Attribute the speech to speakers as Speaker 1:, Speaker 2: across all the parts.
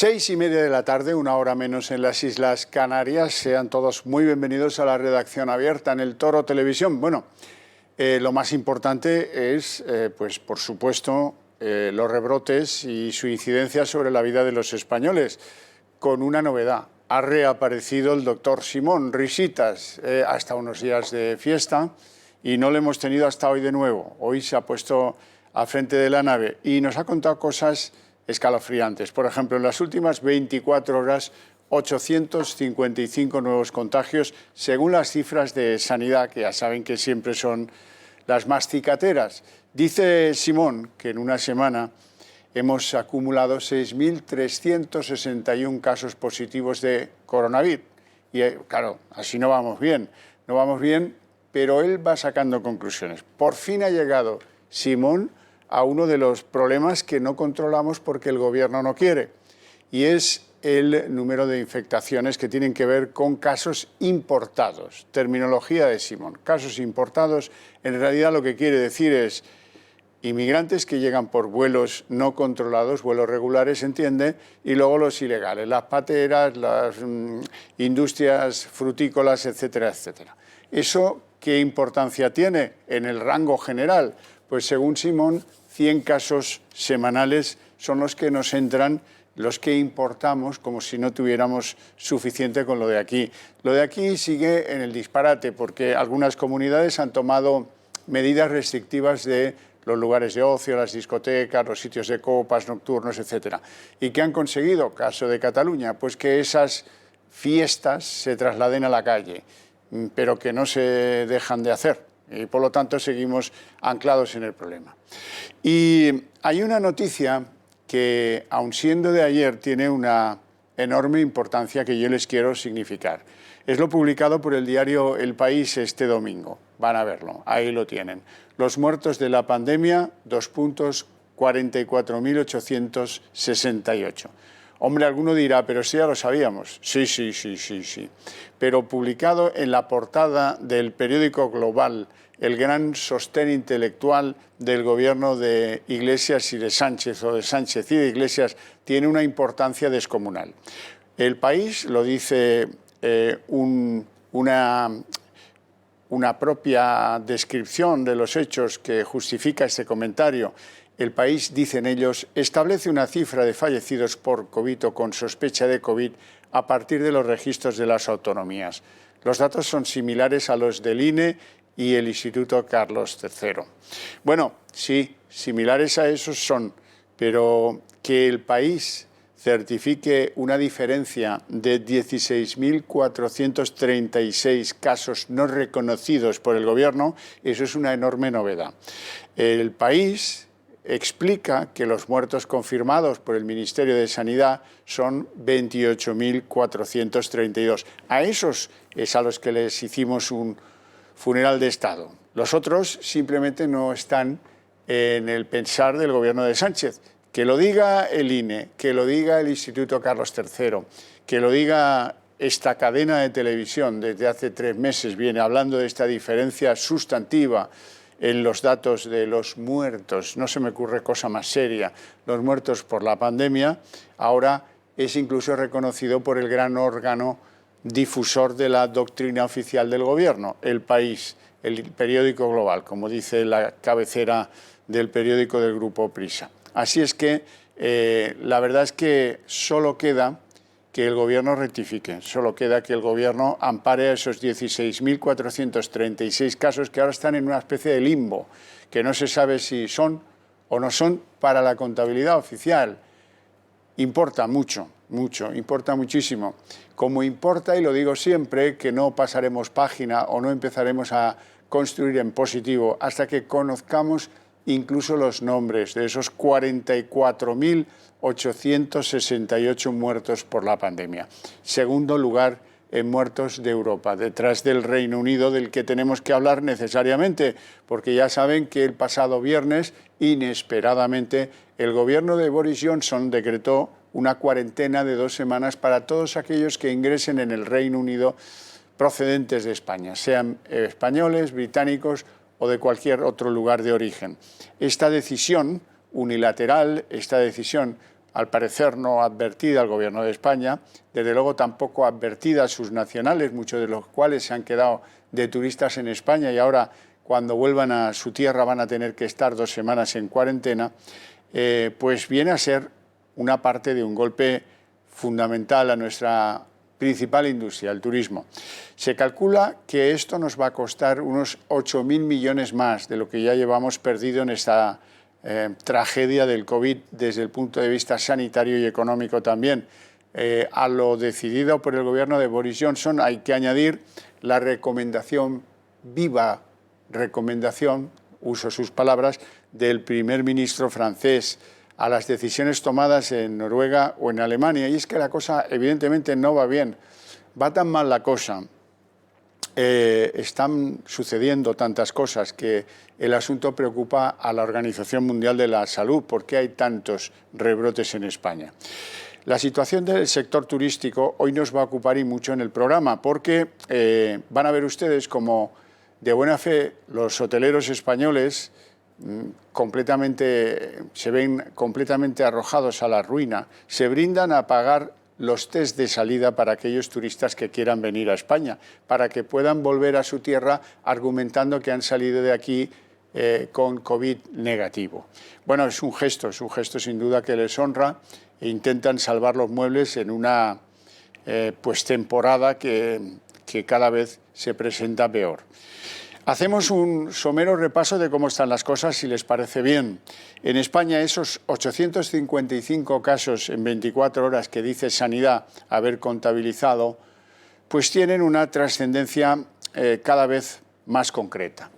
Speaker 1: 6:30 de la tarde, una hora menos en las Islas Canarias. Sean todos muy bienvenidos a la redacción abierta en El Toro Televisión. Bueno, lo más importante es, pues por supuesto, los rebrotes y su incidencia sobre la vida de los españoles, con una novedad. Ha reaparecido el doctor Simón, risitas, hasta unos días de fiesta, y no lo hemos tenido hasta hoy de nuevo. Hoy se ha puesto al frente de la nave y nos ha contado cosas escalofriantes. Por ejemplo, en las últimas 24 horas, 855 nuevos contagios, según las cifras de Sanidad, que ya saben que siempre son las más cicateras. Dice Simón que en una semana hemos acumulado 6.361 casos positivos de coronavirus. Y claro, así no vamos bien, pero él va sacando conclusiones. Por fin ha llegado Simón a uno de los problemas que no controlamos porque el gobierno no quiere, y es el número de infectaciones que tienen que ver con casos importados. Terminología de Simón, casos importados, en realidad lo que quiere decir es inmigrantes que llegan por vuelos no controlados, vuelos regulares, entiende, y luego los ilegales, las pateras, las industrias frutícolas, etcétera, etcétera. ¿Eso qué importancia tiene en el rango general? Pues según Simón, 100 casos semanales son los que nos entran, los que importamos, como si no tuviéramos suficiente con lo de aquí. Lo de aquí sigue en el disparate, porque algunas comunidades han tomado medidas restrictivas de los lugares de ocio, las discotecas, los sitios de copas nocturnos, etcétera. ¿Y qué han conseguido? Caso de Cataluña, pues que esas fiestas se trasladen a la calle, pero que no se dejan de hacer. Y por lo tanto seguimos anclados en el problema. Y hay una noticia que, aun siendo de ayer, tiene una enorme importancia que yo les quiero significar. Es lo publicado por el diario El País este domingo. Van a verlo, ahí lo tienen. Los muertos de la pandemia, 44.868. Hombre, alguno dirá, pero sí ya lo sabíamos. Sí. Pero publicado en la portada del periódico Global, el gran sostén intelectual del gobierno de Iglesias y de Sánchez, o de Sánchez y de Iglesias, tiene una importancia descomunal. El País, lo dice una propia descripción de los hechos que justifica este comentario. El País, dicen ellos, establece una cifra de fallecidos por COVID o con sospecha de COVID a partir de los registros de las autonomías. Los datos son similares a los del INE y el Instituto Carlos III. Bueno, sí, similares a esos son, pero que el País certifique una diferencia de 16.436 casos no reconocidos por el Gobierno, eso es una enorme novedad. El País explica que los muertos confirmados por el Ministerio de Sanidad son 28.432. A esos es a los que les hicimos un funeral de Estado. Los otros simplemente no están en el pensar del gobierno de Sánchez. Que lo diga el INE, que lo diga el Instituto Carlos III, que lo diga esta cadena de televisión desde hace 3 meses, viene hablando de esta diferencia sustantiva en los datos de los muertos. No se me ocurre cosa más seria. Los muertos por la pandemia ahora es incluso reconocido por el gran órgano difusor de la doctrina oficial del gobierno, El País, el periódico Global, como dice la cabecera del periódico del Grupo Prisa. Así es que la verdad es que solo queda que el gobierno rectifique, solo queda que el gobierno ampare a esos 16.436 casos que ahora están en una especie de limbo, que no se sabe si son o no son para la contabilidad oficial. Importa mucho, importa muchísimo. Como importa, y lo digo siempre, que no pasaremos página o no empezaremos a construir en positivo hasta que conozcamos incluso los nombres de esos 44.868 muertos por la pandemia. Segundo lugar en muertos de Europa, detrás del Reino Unido, del que tenemos que hablar necesariamente, porque ya saben que el pasado viernes, inesperadamente, el gobierno de Boris Johnson decretó una cuarentena de 2 semanas para todos aquellos que ingresen en el Reino Unido procedentes de España, sean españoles, británicos o de cualquier otro lugar de origen. Esta decisión unilateral, esta decisión al parecer no advertida al Gobierno de España, desde luego tampoco advertida a sus nacionales, muchos de los cuales se han quedado de turistas en España y ahora cuando vuelvan a su tierra van a tener que estar 2 semanas en cuarentena, pues viene a ser una parte de un golpe fundamental a nuestra principal industria, el turismo. Se calcula que esto nos va a costar unos 8.000 millones más de lo que ya llevamos perdido en esta tragedia del COVID desde el punto de vista sanitario y económico también. A lo decidido por el gobierno de Boris Johnson hay que añadir la recomendación, viva recomendación, uso sus palabras, del primer ministro francés a las decisiones tomadas en Noruega o en Alemania. Y es que la cosa evidentemente no va bien, va tan mal la cosa, están sucediendo tantas cosas que el asunto preocupa a la Organización Mundial de la Salud. ¿Por qué hay tantos rebrotes en España? La situación del sector turístico hoy nos va a ocupar y mucho en el programa, porque van a ver ustedes como de buena fe los hoteleros españoles se ven completamente arrojados a la ruina, se brindan a pagar los test de salida para aquellos turistas que quieran venir a España, para que puedan volver a su tierra argumentando que han salido de aquí con COVID negativo. Bueno, es un gesto sin duda que les honra e intentan salvar los muebles en una temporada que cada vez se presenta peor. Hacemos un somero repaso de cómo están las cosas, si les parece bien. En España, esos 855 casos en 24 horas que dice Sanidad haber contabilizado, pues tienen una trascendencia cada vez más concreta.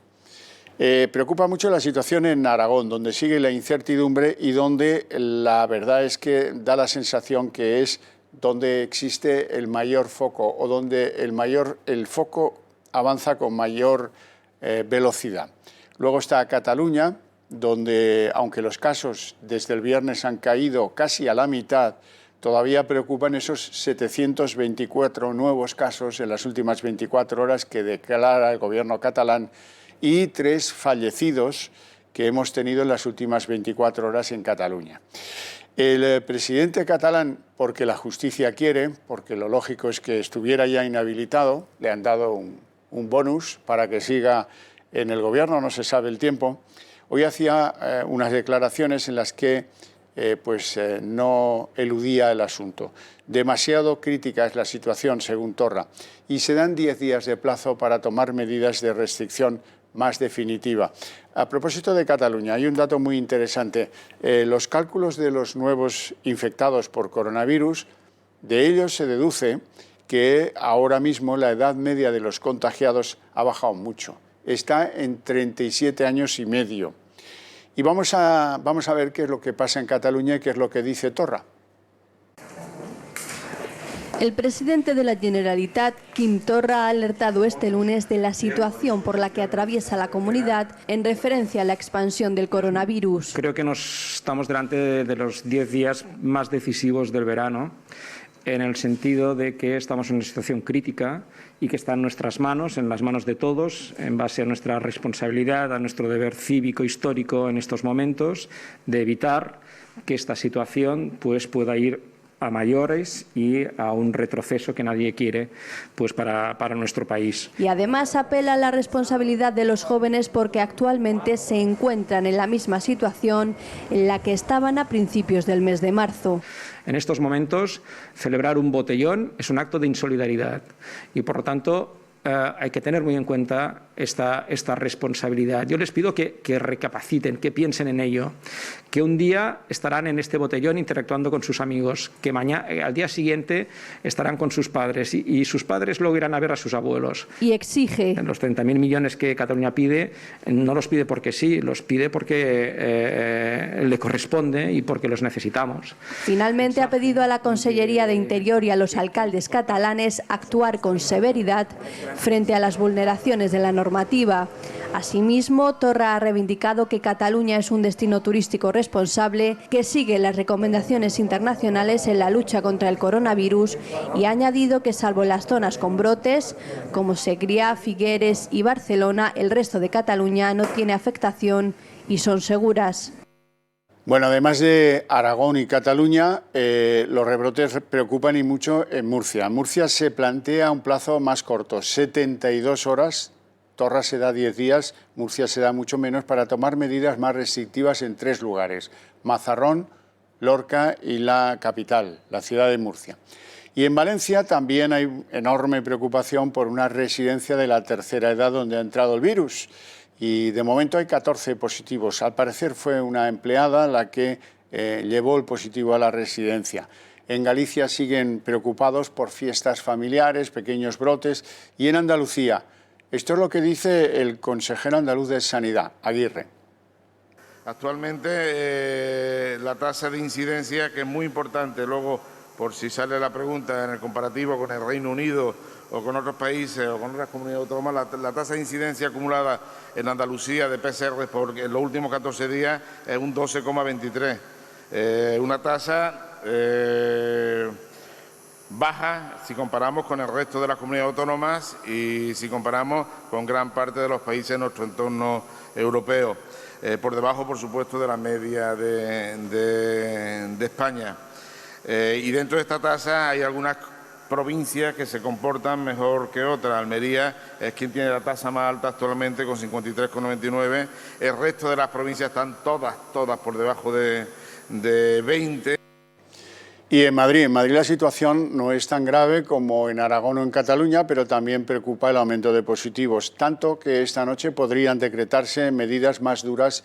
Speaker 1: Preocupa mucho la situación en Aragón, donde sigue la incertidumbre y donde la verdad es que da la sensación que es donde existe el mayor foco o donde el foco avanza con mayor velocidad. Luego está Cataluña, donde, aunque los casos desde el viernes han caído casi a la mitad, todavía preocupan esos 724 nuevos casos en las últimas 24 horas que declara el gobierno catalán y 3 fallecidos que hemos tenido en las últimas 24 horas en Cataluña. El presidente catalán, porque la justicia quiere, porque lo lógico es que estuviera ya inhabilitado, le han dado un bonus para que siga en el gobierno, no se sabe el tiempo. Hoy hacía unas declaraciones en las que no eludía el asunto. Demasiado crítica es la situación, según Torra, y se dan 10 días de plazo para tomar medidas de restricción más definitiva. A propósito de Cataluña, hay un dato muy interesante. Los cálculos de los nuevos infectados por coronavirus, de ellos se deduce que ahora mismo la edad media de los contagiados ha bajado mucho. Está en 37 años y medio. Y vamos a ver qué es lo que pasa en Cataluña y qué es lo que dice Torra.
Speaker 2: El presidente de la Generalitat, Quim Torra, ha alertado este lunes de la situación por la que atraviesa la comunidad en referencia a la expansión del coronavirus.
Speaker 3: Creo que estamos delante de los 10 días más decisivos del verano, en el sentido de que estamos en una situación crítica y que está en nuestras manos, en las manos de todos, en base a nuestra responsabilidad, a nuestro deber cívico histórico en estos momentos, de evitar que esta situación pueda ir a mayores y a un retroceso que nadie quiere para nuestro país.
Speaker 2: Y además apela a la responsabilidad de los jóvenes porque actualmente se encuentran en la misma situación en la que estaban a principios del mes de marzo.
Speaker 3: En estos momentos, celebrar un botellón es un acto de insolidaridad y, por lo tanto, hay que tener muy en cuenta esta responsabilidad. Yo les pido que recapaciten, que piensen en ello, que un día estarán en este botellón interactuando con sus amigos, que al día siguiente estarán con sus padres y sus padres luego irán a ver a sus abuelos.
Speaker 2: Y exige.
Speaker 3: Los 30.000 millones que Cataluña pide, no los pide porque sí, los pide porque le corresponde y porque los necesitamos.
Speaker 2: Finalmente ha pedido a la Consellería de Interior y a los alcaldes catalanes actuar con severidad frente a las vulneraciones de la normativa. Asimismo, Torra ha reivindicado que Cataluña es un destino turístico responsable que sigue las recomendaciones internacionales en la lucha contra el coronavirus y ha añadido que, salvo las zonas con brotes, como Segrià, Figueres y Barcelona, el resto de Cataluña no tiene afectación y son seguras.
Speaker 1: Bueno, además de Aragón y Cataluña, los rebrotes preocupan y mucho en Murcia. En Murcia se plantea un plazo más corto, 72 horas. Torra se da 10 días, Murcia se da mucho menos, para tomar medidas más restrictivas en 3 lugares: Mazarrón, Lorca y la capital, la ciudad de Murcia. Y en Valencia también hay enorme preocupación por una residencia de la tercera edad donde ha entrado el virus. Y de momento hay 14 positivos. Al parecer fue una empleada la que llevó el positivo a la residencia. En Galicia siguen preocupados por fiestas familiares, pequeños brotes. Y en Andalucía, esto es lo que dice el consejero andaluz de Sanidad, Aguirre.
Speaker 4: Actualmente la tasa de incidencia, que es muy importante, luego por si sale la pregunta en el comparativo con el Reino Unido o con otros países o con otras comunidades autónomas, la tasa de incidencia acumulada en Andalucía de PCR en los últimos 14 días es un 12,23. Una tasa baja si comparamos con el resto de las comunidades autónomas y si comparamos con gran parte de los países de nuestro entorno europeo. Por debajo, por supuesto, de la media de España. Y dentro de esta tasa hay algunas provincias que se comportan mejor que otras. Almería es quien tiene la tasa más alta actualmente, con 53,99. El resto de las provincias están todas por debajo de 20.
Speaker 1: Y en Madrid la situación no es tan grave como en Aragón o en Cataluña, pero también preocupa el aumento de positivos, tanto que esta noche podrían decretarse medidas más duras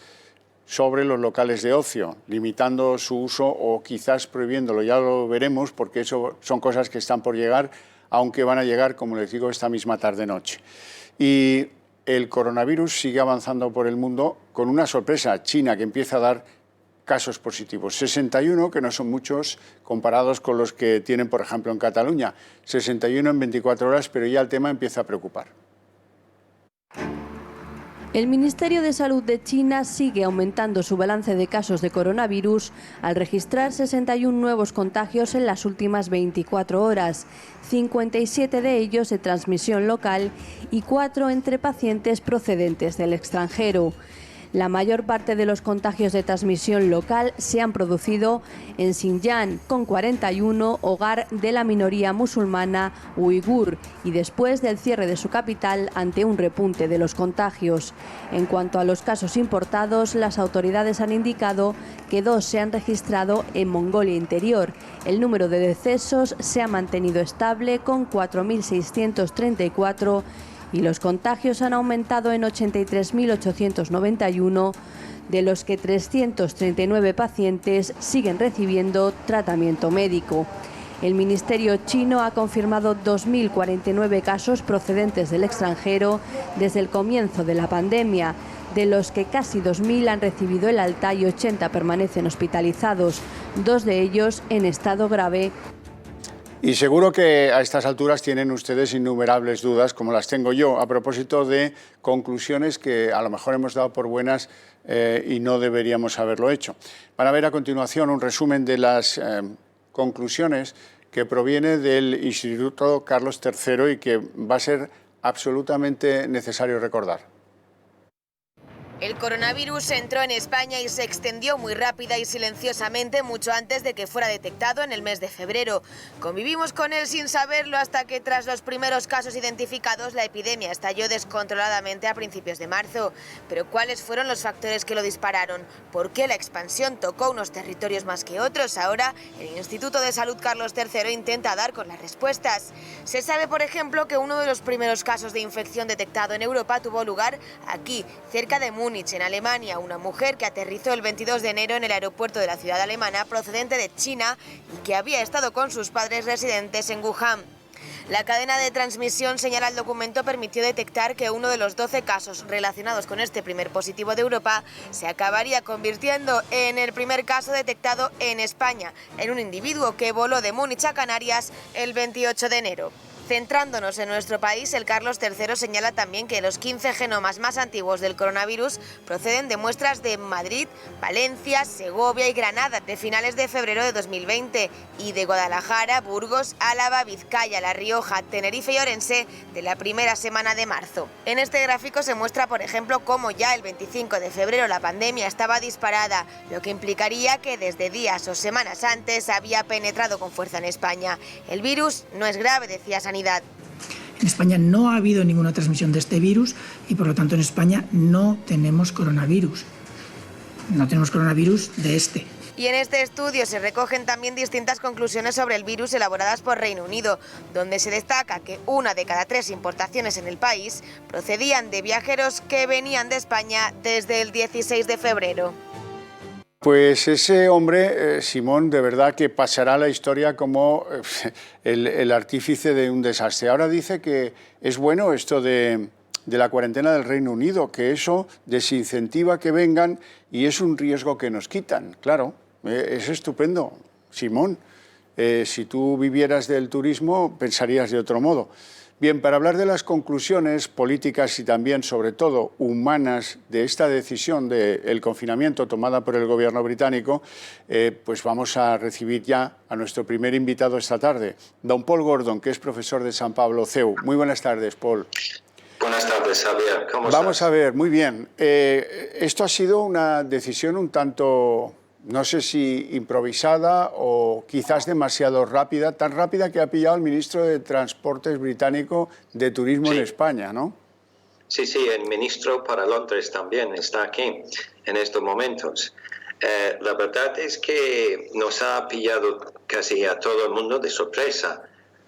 Speaker 1: sobre los locales de ocio, limitando su uso o quizás prohibiéndolo. Ya lo veremos, porque eso son cosas que están por llegar, aunque van a llegar, como les digo, esta misma tarde-noche. Y el coronavirus sigue avanzando por el mundo con una sorpresa: China, que empieza a dar casos positivos. 61, que no son muchos comparados con los que tienen, por ejemplo, en Cataluña. 61 en 24 horas, pero ya el tema empieza a preocupar.
Speaker 2: El Ministerio de Salud de China sigue aumentando su balance de casos de coronavirus al registrar 61 nuevos contagios en las últimas 24 horas, 57 de ellos de transmisión local y 4 entre pacientes procedentes del extranjero. La mayor parte de los contagios de transmisión local se han producido en Xinjiang, con 41, hogar de la minoría musulmana uigur, y después del cierre de su capital ante un repunte de los contagios. En cuanto a los casos importados, las autoridades han indicado que 2 se han registrado en Mongolia Interior. El número de decesos se ha mantenido estable, con 4.634, y los contagios han aumentado en 83.891, de los que 339 pacientes siguen recibiendo tratamiento médico. El Ministerio chino ha confirmado 2.049 casos procedentes del extranjero desde el comienzo de la pandemia, de los que casi 2.000 han recibido el alta y 80 permanecen hospitalizados, 2 de ellos en estado grave.
Speaker 1: Y seguro que a estas alturas tienen ustedes innumerables dudas, como las tengo yo, a propósito de conclusiones que a lo mejor hemos dado por buenas y no deberíamos haberlo hecho. Van a ver a continuación un resumen de las conclusiones que proviene del Instituto Carlos III y que va a ser absolutamente necesario recordar.
Speaker 5: El coronavirus entró en España y se extendió muy rápida y silenciosamente mucho antes de que fuera detectado en el mes de febrero. Convivimos con él sin saberlo hasta que, tras los primeros casos identificados, la epidemia estalló descontroladamente a principios de marzo. Pero ¿cuáles fueron los factores que lo dispararon? ¿Por qué la expansión tocó unos territorios más que otros? Ahora, el Instituto de Salud Carlos III intenta dar con las respuestas. Se sabe, por ejemplo, que uno de los primeros casos de infección detectado en Europa tuvo lugar aquí, cerca de Múnich, en Alemania, una mujer que aterrizó el 22 de enero en el aeropuerto de la ciudad alemana procedente de China y que había estado con sus padres residentes en Wuhan. La cadena de transmisión, señala el documento, permitió detectar que uno de los 12 casos relacionados con este primer positivo de Europa se acabaría convirtiendo en el primer caso detectado en España, en un individuo que voló de Múnich a Canarias el 28 de enero. Centrándonos en nuestro país, el Carlos III señala también que los 15 genomas más antiguos del coronavirus proceden de muestras de Madrid, Valencia, Segovia y Granada de finales de febrero de 2020 y de Guadalajara, Burgos, Álava, Vizcaya, La Rioja, Tenerife y Orense de la primera semana de marzo. En este gráfico se muestra, por ejemplo, cómo ya el 25 de febrero la pandemia estaba disparada, lo que implicaría que desde días o semanas antes había penetrado con fuerza en España. El virus no es grave, decía Sanidad.
Speaker 6: En España no ha habido ninguna transmisión de este virus y, por lo tanto, en España no tenemos coronavirus. No tenemos coronavirus de este.
Speaker 5: Y en este estudio se recogen también distintas conclusiones sobre el virus elaboradas por Reino Unido, donde se destaca que 1 de cada 3 importaciones en el país procedían de viajeros que venían de España desde el 16 de febrero.
Speaker 1: Pues ese hombre, Simón, de verdad que pasará a la historia como el artífice de un desastre. Ahora dice que es bueno esto de la cuarentena del Reino Unido, que eso desincentiva que vengan y es un riesgo que nos quitan. Claro, es estupendo, Simón. Si tú vivieras del turismo, pensarías de otro modo. Bien, para hablar de las conclusiones políticas y también, sobre todo, humanas de esta decisión del confinamiento tomada por el gobierno británico, pues vamos a recibir ya a nuestro primer invitado esta tarde, don Paul Gordon, que es profesor de San Pablo CEU. Muy buenas tardes, Paul.
Speaker 7: Buenas tardes, Javier. ¿Cómo estás?
Speaker 1: Vamos a ver, muy bien. Esto ha sido una decisión un tanto, no sé si improvisada o quizás demasiado rápida, tan rápida que ha pillado al ministro de Transportes británico de Turismo en España, ¿no?
Speaker 7: Sí, el ministro para Londres también está aquí en estos momentos. La verdad es que nos ha pillado casi a todo el mundo de sorpresa.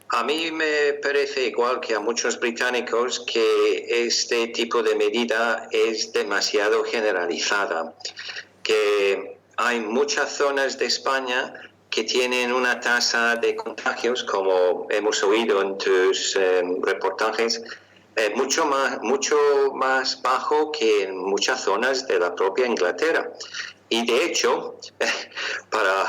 Speaker 7: A mí me parece, igual que a muchos británicos, que este tipo de medida es demasiado generalizada, que hay muchas zonas de España que tienen una tasa de contagios, como hemos oído en tus reportajes, mucho más bajo que en muchas zonas de la propia Inglaterra. Y de hecho, para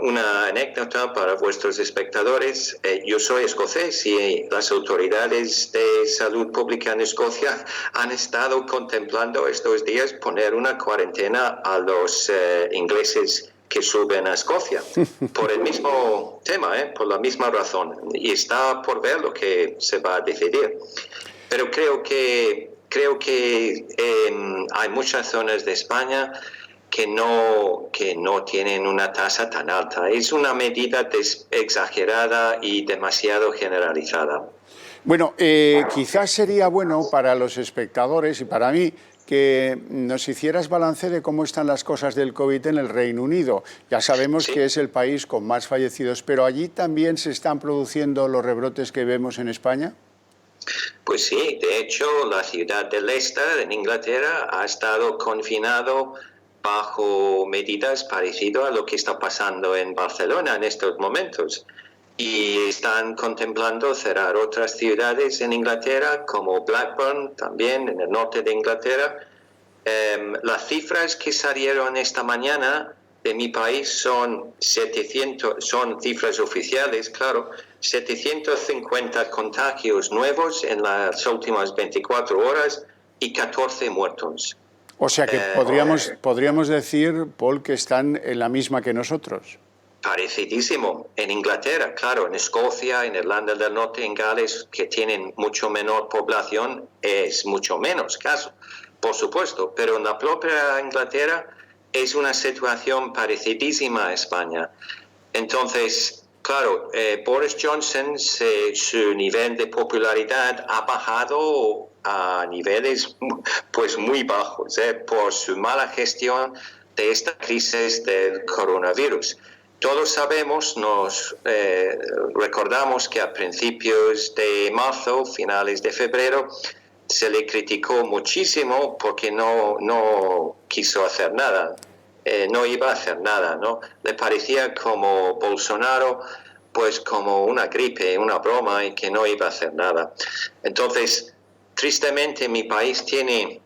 Speaker 7: una anécdota para vuestros espectadores, yo soy escocés y las autoridades de salud pública en Escocia han estado contemplando estos días poner una cuarentena a los ingleses que suben a Escocia por el mismo tema, por la misma razón, y está por ver lo que se va a decidir. Pero creo que hay muchas zonas de España que no tienen una tasa tan alta. Es una medida exagerada y demasiado generalizada.
Speaker 1: Bueno, quizás sería bueno para los espectadores y para mí que nos hicieras balance de cómo están las cosas del COVID en el Reino Unido. Ya sabemos que es el país con más fallecidos, pero allí también se están produciendo los rebrotes que vemos en España.
Speaker 7: Pues sí, de hecho, la ciudad de Leicester, en Inglaterra, ha estado confinado bajo medidas parecidas a lo que está pasando en Barcelona en estos momentos. Y están contemplando cerrar otras ciudades en Inglaterra, como Blackburn, también en el norte de Inglaterra. Las cifras que salieron esta mañana de mi país son cifras oficiales, claro, 750 contagios nuevos en las últimas 24 horas y 14 muertos.
Speaker 1: O sea que podríamos decir, Paul, que están en la misma que nosotros.
Speaker 7: Parecidísimo. En Inglaterra, claro, en Escocia, en Irlanda del Norte, en Gales, que tienen mucho menor población, es mucho menos caso, por supuesto. Pero en la propia Inglaterra es una situación parecidísima a España. Entonces, claro, Boris Johnson, su nivel de popularidad ha bajado a niveles pues muy bajos por su mala gestión de esta crisis del coronavirus. Todos sabemos, recordamos que a principios de marzo, finales de febrero, se le criticó muchísimo porque no quiso hacer nada, no iba a hacer nada, ¿no? Le parecía como Bolsonaro, pues como una gripe, una broma y que no iba a hacer nada. Entonces, tristemente mi país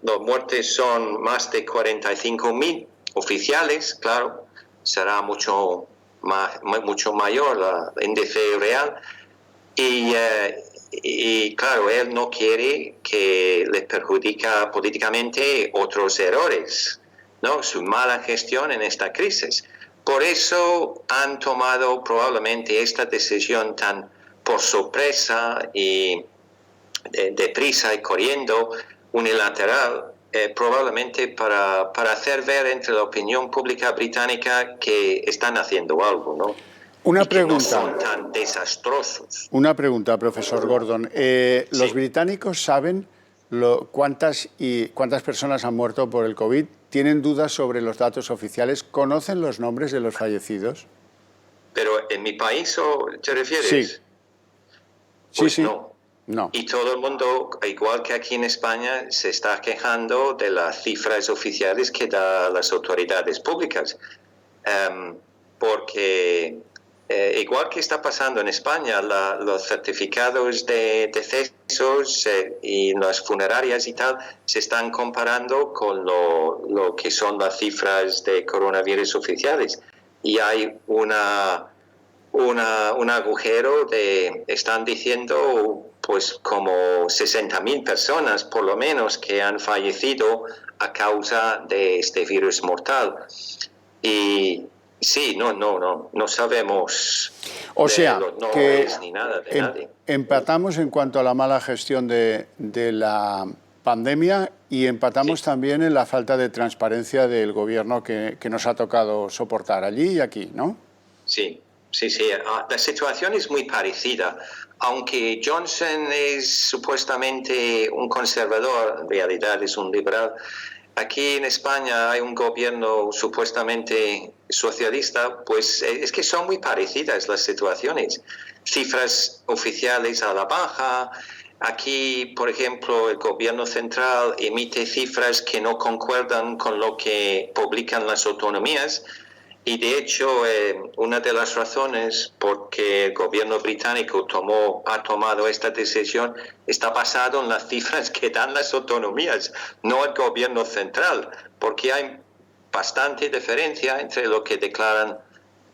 Speaker 7: los muertes son más de 45.000 oficiales, claro, será mucho mayor el índice real, Y claro, él no quiere que le perjudica políticamente otros errores, ¿no? Su mala gestión en esta crisis. Por eso han tomado probablemente esta decisión tan por sorpresa y deprisa y corriendo, unilateral, probablemente para hacer ver entre la opinión pública británica que están haciendo algo, ¿no?
Speaker 1: Una
Speaker 7: y
Speaker 1: pregunta.
Speaker 7: Que no son tan desastrosos.
Speaker 1: Una pregunta, profesor Gordon. ¿Los británicos saben cuántas personas han muerto por el COVID? ¿Tienen dudas sobre los datos oficiales? ¿Conocen los nombres de los fallecidos?
Speaker 7: ¿Pero en mi país te refieres?
Speaker 1: Sí.
Speaker 7: Pues
Speaker 1: sí.
Speaker 7: No. Y todo el mundo, igual que aquí en España, se está quejando de las cifras oficiales que dan las autoridades públicas. Porque igual que está pasando en España, los certificados de decesos y las funerarias y tal se están comparando con lo que son las cifras de coronavirus oficiales. Y hay un agujero están diciendo pues como 60.000 personas por lo menos que han fallecido a causa de este virus mortal. Y sí, no sabemos.
Speaker 1: O sea, que
Speaker 7: ni nada de nadie.
Speaker 1: Empatamos en cuanto a la mala gestión de la pandemia y empatamos también en la falta de transparencia del gobierno que nos ha tocado soportar allí y aquí, ¿no?
Speaker 7: Sí. La situación es muy parecida. Aunque Johnson es supuestamente un conservador, en realidad es un liberal. Aquí en España hay un gobierno supuestamente socialista, pues es que son muy parecidas las situaciones. Cifras oficiales a la baja. Aquí, por ejemplo, el gobierno central emite cifras que no concuerdan con lo que publican las autonomías. Y de hecho, una de las razones por que el gobierno británico ha tomado esta decisión está basado en las cifras que dan las autonomías, no el gobierno central, porque hay bastante diferencia entre lo que declaran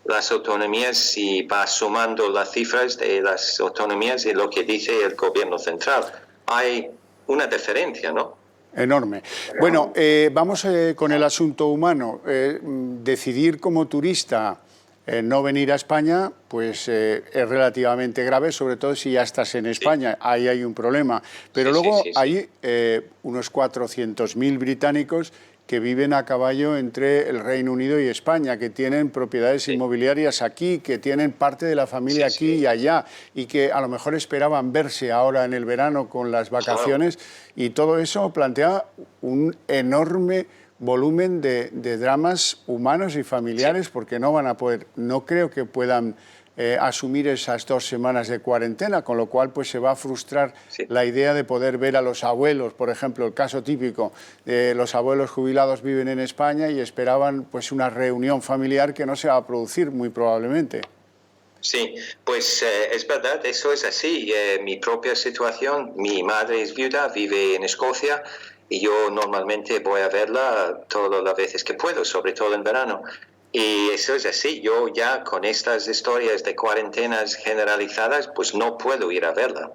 Speaker 7: las autonomías y va sumando las cifras de las autonomías y lo que dice el gobierno central. Hay una diferencia, ¿no?
Speaker 1: Enorme. Bueno, vamos con el asunto humano. Decidir como turista no venir a España, pues es relativamente grave, sobre todo si ya estás en España. Ahí hay un problema. Pero luego hay unos 400.000 británicos que viven a caballo entre el Reino Unido y España, que tienen propiedades inmobiliarias aquí, que tienen parte de la familia aquí y allá, y que a lo mejor esperaban verse ahora en el verano con las vacaciones, y todo eso plantea un enorme volumen de dramas humanos y familiares, porque no van a poder, no creo que puedan asumir esas 2 semanas de cuarentena, con lo cual pues se va a frustrar la idea de poder ver a los abuelos. Por ejemplo, el caso típico, los abuelos jubilados viven en España y esperaban pues una reunión familiar que no se va a producir muy probablemente.
Speaker 7: Sí, pues es verdad, eso es así. Mi propia situación, mi madre es viuda, vive en Escocia y yo normalmente voy a verla todas las veces que puedo, sobre todo en verano. Y eso es así, yo ya con estas historias de cuarentenas generalizadas, pues no puedo ir a verla,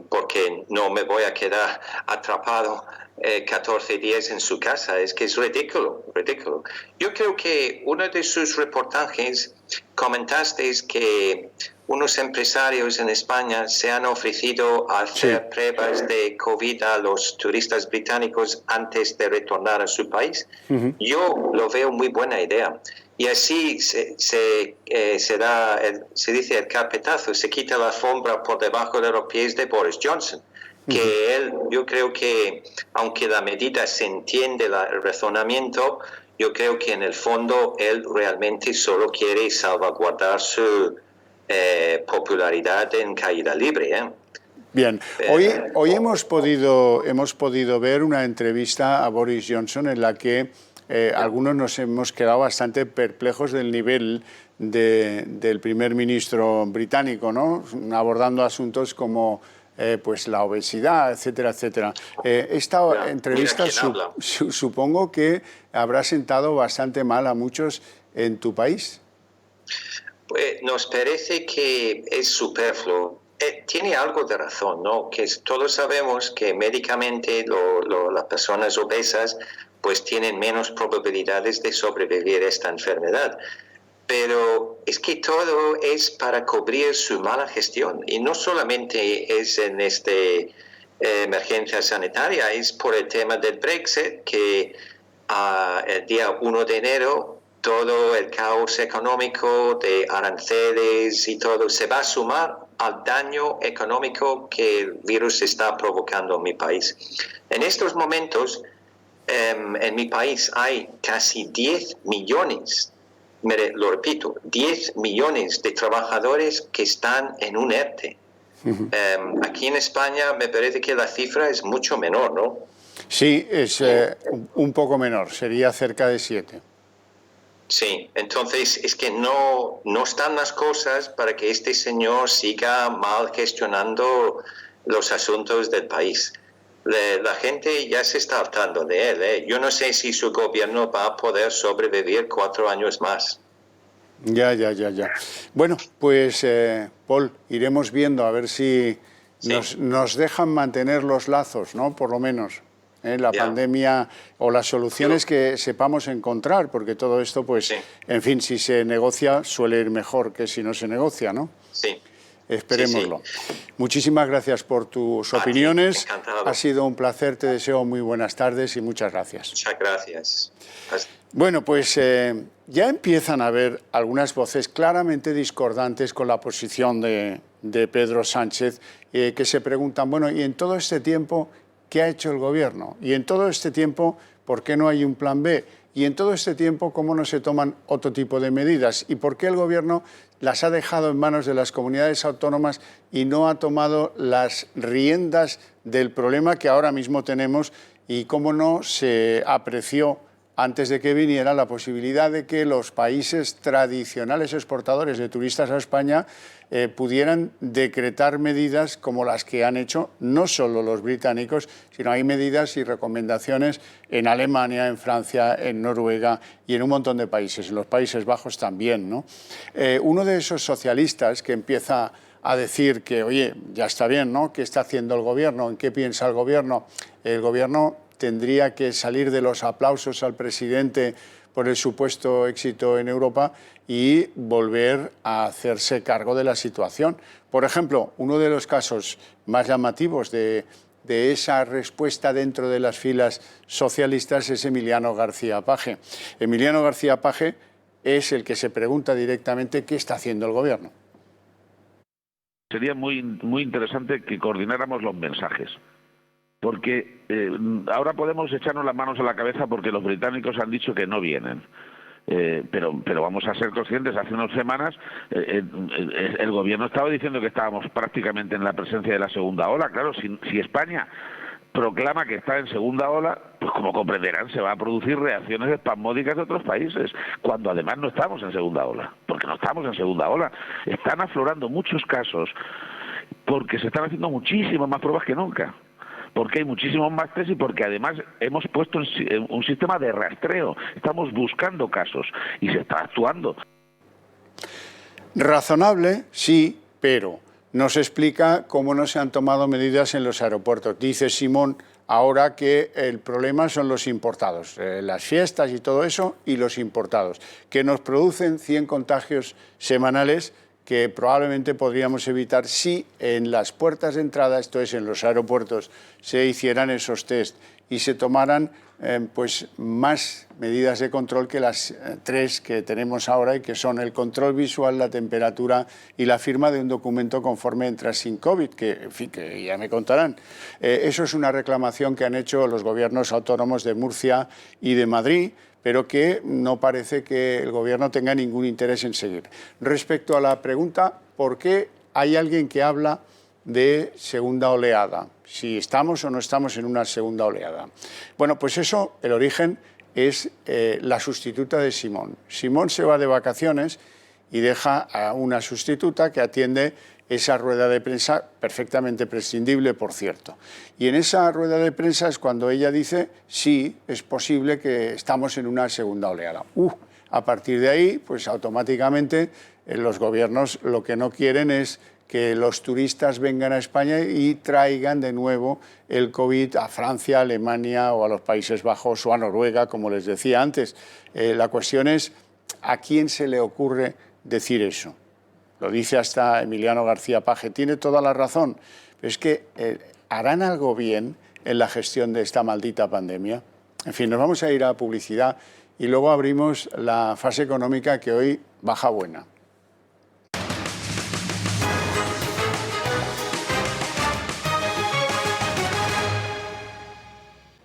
Speaker 7: porque no me voy a quedar atrapado 14 días en su casa, es que es ridículo. Yo creo que uno de sus reportajes comentaste que unos empresarios en España se han ofrecido a hacer pruebas de COVID a los turistas británicos antes de retornar a su país. Yo lo veo muy buena idea. Y así se dice el carpetazo, se quita la alfombra por debajo de los pies de Boris Johnson. Que él, yo creo que, aunque la medida se entiende el razonamiento, yo creo que en el fondo él realmente solo quiere salvaguardar su popularidad en caída libre.
Speaker 1: Bien, hoy hemos podido ver una entrevista a Boris Johnson en la que algunos nos hemos quedado bastante perplejos del nivel del primer ministro británico, ¿no? Abordando asuntos como pues la obesidad, etcétera, etcétera. Esta entrevista supongo que habrá sentado bastante mal a muchos en tu país.
Speaker 7: Pues nos parece que es superfluo. Tiene algo de razón, ¿no? Que todos sabemos que médicamente las personas obesas pues tienen menos probabilidades de sobrevivir a esta enfermedad. Pero es que todo es para cubrir su mala gestión. Y no solamente es en esta emergencia sanitaria, es por el tema del Brexit, que el día 1 de enero todo el caos económico de aranceles y todo se va a sumar al daño económico que el virus está provocando en mi país. En estos momentos, en mi país hay casi 10 millones, lo repito, 10 millones de trabajadores que están en un ERTE. Aquí en España me parece que la cifra es mucho menor, ¿no?
Speaker 1: Sí, es un poco menor, sería cerca de 7.
Speaker 7: Sí, entonces es que no están las cosas para que este señor siga mal gestionando los asuntos del país. La gente ya se está hartando de él. Yo no sé si su gobierno va a poder sobrevivir 4 años más.
Speaker 1: Ya. Bueno, pues, Paul, iremos viendo a ver si nos dejan mantener los lazos, ¿no? Por lo menos. La pandemia o las soluciones que sepamos encontrar, porque todo esto, pues, en fin, si se negocia suele ir mejor que si no se negocia, ¿no?
Speaker 7: Sí.
Speaker 1: Esperémoslo. Muchísimas gracias por tus opiniones.
Speaker 7: Encantado.
Speaker 1: Ha sido un placer, te deseo muy buenas tardes y muchas gracias.
Speaker 7: Muchas gracias.
Speaker 1: Bueno, pues ya empiezan a haber algunas voces claramente discordantes con la posición de Pedro Sánchez, que se preguntan, bueno, ¿y en todo este tiempo qué ha hecho el Gobierno? Y en todo este tiempo, ¿por qué no hay un plan B? Y en todo este tiempo, ¿cómo no se toman otro tipo de medidas? ¿Y por qué el Gobierno las ha dejado en manos de las comunidades autónomas y no ha tomado las riendas del problema que ahora mismo tenemos? Y cómo no se apreció antes de que viniera la posibilidad de que los países tradicionales exportadores de turistas a España pudieran decretar medidas como las que han hecho no solo los británicos, sino hay medidas y recomendaciones en Alemania, en Francia, en Noruega y en un montón de países, en los Países Bajos también, ¿no? Uno de esos socialistas que empieza a decir que, oye, ya está bien, ¿no? ¿Qué está haciendo el Gobierno? ¿En qué piensa el Gobierno? El Gobierno tendría que salir de los aplausos al presidente por el supuesto éxito en Europa y volver a hacerse cargo de la situación. Por ejemplo, uno de los casos más llamativos de esa respuesta dentro de las filas socialistas es Emiliano García Paje. Emiliano García Paje es el que se pregunta directamente qué está haciendo el Gobierno.
Speaker 8: Sería muy interesante que coordináramos los mensajes. Porque ahora podemos echarnos las manos a la cabeza porque los británicos han dicho que no vienen. Pero vamos a ser conscientes, hace unas semanas el Gobierno estaba diciendo que estábamos prácticamente en la presencia de la segunda ola. Claro, si España proclama que está en segunda ola, pues como comprenderán, se va a producir reacciones espasmódicas de otros países, cuando además no estamos en segunda ola, porque no estamos en segunda ola. Están aflorando muchos casos porque se están haciendo muchísimas más pruebas que nunca, porque hay muchísimos más test y porque además hemos puesto un sistema de rastreo. Estamos buscando casos y se está actuando.
Speaker 1: Razonable, sí, pero no se explica cómo no se han tomado medidas en los aeropuertos. Dice Simón ahora que el problema son los importados, las fiestas y todo eso, y los importados, que nos producen 100 contagios semanales que probablemente podríamos evitar si en las puertas de entrada, esto es en los aeropuertos, se hicieran esos test y se tomaran pues más medidas de control que las 3 que tenemos ahora y que son el control visual, la temperatura y la firma de un documento conforme entras sin COVID, que, en fin, que ya me contarán. Eso es una reclamación que han hecho los gobiernos autónomos de Murcia y de Madrid, pero que no parece que el Gobierno tenga ningún interés en seguir. Respecto a la pregunta, ¿por qué hay alguien que habla de segunda oleada? Si estamos o no estamos en una segunda oleada. Bueno, pues eso, el origen es la sustituta de Simón. Simón se va de vacaciones y deja a una sustituta que atiende esa rueda de prensa, perfectamente prescindible, por cierto. Y en esa rueda de prensa es cuando ella dice, sí, es posible que estamos en una segunda oleada. A partir de ahí, pues automáticamente los gobiernos lo que no quieren es que los turistas vengan a España y traigan de nuevo el COVID a Francia, a Alemania o a los Países Bajos o a Noruega, como les decía antes. La cuestión es, ¿a quién se le ocurre decir eso? Lo dice hasta Emiliano García Paje, tiene toda la razón. Pero es que ¿harán algo bien en la gestión de esta maldita pandemia? En fin, nos vamos a ir a publicidad y luego abrimos la fase económica que hoy baja buena.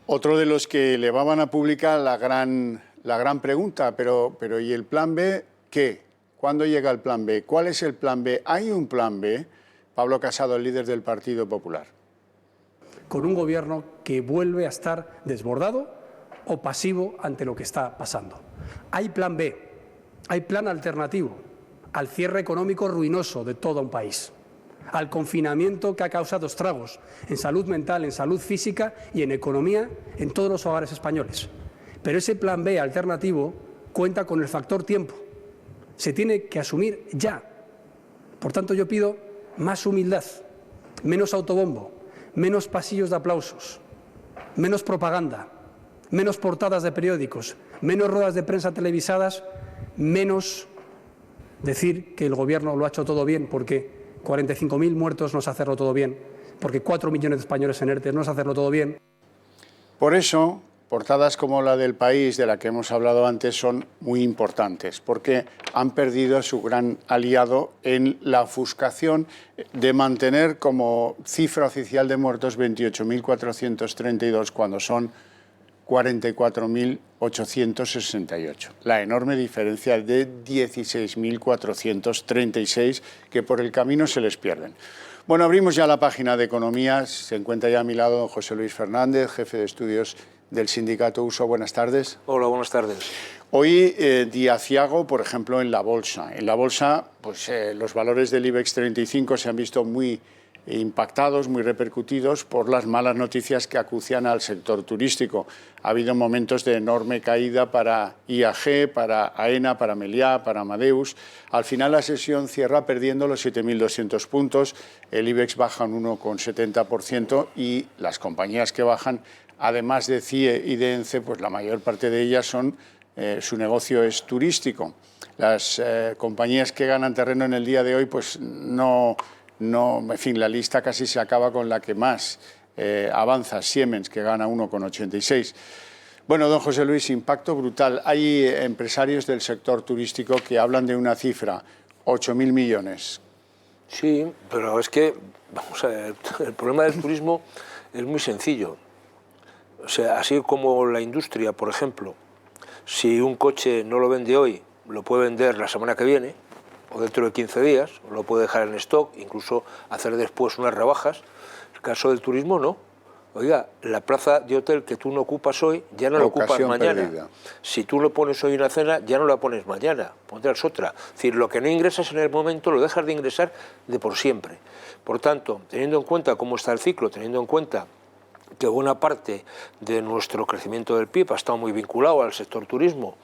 Speaker 1: Otro de los que elevaban a pública la gran pregunta, pero ¿y el plan B qué? ¿Cuándo llega el plan B? ¿Cuál es el plan B? ¿Hay un plan B? Pablo Casado, el líder del Partido Popular.
Speaker 9: Con un gobierno que vuelve a estar desbordado o pasivo ante lo que está pasando. Hay plan B, hay plan alternativo al cierre económico ruinoso de todo un país, al confinamiento que ha causado estragos en salud mental, en salud física y en economía en todos los hogares españoles. Pero ese plan B alternativo cuenta con el factor tiempo. Se tiene que asumir ya. Por tanto, yo pido más humildad, menos autobombo, menos pasillos de aplausos, menos propaganda, menos portadas de periódicos, menos ruedas de prensa televisadas, menos decir que el Gobierno lo ha hecho todo bien porque 45.000 muertos no es hacerlo todo bien, porque 4 millones de españoles en ERTE no es hacerlo todo bien.
Speaker 1: Por eso, portadas como la del País, de la que hemos hablado antes, son muy importantes, porque han perdido a su gran aliado en la ofuscación de mantener como cifra oficial de muertos 28.432, cuando son 44.868. La enorme diferencia de 16.436 que por el camino se les pierden. Bueno, abrimos ya la página de Economía. Se encuentra ya a mi lado don José Luis Fernández, jefe de estudios del sindicato USO. Buenas tardes.
Speaker 10: Hola, buenas tardes.
Speaker 1: Hoy día aciago, por ejemplo, en la bolsa. En la bolsa, pues los valores del IBEX 35 se han visto muy impactados, muy repercutidos por las malas noticias que acucian al sector turístico. Ha habido momentos de enorme caída para IAG, para AENA, para Meliá, para Amadeus. Al final la sesión cierra perdiendo los 7.200 puntos, el IBEX baja un 1,70% y las compañías que bajan, además de CIE y de ENCE, pues la mayor parte de ellas son, su negocio es turístico. Las compañías que ganan terreno en el día de hoy, pues no, en fin, la lista casi se acaba con la que más avanza, Siemens, que gana 1,86. Bueno, don José Luis, impacto brutal. Hay empresarios del sector turístico que hablan de una cifra, 8.000 millones.
Speaker 10: Sí, pero es que, vamos a ver, el problema del turismo es muy sencillo. O sea, así como la industria, por ejemplo, si un coche no lo vende hoy, lo puede vender la semana que viene, o dentro de 15 días, lo puede dejar en stock, incluso hacer después unas rebajas. El caso del turismo no. Oiga, la plaza de hotel que tú no ocupas hoy, ya no la ocupas mañana. Perdida. Si tú lo pones hoy una cena, ya no la pones mañana, pondrás otra. Es decir, lo que no ingresas en el momento, lo dejas de ingresar de por siempre. Por tanto, teniendo en cuenta cómo está el ciclo, teniendo en cuenta que buena parte de nuestro crecimiento del PIB ha estado muy vinculado al sector turismo,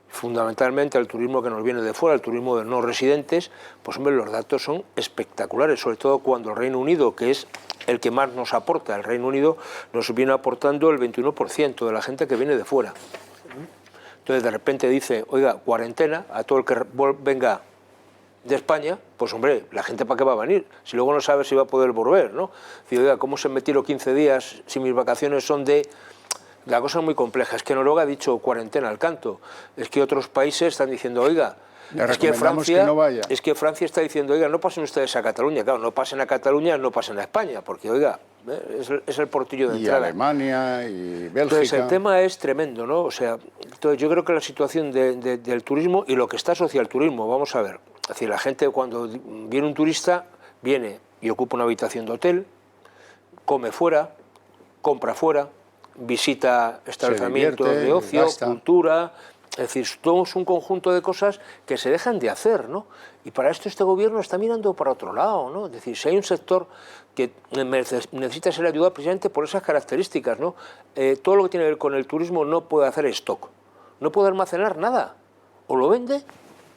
Speaker 10: fundamentalmente al turismo que nos viene de fuera, el turismo de no residentes, pues hombre, los datos son espectaculares, sobre todo cuando el Reino Unido, que es el que más nos aporta, el Reino Unido nos viene aportando el 21% de la gente que viene de fuera. Entonces de repente dice, oiga, cuarentena a todo el que venga de España, pues hombre, la gente ¿para qué va a venir? Si luego no sabe si va a poder volver, ¿no? Si, oiga, ¿cómo se me tiro 15 días si mis vacaciones son de...? La cosa es muy compleja, es que Noruega ha dicho cuarentena al canto, es que otros países están diciendo, oiga, es que Francia está diciendo, oiga, no pasen ustedes a Cataluña, claro, no pasen a Cataluña, no pasen a España, porque oiga, es el portillo de entrada.
Speaker 1: Y Alemania, y Bélgica.
Speaker 10: Entonces el tema es tremendo, ¿no? O sea, entonces yo creo que la situación del turismo y lo que está asociado al turismo, vamos a ver, es decir, la gente cuando viene un turista, viene y ocupa una habitación de hotel, come fuera, compra fuera, visita establecimientos de ocio, cultura, es decir, somos un conjunto de cosas que se dejan de hacer, ¿no? Y para esto este gobierno está mirando para otro lado, ¿no? Es decir, si hay un sector que necesita ser ayudado precisamente por esas características, ¿no? Todo lo que tiene que ver con el turismo no puede hacer stock, no puede almacenar nada. o lo vende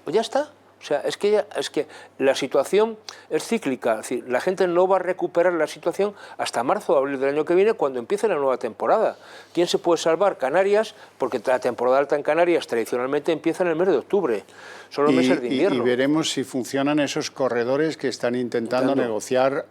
Speaker 10: o ya está. O sea, es que la situación es cíclica, es decir, la gente no va a recuperar la situación hasta marzo o abril del año que viene, cuando empiece la nueva temporada. ¿Quién se puede salvar? Canarias, porque la temporada alta en Canarias tradicionalmente empieza en el mes de octubre, son los meses de invierno.
Speaker 1: Y veremos si funcionan esos corredores que están intentando negociar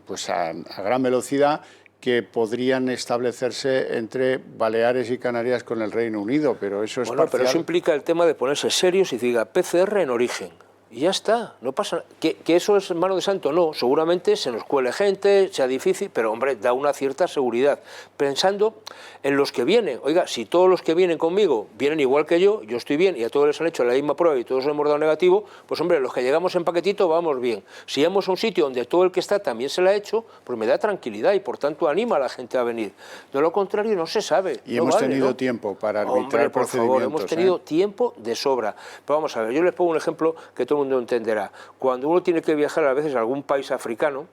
Speaker 1: pues a gran velocidad, que podrían establecerse entre Baleares y Canarias con el Reino Unido, pero eso es
Speaker 10: parcial. Pero eso implica el tema de ponerse serios y diga PCR en origen. Y ya está, no pasa nada. ¿Que eso es mano de santo? No, seguramente se nos cuele gente, sea difícil, pero hombre, da una cierta seguridad. Pensando en los que vienen. Oiga, si todos los que vienen conmigo vienen igual que yo estoy bien y a todos les han hecho la misma prueba y todos hemos dado negativo, pues hombre, los que llegamos en paquetito vamos bien. Si vamos a un sitio donde todo el que está también se la ha hecho, pues me da tranquilidad y por tanto anima a la gente a venir. De lo contrario no se sabe.
Speaker 1: Y hemos tenido tiempo para arbitrar procedimientos. Por favor,
Speaker 10: hemos tenido tiempo de sobra. Pero vamos a ver, yo les pongo un ejemplo que todo el mundo entenderá. Cuando uno tiene que viajar a veces a algún país africano,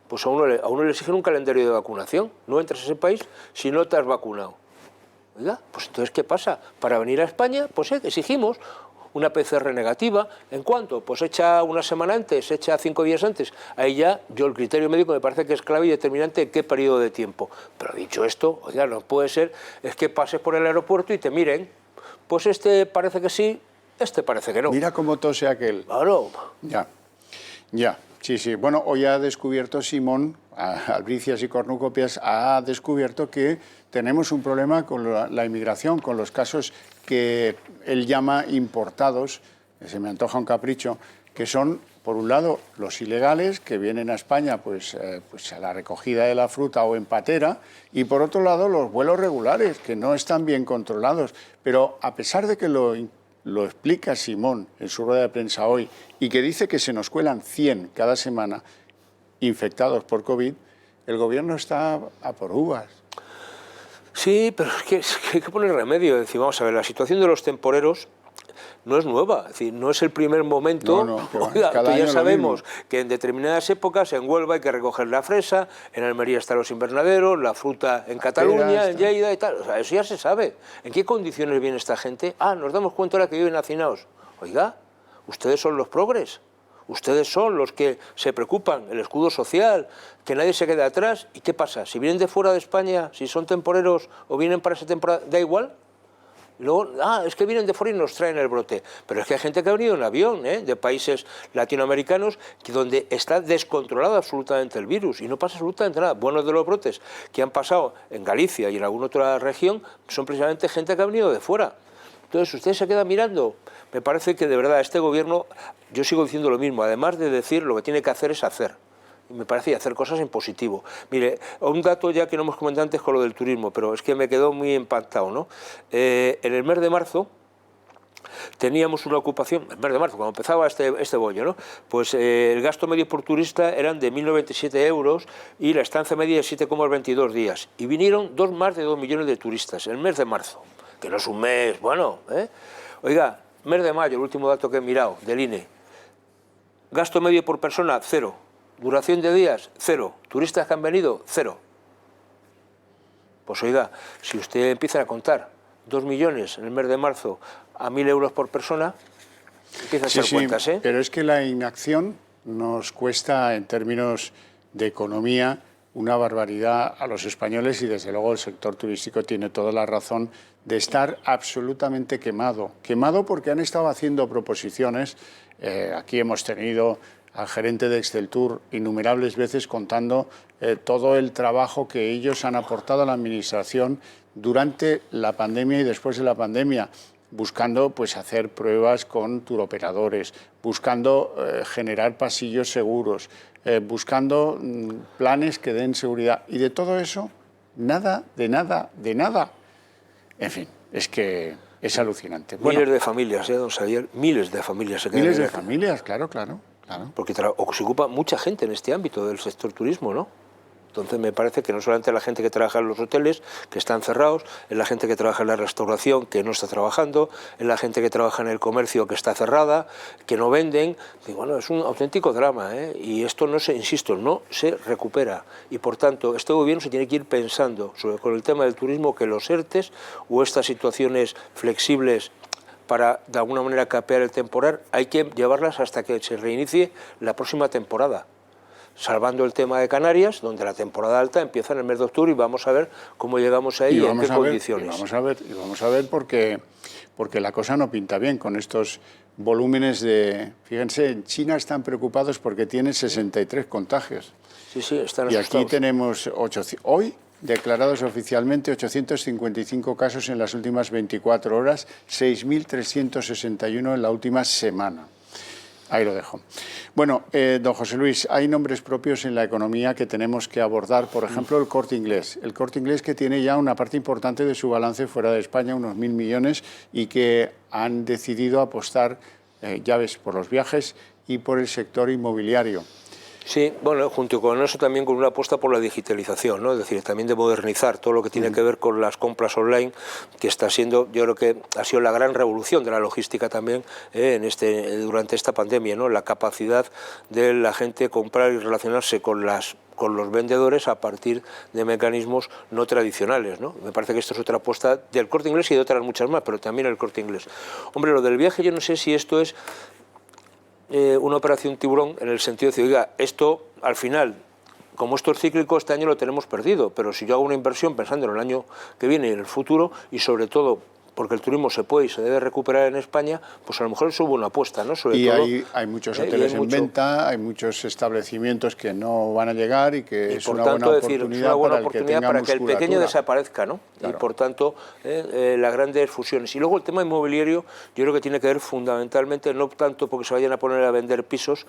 Speaker 10: pues a uno le exigen un calendario de vacunación. No entras a ese país si no te has vacunado. Oiga, pues entonces, ¿qué pasa? Para venir a España, pues exigimos una PCR negativa. ¿En cuánto? Pues hecha una semana antes, hecha 5 días antes. Ahí ya, yo el criterio médico me parece que es clave y determinante en qué periodo de tiempo. Pero dicho esto, oiga, no puede ser, es que pases por el aeropuerto y te miren. Pues este parece que sí, este parece que no.
Speaker 1: Mira cómo tose aquel.
Speaker 10: Claro.
Speaker 1: Ya, sí. Bueno, hoy ha descubierto Simón, Albricias y Cornucopias, ha descubierto que tenemos un problema con la inmigración, con los casos que él llama importados, que se me antoja un capricho, que son, por un lado, los ilegales, que vienen a España pues a la recogida de la fruta o en patera, y por otro lado, los vuelos regulares, que no están bien controlados. Pero a pesar de que lo explica Simón en su rueda de prensa hoy y que dice que se nos cuelan 100 cada semana infectados por COVID, el gobierno está a por uvas.
Speaker 10: Sí, pero es que hay que poner remedio. Es decir, vamos a ver, la situación de los temporeros no es nueva, es decir, no es el primer momento. Oiga, ya sabemos que en determinadas épocas en Huelva hay que recoger la fresa, en Almería están los invernaderos, la fruta en Cataluña, en Lleida y tal. O sea, eso ya se sabe. ¿En qué condiciones viene esta gente? Nos damos cuenta ahora que viven hacinados. Oiga, ustedes son los progres. Ustedes son los que se preocupan, el escudo social, que nadie se quede atrás. ¿Y qué pasa? Si vienen de fuera de España, si son temporeros o vienen para esa temporada, da igual. Y luego, es que vienen de fuera y nos traen el brote. Pero es que hay gente que ha venido en avión, de países latinoamericanos, donde está descontrolado absolutamente el virus y no pasa absolutamente nada. Buenos de los brotes que han pasado en Galicia y en alguna otra región son precisamente gente que ha venido de fuera. Entonces, ustedes se quedan mirando. Me parece que de verdad este gobierno, yo sigo diciendo lo mismo, además de decir lo que tiene que hacer es hacer. Y me parece hacer cosas en positivo. Mire, un dato ya que no hemos comentado antes con lo del turismo, pero es que me quedó muy impactado, ¿no? En el mes de marzo teníamos una ocupación, el mes de marzo, cuando empezaba este bollo, ¿no? Pues el gasto medio por turista eran de 1.097 euros y la estancia media de 7,22 días. Y vinieron más de 2 millones de turistas el mes de marzo, que no es un mes, bueno, Oiga, mes de mayo, el último dato que he mirado, del INE, gasto medio por persona, 0. Duración de días, 0. Turistas que han venido, 0. Pues oiga, si usted empieza a contar 2 millones en el mes de marzo a 1.000 euros por persona, empieza a hacer cuentas, ¿eh?
Speaker 1: Pero es que la inacción nos cuesta, en términos de economía, una barbaridad a los españoles y desde luego el sector turístico tiene toda la razón de estar absolutamente quemado. Quemado porque han estado haciendo proposiciones. Aquí hemos tenido al gerente de Exceltur innumerables veces contando todo el trabajo que ellos han aportado a la administración durante la pandemia y después de la pandemia, buscando pues hacer pruebas con turoperadores, buscando generar pasillos seguros, buscando planes que den seguridad. Y de todo eso, nada, de nada, de nada. En fin, es que es alucinante.
Speaker 10: Miles de familias, don Xavier, miles de familias se quedan.
Speaker 1: Miles de familias, claro.
Speaker 10: Porque se ocupa mucha gente en este ámbito del sector turismo, ¿no? Entonces me parece que no solamente la gente que trabaja en los hoteles, que están cerrados, es la gente que trabaja en la restauración, que no está trabajando, es la gente que trabaja en el comercio, que está cerrada, que no venden. Y bueno, es un auténtico drama, y esto no se recupera. Y por tanto, este gobierno se tiene que ir pensando con el tema del turismo que los ERTEs o estas situaciones flexibles para de alguna manera capear el temporal, hay que llevarlas hasta que se reinicie la próxima temporada, salvando el tema de Canarias, donde la temporada alta empieza en el mes de octubre y vamos a ver cómo llegamos ahí y en qué condiciones.
Speaker 1: Vamos a ver porque la cosa no pinta bien con estos volúmenes de... Fíjense, en China están preocupados porque tienen 63 contagios.
Speaker 10: Sí, están asustados.
Speaker 1: Y aquí tenemos hoy declarados oficialmente 855 casos en las últimas 24 horas, 6.361 en la última semana. Ahí lo dejo. Bueno, don José Luis, hay nombres propios en la economía que tenemos que abordar. Por ejemplo, el Corte Inglés. El Corte Inglés, que tiene ya una parte importante de su balance fuera de España, unos 1.000 millones, y que han decidido apostar, ya ves, por los viajes y por el sector inmobiliario.
Speaker 10: Sí, bueno, junto con eso también con una apuesta por la digitalización, ¿no? Es decir, también de modernizar todo lo que tiene que ver con las compras online, que está siendo, yo creo que ha sido la gran revolución de la logística también durante esta pandemia, ¿no? La capacidad de la gente comprar y relacionarse con los vendedores a partir de mecanismos no tradicionales, ¿no? Me parece que esto es otra apuesta del Corte Inglés y de otras muchas más, pero también el Corte Inglés. Hombre, lo del viaje yo no sé si esto es una operación tiburón en el sentido de decir, oiga, esto al final, como esto es cíclico, este año lo tenemos perdido, pero si yo hago una inversión pensando en el año que viene y en el futuro, y sobre todo porque el turismo se puede y se debe recuperar en España, pues a lo mejor es una buena apuesta, ¿no? Sobre todo,
Speaker 1: hay muchos hoteles en venta, hay muchos establecimientos que no van a llegar y que es una buena oportunidad
Speaker 10: para que el pequeño desaparezca, ¿no?
Speaker 1: Claro.
Speaker 10: Y por tanto, las grandes fusiones. Y luego el tema inmobiliario, yo creo que tiene que ver fundamentalmente, no tanto porque se vayan a poner a vender pisos,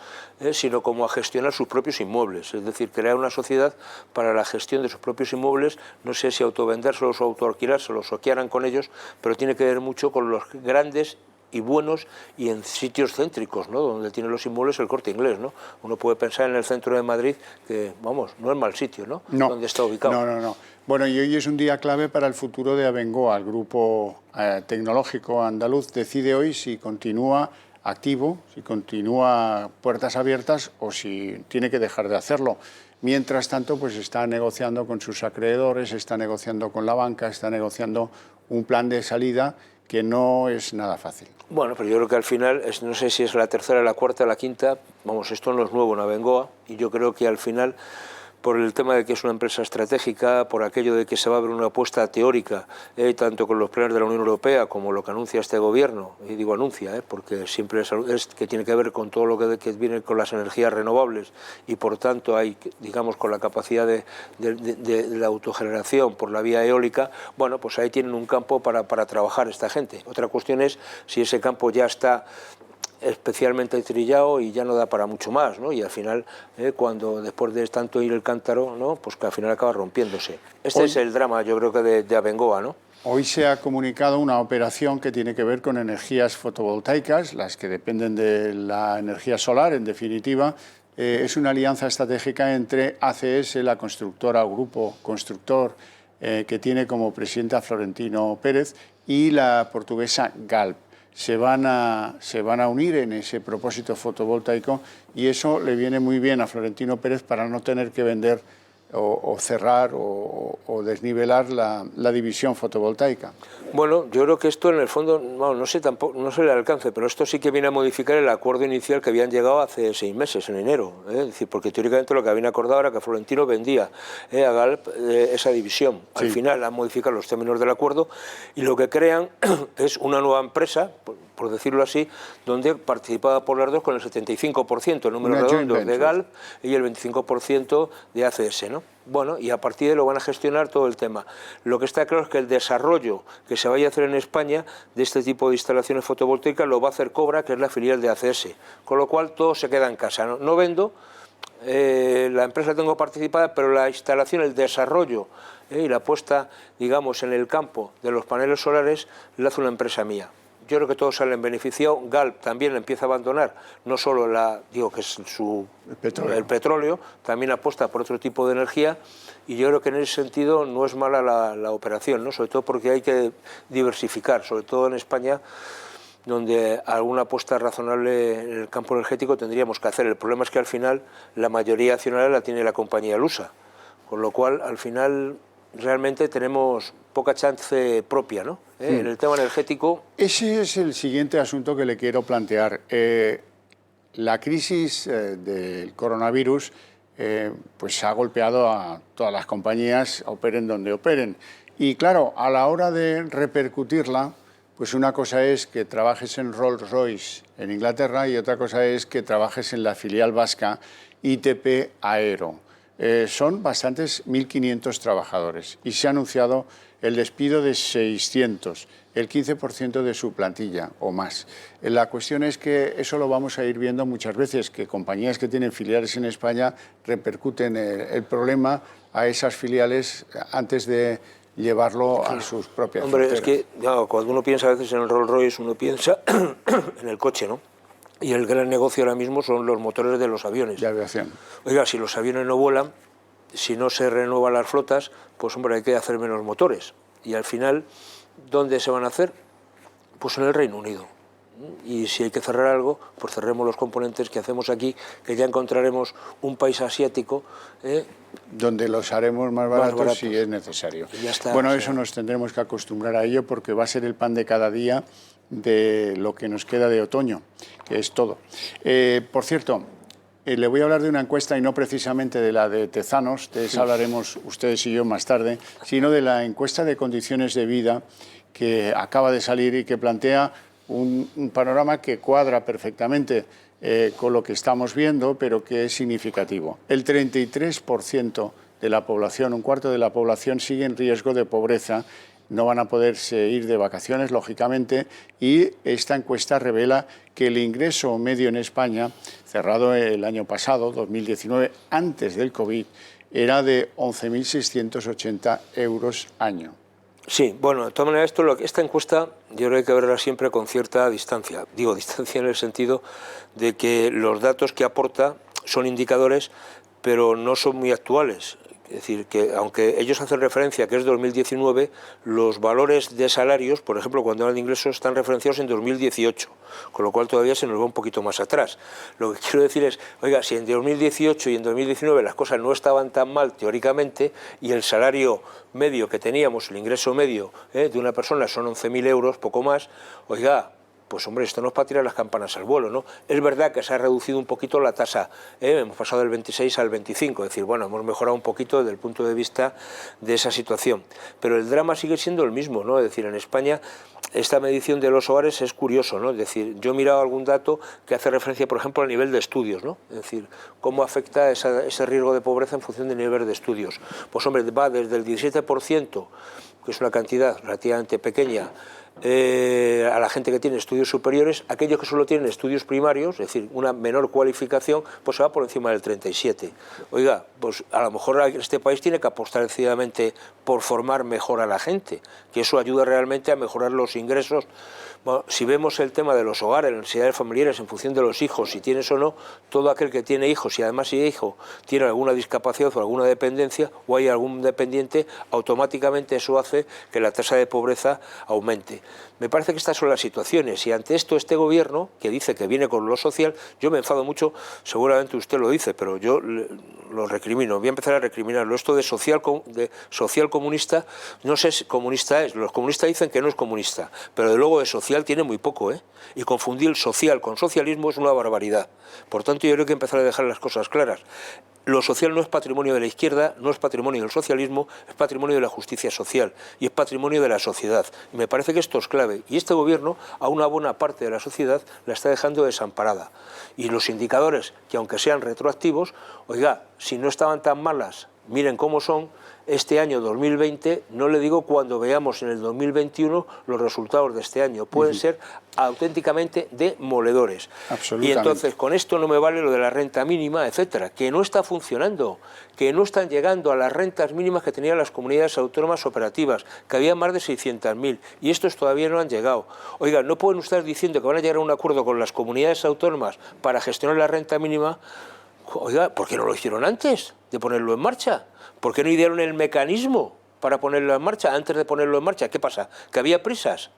Speaker 10: sino como a gestionar sus propios inmuebles, es decir, crear una sociedad para la gestión de sus propios inmuebles, no sé si autovendérselos o autoalquilárselos o qué harán con ellos, pero tiene que ver mucho con los grandes y buenos y en sitios céntricos, ¿no? Donde tiene los inmuebles el Corte Inglés, ¿no? Uno puede pensar en el centro de Madrid, que, vamos, no es mal sitio, ¿no? Donde está ubicado.
Speaker 1: No. Bueno, y hoy es un día clave para el futuro de Abengoa. El grupo tecnológico andaluz decide hoy si continúa activo, si continúa puertas abiertas o si tiene que dejar de hacerlo. Mientras tanto, pues está negociando con sus acreedores, está negociando con la banca, está negociando un plan de salida que no es nada fácil.
Speaker 10: Bueno, pero yo creo que al final, no sé si es la tercera, la cuarta, la quinta, vamos, esto no es nuevo en Abengoa, y yo creo que al final, por el tema de que es una empresa estratégica, por aquello de que se va a ver una apuesta teórica, tanto con los planes de la Unión Europea como lo que anuncia este gobierno, y digo anuncia, porque siempre es que tiene que ver con todo lo que viene con las energías renovables, y por tanto hay, digamos, con la capacidad de la autogeneración por la vía eólica, bueno, pues ahí tienen un campo para trabajar esta gente. Otra cuestión es si ese campo ya está especialmente trillado y ya no da para mucho más, ¿no? Y al final, cuando después de tanto ir el cántaro, ¿no? Pues que al final acaba rompiéndose. Este es el drama, yo creo que de Abengoa, ¿no?
Speaker 1: Hoy se ha comunicado una operación que tiene que ver con energías fotovoltaicas, las que dependen de la energía solar, en definitiva. Es una alianza estratégica entre ACS, la constructora o grupo constructor, que tiene como presidente a Florentino Pérez, y la portuguesa Galp. Se van a unir en ese propósito fotovoltaico y eso le viene muy bien a Florentino Pérez para no tener que vender o cerrar o desnivelar la división fotovoltaica.
Speaker 10: Bueno, yo creo que esto en el fondo, no sé el alcance, pero esto sí que viene a modificar el acuerdo inicial que habían llegado hace 6 meses, en enero. Es decir, porque teóricamente lo que habían acordado era que Florentino vendía a Galp esa división. Al final han modificado los términos del acuerdo y lo que crean es una nueva empresa, por decirlo así, donde participaba por las dos con el 75%, números redondos, de Galp y el 25% de ACS, ¿no? Bueno, y a partir de ahí lo van a gestionar todo el tema. Lo que está claro es que el desarrollo que se vaya a hacer en España de este tipo de instalaciones fotovoltaicas lo va a hacer Cobra, que es la filial de ACS, con lo cual todo se queda en casa. No vendo, la empresa tengo participada, pero la instalación, el desarrollo y la puesta, digamos, en el campo de los paneles solares la hace una empresa mía. Yo creo que todos salen beneficiados. Galp también empieza a abandonar, no solo que es el petróleo, también apuesta por otro tipo de energía, y yo creo que en ese sentido no es mala la operación, ¿no? Sobre todo porque hay que diversificar, sobre todo en España, donde alguna apuesta razonable en el campo energético tendríamos que hacer. El problema es que al final la mayoría accionaria la tiene la compañía lusa, con lo cual al final realmente tenemos poca chance propia, ¿no? En el tema energético...
Speaker 1: Ese es el siguiente asunto que le quiero plantear. La crisis del coronavirus pues ha golpeado a todas las compañías, operen donde operen. Y claro, a la hora de repercutirla, pues una cosa es que trabajes en Rolls-Royce en Inglaterra y otra cosa es que trabajes en la filial vasca ITP Aero. Son bastantes 1.500 trabajadores y se ha anunciado el despido de 600, el 15% de su plantilla o más. La cuestión es que eso lo vamos a ir viendo muchas veces, que compañías que tienen filiales en España repercuten el problema a esas filiales antes de llevarlo a sus propias
Speaker 10: Hombre,
Speaker 1: fronteras.
Speaker 10: es que cuando uno piensa a veces en el Rolls Royce, uno piensa en el coche, ¿no? Y el gran negocio ahora mismo son los motores de los aviones.
Speaker 1: De aviación.
Speaker 10: Oiga, si los aviones no vuelan, si no se renuevan las flotas, pues hombre, hay que hacer menos motores. Y al final, ¿dónde se van a hacer? Pues en el Reino Unido. Y si hay que cerrar algo, pues cerremos los componentes que hacemos aquí, que ya encontraremos un país asiático
Speaker 1: donde los haremos más baratos si es necesario.
Speaker 10: Ya está,
Speaker 1: bueno, eso nos tendremos que acostumbrar a ello porque va a ser el pan de cada día de lo que nos queda de otoño, que es todo. Por cierto, le voy a hablar de una encuesta y no precisamente de la de Tezanos, de esa hablaremos ustedes y yo más tarde, sino de la encuesta de condiciones de vida que acaba de salir y que plantea un panorama que cuadra perfectamente con lo que estamos viendo, pero que es significativo. El 33% de la población, un cuarto de la población, sigue en riesgo de pobreza. No van a poderse ir de vacaciones, lógicamente, y esta encuesta revela que el ingreso medio en España, cerrado el año pasado, 2019, antes del COVID, era de 11.680 euros año.
Speaker 10: Sí, bueno, de todas maneras, esta encuesta yo creo que hay que verla siempre con cierta distancia. Digo distancia en el sentido de que los datos que aporta son indicadores, pero no son muy actuales. Es decir, que aunque ellos hacen referencia a que es 2019, los valores de salarios, por ejemplo, cuando hablan de ingresos, están referenciados en 2018, con lo cual todavía se nos va un poquito más atrás. Lo que quiero decir es, oiga, si en 2018 y en 2019 las cosas no estaban tan mal teóricamente y el salario medio que teníamos, el ingreso medio de una persona son 11.000 euros, poco más, oiga, pues hombre, esto no es para tirar las campanas al vuelo, ¿no? Es verdad que se ha reducido un poquito la tasa, hemos pasado del 26 al 25, es decir, bueno, hemos mejorado un poquito desde el punto de vista de esa situación, pero el drama sigue siendo el mismo, ¿no? Es decir, en España esta medición de los hogares es curioso, ¿no? Es decir, yo he mirado algún dato que hace referencia, por ejemplo, al nivel de estudios, ¿no? Es decir, cómo afecta ese riesgo de pobreza en función del nivel de estudios. Pues hombre, va desde el 17%, que es una cantidad relativamente pequeña, a la gente que tiene estudios superiores, aquellos que solo tienen estudios primarios, es decir, una menor cualificación, pues se va por encima del 37. Oiga, pues a lo mejor este país tiene que apostar decididamente por formar mejor a la gente, que eso ayuda realmente a mejorar los ingresos. Bueno, si vemos el tema de los hogares, las necesidades familiares en función de los hijos, si tienes o no, todo aquel que tiene hijos y además si hijo tiene alguna discapacidad o alguna dependencia o hay algún dependiente, automáticamente eso hace que la tasa de pobreza aumente. Me parece que estas son las situaciones y ante esto este gobierno, que dice que viene con lo social, yo me enfado mucho, seguramente usted lo dice, pero yo lo recrimino, voy a empezar a recriminarlo. Esto de social comunista, no sé si comunista es, los comunistas dicen que no es comunista, pero de luego de social tiene muy poco, y confundir el social con socialismo es una barbaridad. Por tanto, yo creo que empezar a dejar las cosas claras. Lo social no es patrimonio de la izquierda, no es patrimonio del socialismo, es patrimonio de la justicia social y es patrimonio de la sociedad. Y me parece que esto es clave. Y este gobierno a una buena parte de la sociedad la está dejando desamparada. Y los indicadores, que aunque sean retroactivos, oiga, si no estaban tan malas, miren cómo son. Este año 2020, no le digo cuando veamos en el 2021 los resultados de este año, pueden ser auténticamente demoledores. Y entonces con esto no me vale lo de la renta mínima, etcétera, que no está funcionando, que no están llegando a las rentas mínimas que tenían las comunidades autónomas operativas, que había más de 600.000 y estos todavía no han llegado. Oiga, no pueden ustedes diciendo que van a llegar a un acuerdo con las comunidades autónomas para gestionar la renta mínima. Oiga, ¿por qué no lo hicieron antes de ponerlo en marcha? ¿Por qué no idearon el mecanismo para ponerlo en marcha antes de ponerlo en marcha? ¿Qué pasa? ¿Que había prisas?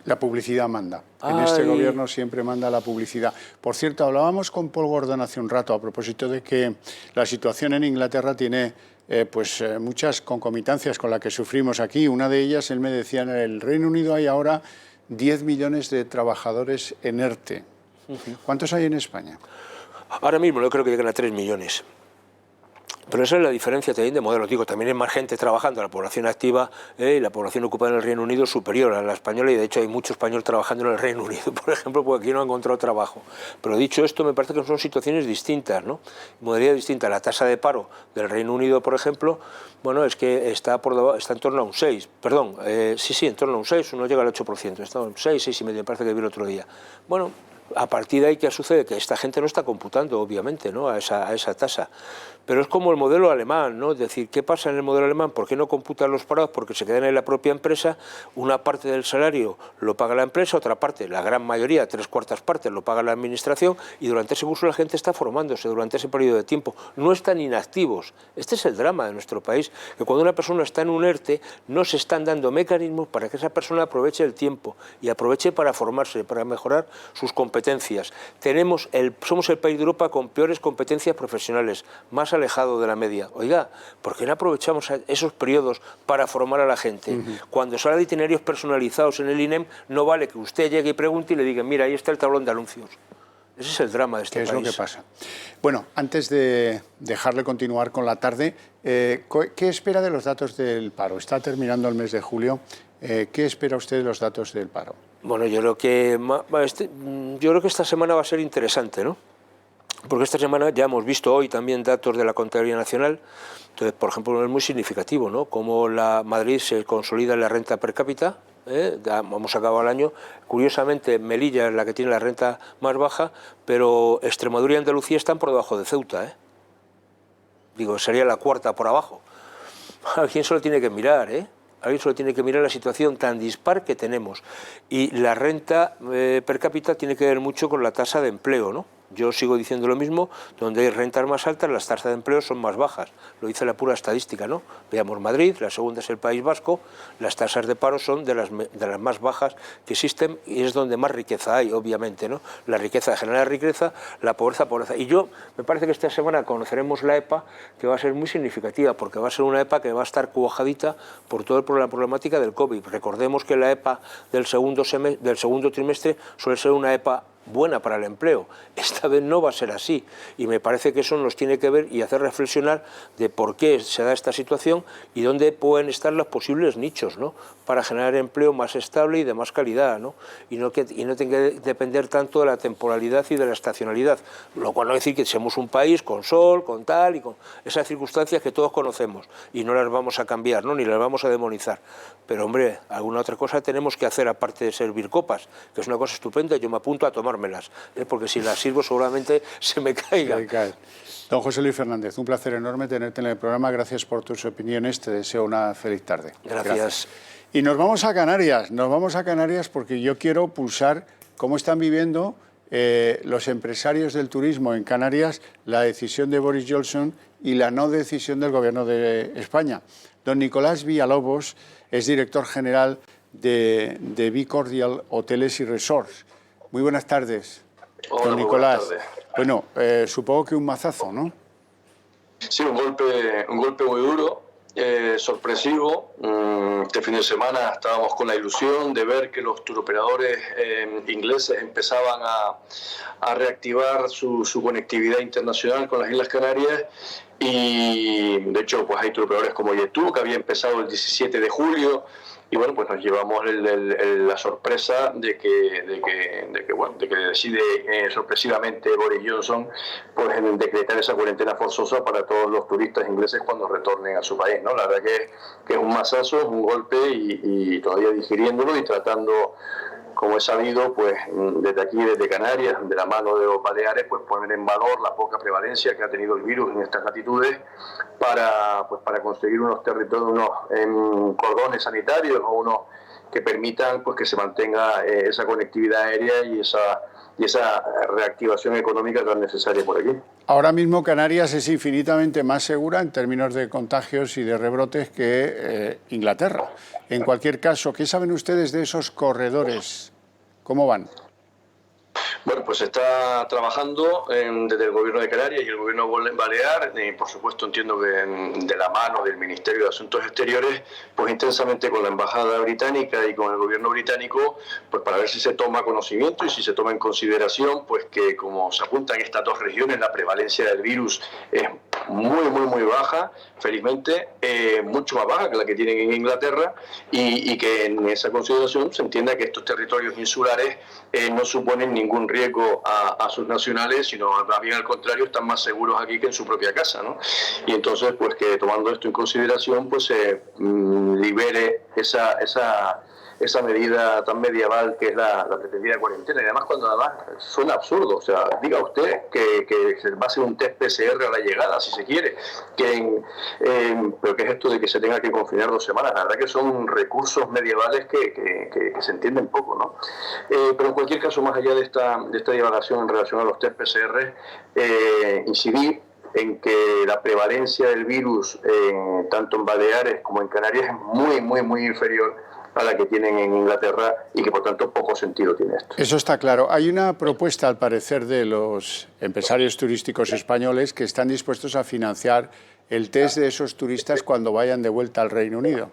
Speaker 1: La publicidad manda. En este gobierno siempre manda la publicidad. Por cierto, hablábamos con Paul Gordon hace un rato a propósito de que la situación en Inglaterra tiene muchas concomitancias con la que sufrimos aquí. Una de ellas, él me decía, en el Reino Unido hay ahora 10 millones de trabajadores en ERTE. ¿Cuántos hay en España?
Speaker 10: Ahora mismo yo creo que llegan a 3 millones. Pero esa es la diferencia también de modelos. Digo, también hay más gente trabajando, la población activa y la población ocupada en el Reino Unido es superior a la española, y de hecho hay mucho español trabajando en el Reino Unido, por ejemplo, porque aquí no ha encontrado trabajo. Pero dicho esto, me parece que son situaciones distintas, ¿no? Modalidad distinta. La tasa de paro del Reino Unido, por ejemplo, bueno, es que está en torno a un 6, perdón, sí, en torno a un 6, no llega al 8%, está en un 6, 6,5, me parece que vi el otro día. Bueno, a partir de ahí, ¿qué sucede? Que esta gente no está computando, obviamente, ¿no? a esa tasa. Pero es como el modelo alemán, ¿no? Es decir, ¿qué pasa en el modelo alemán? ¿Por qué no computan los parados? Porque se quedan en la propia empresa, una parte del salario lo paga la empresa, otra parte, la gran mayoría, 3/4 partes, lo paga la administración, y durante ese curso la gente está formándose durante ese periodo de tiempo. No están inactivos. Este es el drama de nuestro país, que cuando una persona está en un ERTE, no se están dando mecanismos para que esa persona aproveche el tiempo y aproveche para formarse, para mejorar sus competencias. Somos el país de Europa con peores competencias profesionales, más alejado de la media. Oiga, ¿por qué no aprovechamos esos periodos para formar a la gente? Cuando sale de itinerarios personalizados en el INEM, no vale que usted llegue y pregunte y le diga, mira, ahí está el tablón de anuncios. Ese es el drama de este país.
Speaker 1: ¿Qué es lo que pasa? Bueno, antes de dejarle continuar con la tarde, ¿qué espera de los datos del paro? Está terminando el mes de julio. ¿Qué espera usted de los datos del paro?
Speaker 10: Bueno, yo creo que esta semana va a ser interesante, ¿no? Porque esta semana ya hemos visto hoy también datos de la Contabilidad Nacional. Entonces, por ejemplo, es muy significativo, ¿no? Cómo Madrid se consolida en la renta per cápita. Hemos acabado el año. Curiosamente, Melilla es la que tiene la renta más baja, pero Extremadura y Andalucía están por debajo de Ceuta. Digo, sería la cuarta por abajo. Alguien solo tiene que mirar, Alguien solo tiene que mirar la situación tan dispar que tenemos. Y la renta per cápita tiene que ver mucho con la tasa de empleo, ¿no? Yo sigo diciendo lo mismo, donde hay rentas más altas, las tasas de empleo son más bajas. Lo dice la pura estadística, ¿no? Veamos Madrid, la segunda es el País Vasco, las tasas de paro son de las más bajas que existen, y es donde más riqueza hay, obviamente, ¿no? La riqueza genera riqueza, la pobreza, pobreza. Y me parece que esta semana conoceremos la EPA, que va a ser muy significativa, porque va a ser una EPA que va a estar cuajadita por toda la problemática del COVID. Recordemos que la EPA del segundo trimestre suele ser una EPA buena para el empleo. Esta vez no va a ser así, y me parece que eso nos tiene que ver y hacer reflexionar de por qué se da esta situación y dónde pueden estar los posibles nichos, ¿no? Para generar empleo más estable y de más calidad, ¿no? Y no tenga que depender tanto de la temporalidad y de la estacionalidad, lo cual no decir que seamos un país con sol, con tal y con esas circunstancias que todos conocemos y no las vamos a cambiar, ¿no? Ni las vamos a demonizar, pero hombre, alguna otra cosa tenemos que hacer aparte de servir copas, que es una cosa estupenda. Yo me apunto a tomármelas, porque si las sirvo seguramente se me caigan.
Speaker 1: Don José Luis Fernández, un placer enorme tenerte en el programa. Gracias por tus opiniones. Te deseo una feliz tarde.
Speaker 10: Gracias.
Speaker 1: Y nos vamos a Canarias porque yo quiero pulsar cómo están viviendo los empresarios del turismo en Canarias la decisión de Boris Johnson y la no decisión del Gobierno de España. Don Nicolás Villalobos es director general de Be Cordial Hoteles y Resorts. Muy buenas tardes, don Nicolás.
Speaker 11: Buenas tardes.
Speaker 1: Bueno, supongo que un mazazo, ¿no?
Speaker 11: Sí, un golpe muy duro, sorpresivo. Este fin de semana estábamos con la ilusión de ver que los turoperadores ingleses empezaban a reactivar su conectividad internacional con las Islas Canarias, y de hecho pues hay turoperadores como Jet2, que había empezado el 17 de julio, y bueno, pues nos llevamos la sorpresa de que decide sorpresivamente Boris Johnson pues en decretar esa cuarentena forzosa para todos los turistas ingleses cuando retornen a su país, ¿no? La verdad que es un mazazo, es un golpe, y todavía digiriéndolo y tratando, como he sabido, pues desde aquí, desde Canarias, de la mano de los Baleares, pues poner en valor la poca prevalencia que ha tenido el virus en estas latitudes para conseguir unos territorios, unos cordones sanitarios o unos que permitan pues que se mantenga esa conectividad aérea y esa reactivación económica tan necesaria por aquí.
Speaker 1: Ahora mismo Canarias es infinitamente más segura en términos de contagios y de rebrotes que Inglaterra. En cualquier caso, ¿qué saben ustedes de esos corredores? ¿Cómo van?
Speaker 11: Bueno, pues se está trabajando desde el Gobierno de Canarias y el Gobierno balear, y por supuesto entiendo que de la mano del Ministerio de Asuntos Exteriores, pues intensamente con la Embajada Británica y con el Gobierno británico, pues para ver si se toma conocimiento y si se toma en consideración, pues que como se apunta en estas dos regiones, la prevalencia del virus es muy baja, felizmente, mucho más baja que la que tienen en Inglaterra, y que en esa consideración se entienda que estos territorios insulares no suponen ningún riesgo a sus nacionales, sino más bien al contrario, están más seguros aquí que en su propia casa, ¿no? Y entonces, pues que tomando esto en consideración, pues se libere esa medida tan medieval que es la pretendida cuarentena. Y además, suena absurdo, o sea, diga usted que se va a hacer un test PCR a la llegada, si se quiere, pero ¿qué es esto de que se tenga que confinar 2 semanas? La verdad que son recursos medievales que se entienden poco, ¿no? Pero en cualquier caso, más allá de esta divagación en relación a los test PCR, incidir en que la prevalencia del virus, tanto en Baleares como en Canarias, es muy inferior a la que tienen en Inglaterra y que por tanto poco sentido tiene esto.
Speaker 1: Eso está claro. Hay una propuesta, al parecer, de los empresarios turísticos españoles que están dispuestos a financiar el test de esos turistas cuando vayan de vuelta al Reino Unido.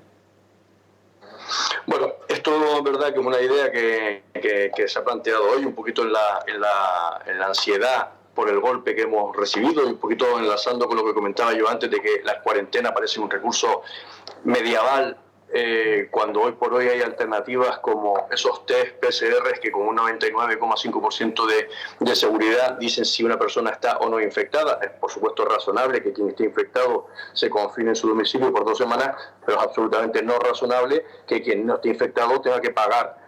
Speaker 11: Bueno, esto es verdad que es una idea que se ha planteado hoy un poquito en la ansiedad por el golpe que hemos recibido, y un poquito enlazando con lo que comentaba yo antes de que la cuarentena parece un recurso medieval, cuando hoy por hoy hay alternativas como esos test PCR que con un 99,5% de seguridad dicen si una persona está o no infectada. Es por supuesto razonable que quien esté infectado se confine en su domicilio por 2 semanas, pero es absolutamente no razonable que quien no esté infectado tenga que pagar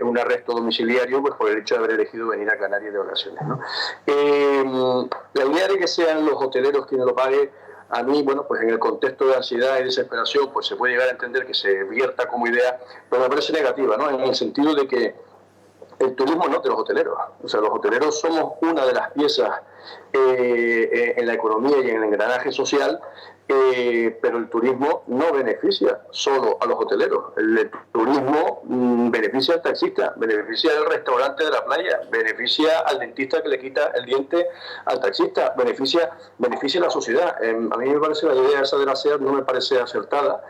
Speaker 11: un arresto domiciliario pues por el hecho de haber elegido venir a Canarias de vacaciones, ¿no? La idea de que sean los hoteleros quienes lo paguen, a mí, bueno, pues en el contexto de ansiedad y desesperación, pues se puede llegar a entender que se vierta como idea, pero me parece negativa, ¿no? En el sentido de que el turismo no de los hoteleros. O sea, los hoteleros somos una de las piezas en la economía y en el engranaje social, pero el turismo no beneficia solo a los hoteleros. El turismo beneficia al taxista, beneficia al restaurante de la playa, beneficia al dentista que le quita el diente al taxista, beneficia a la sociedad. A mí me parece la idea esa de la SEAT no me parece acertada,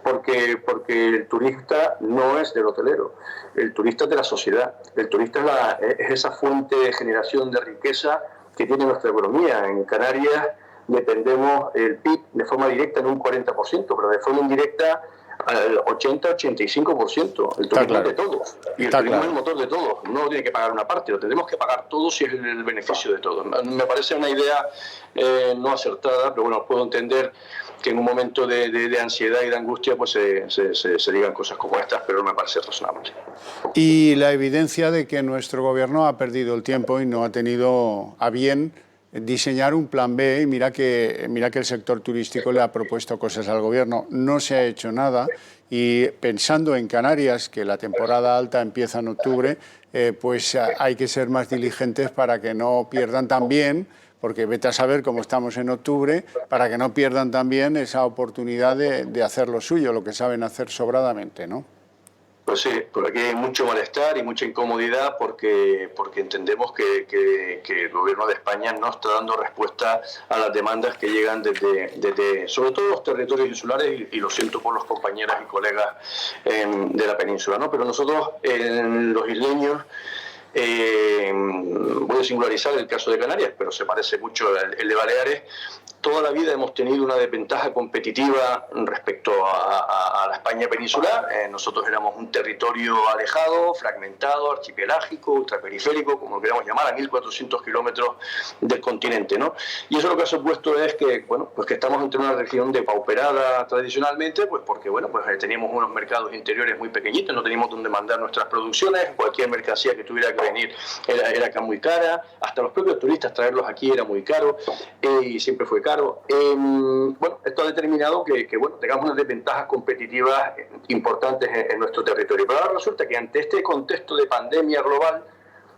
Speaker 11: porque el turista no es del hotelero, el turista es de la sociedad. El turista es esa fuente de generación de riqueza que tiene nuestra economía. En Canarias dependemos el PIB de forma directa en un 40%, pero de forma indirecta al 80-85%. El turismo es de todos. Y el turismo es el motor de todos. No tiene que pagar una parte, lo tendremos que pagar todos si es el beneficio de todos. Me parece una idea no acertada, pero bueno, puedo entender que en un momento de ansiedad y de angustia pues se digan cosas como estas, pero no me parece razonable.
Speaker 1: Y la evidencia de que nuestro gobierno ha perdido el tiempo y no ha tenido a bien diseñar un plan B, y mira que el sector turístico le ha propuesto cosas al gobierno, no se ha hecho nada, y pensando en Canarias, que la temporada alta empieza en octubre, pues hay que ser más diligentes para que no pierdan también, porque vete a saber cómo estamos en octubre, para que no pierdan también esa oportunidad de hacer lo suyo, lo que saben hacer sobradamente, ¿no?
Speaker 11: Pues sí, por aquí hay mucho malestar y mucha incomodidad porque entendemos que el gobierno de España no está dando respuesta a las demandas que llegan desde sobre todo los territorios insulares, y lo siento por los compañeras y colegas de la península, ¿no? Pero nosotros, los isleños, voy a singularizar el caso de Canarias, pero se parece mucho el de Baleares. Toda la vida hemos tenido una desventaja competitiva respecto a la España peninsular. Nosotros éramos un territorio alejado, fragmentado, archipelágico, ultraperiférico, como lo queramos llamar, a 1.400 kilómetros del continente, ¿no? Y eso lo que ha supuesto es que, bueno, pues que estamos entre una región depauperada tradicionalmente, pues porque, bueno, pues teníamos unos mercados interiores muy pequeñitos, no teníamos donde mandar nuestras producciones, cualquier mercancía que tuviera que venir era acá muy cara, hasta los propios turistas traerlos aquí era muy caro, y siempre fue caro. Bueno, esto ha determinado que bueno, tengamos unas desventajas competitivas importantes en nuestro territorio. Pero ahora resulta que ante este contexto de pandemia global,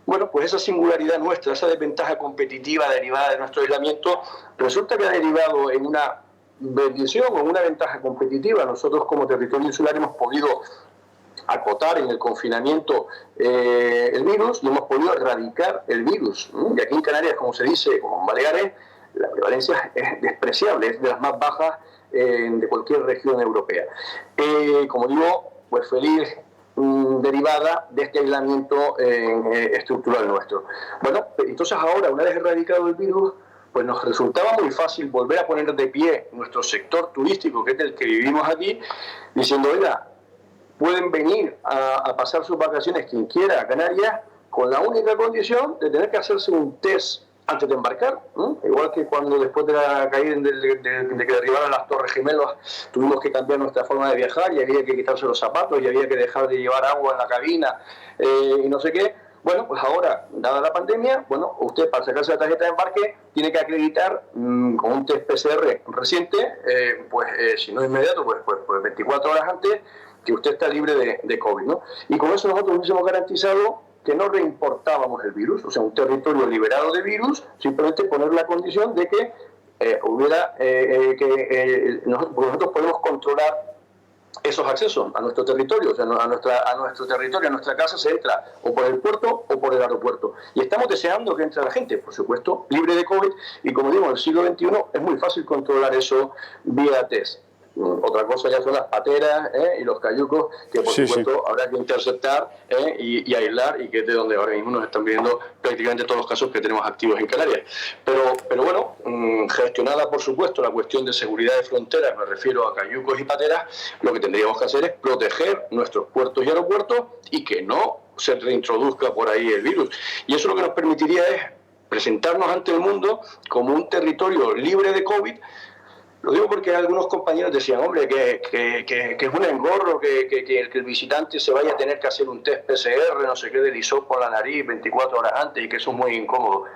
Speaker 11: bueno, pues esa singularidad nuestra, esa desventaja competitiva derivada de nuestro aislamiento, resulta que ha derivado en una bendición o en una ventaja competitiva. Nosotros como territorio insular hemos podido acotar en el confinamiento el virus y hemos podido erradicar el virus. Y aquí en Canarias, como se dice, como en Baleares, la prevalencia es despreciable, es de las más bajas de cualquier región europea. Como digo, pues feliz derivada de este aislamiento estructural nuestro. Bueno, entonces ahora, una vez erradicado el virus, pues nos resultaba muy fácil volver a poner de pie nuestro sector turístico, que es el que vivimos aquí, diciendo, oiga, pueden venir a pasar sus vacaciones quien quiera a Canarias, con la única condición de tener que hacerse un test antes de embarcar, ¿no? Igual que cuando después de la caída de que derribaron las Torres Gemelas tuvimos que cambiar nuestra forma de viajar y había que quitarse los zapatos y había que dejar de llevar agua en la cabina y no sé qué. Bueno, pues ahora, dada la pandemia, bueno, usted para sacarse la tarjeta de embarque tiene que acreditar con un test PCR reciente, si no inmediato, pues 24 horas antes, que usted está libre de COVID, ¿no? Y con eso nosotros hubiésemos garantizado que no reimportábamos el virus, o sea, un territorio liberado de virus, simplemente poner la condición de que nosotros podemos controlar esos accesos a nuestro territorio, o sea, a nuestro territorio, a nuestra casa se entra o por el puerto o por el aeropuerto. Y estamos deseando que entre la gente, por supuesto, libre de COVID, y como digo, en el siglo XXI es muy fácil controlar eso vía test. Otra cosa ya son las pateras y los cayucos, que por supuesto habrá que interceptar y aislar, y que es de donde ahora mismo nos están viendo prácticamente todos los casos que tenemos activos en Canarias. Pero bueno, gestionada por supuesto la cuestión de seguridad de fronteras, me refiero a cayucos y pateras, lo que tendríamos que hacer es proteger nuestros puertos y aeropuertos y que no se reintroduzca por ahí el virus. Y eso lo que nos permitiría es presentarnos ante el mundo como un territorio libre de COVID. Lo digo porque algunos compañeros decían, hombre, que es un engorro que el visitante se vaya a tener que hacer un test PCR, no sé qué, del hisopo en la nariz 24 horas antes, y que eso es muy incómodo.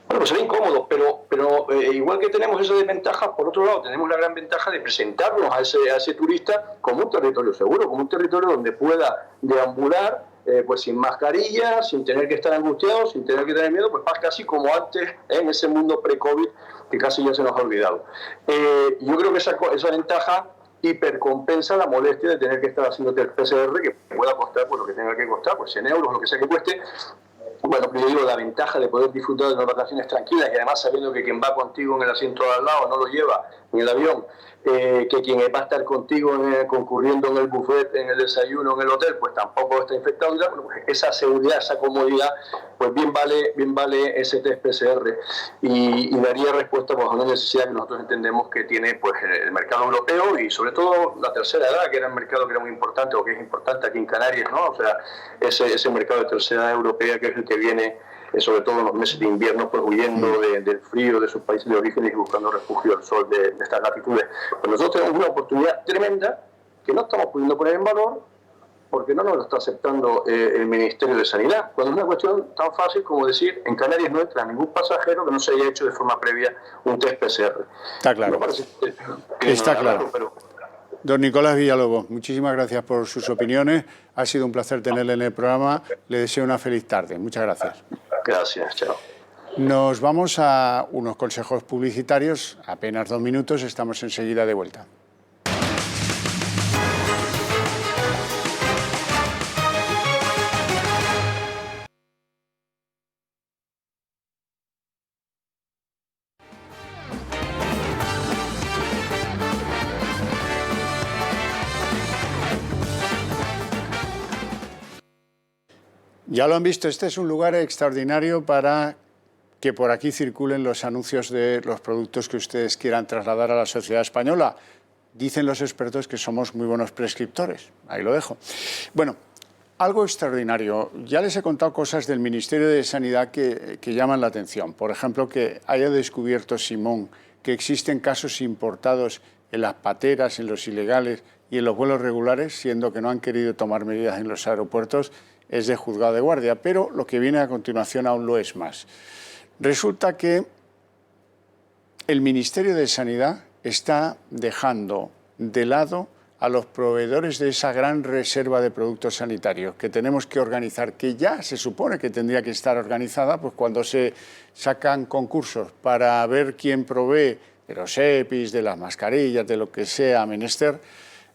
Speaker 11: Bueno, pues será incómodo, pero igual que tenemos esa desventaja, por otro lado tenemos la gran ventaja de presentarnos a ese turista como un territorio seguro, como un territorio donde pueda deambular pues sin mascarilla, sin tener que estar angustiado, sin tener que tener miedo, pues casi como antes en ese mundo pre-COVID que casi ya se nos ha olvidado. Yo creo que esa ventaja hipercompensa la molestia de tener que estar haciendo el PCR, que pueda costar pues lo que tenga que costar, pues 100 euros, lo que sea que cueste. Bueno, yo digo, la ventaja de poder disfrutar de unas vacaciones tranquilas y además sabiendo que quien va contigo en el asiento de al lado no lo lleva en el avión, que quien va a estar contigo concurriendo en el buffet, en el desayuno, en el hotel, pues tampoco está infectado. Bueno, pues esa seguridad, esa comodidad, pues bien vale ese test PCR y daría respuesta pues, a una necesidad que nosotros entendemos que tiene pues el mercado europeo y sobre todo la tercera edad, que era un mercado que era muy importante o que es importante aquí en Canarias, ¿no? O sea, ese mercado de tercera edad europea que es el que viene sobre todo en los meses de invierno, pues huyendo del frío de sus países de origen y buscando refugio al sol de estas latitudes. Pues nosotros tenemos una oportunidad tremenda que no estamos pudiendo poner en valor porque no nos lo está aceptando el Ministerio de Sanidad, cuando es una cuestión tan fácil como decir, en Canarias no entra ningún pasajero que no se haya hecho de forma previa un test PCR.
Speaker 1: Está claro.
Speaker 11: No parece que
Speaker 1: está
Speaker 11: no
Speaker 1: claro.
Speaker 11: Pero...
Speaker 1: Don Nicolás Villalobos, muchísimas gracias por sus opiniones. Ha sido un placer tenerle en el programa. Le deseo una feliz tarde. Muchas gracias.
Speaker 11: Gracias, chao.
Speaker 1: Nos vamos a unos consejos publicitarios. Apenas 2 minutos, estamos enseguida de vuelta. Ya lo han visto, este es un lugar extraordinario para que por aquí circulen los anuncios de los productos que ustedes quieran trasladar a la sociedad española. Dicen los expertos que somos muy buenos prescriptores. Ahí lo dejo. Bueno, algo extraordinario. Ya les he contado cosas del Ministerio de Sanidad que llaman la atención. Por ejemplo, que haya descubierto Simón que existen casos importados en las pateras, en los ilegales y en los vuelos regulares, siendo que no han querido tomar medidas en los aeropuertos, es de juzgado de guardia, pero lo que viene a continuación aún lo es más. Resulta que el Ministerio de Sanidad está dejando de lado a los proveedores de esa gran reserva de productos sanitarios que tenemos que organizar, que ya se supone que tendría que estar organizada, pues cuando se sacan concursos para ver quién provee de los EPIs, de las mascarillas, de lo que sea menester,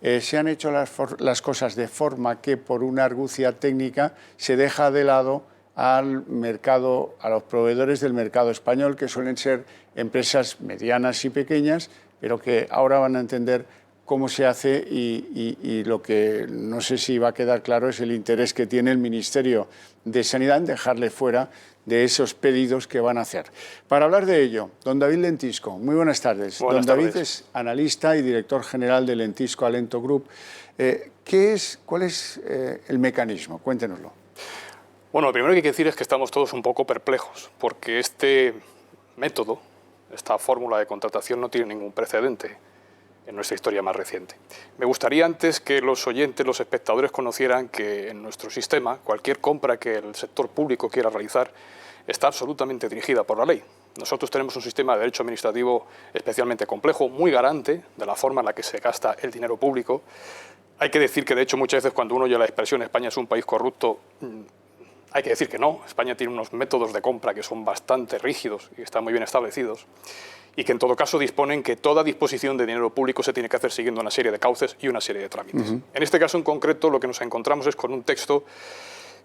Speaker 1: se han hecho las cosas de forma que por una argucia técnica se deja de lado al mercado, a los proveedores del mercado español, que suelen ser empresas medianas y pequeñas, pero que ahora van a entender cómo se hace y lo que no sé si va a quedar claro es el interés que tiene el Ministerio de Sanidad en dejarle fuera de esos pedidos que van a hacer. Para hablar de ello, don David Lentisco, muy buenas tardes.
Speaker 12: Buenas
Speaker 1: don David
Speaker 12: tardes.
Speaker 1: es analista y director general de Lentisco Alento Group. ¿Cuál es el mecanismo? Cuéntenoslo.
Speaker 12: Bueno, lo primero que hay que decir es que estamos todos un poco perplejos, porque este método, esta fórmula de contratación no tiene ningún precedente en nuestra historia más reciente. Me gustaría antes que los oyentes, los espectadores conocieran que en nuestro sistema cualquier compra que el sector público quiera realizar está absolutamente dirigida por la ley. Nosotros tenemos un sistema de derecho administrativo especialmente complejo, muy garante de la forma en la que se gasta el dinero público. Hay que decir que, de hecho, muchas veces cuando uno oye la expresión España es un país corrupto, hay que decir que no. España tiene unos métodos de compra que son bastante rígidos y están muy bien establecidos y que en todo caso disponen que toda disposición de dinero público se tiene que hacer siguiendo una serie de cauces y una serie de trámites. En este caso en concreto lo que nos encontramos es con un texto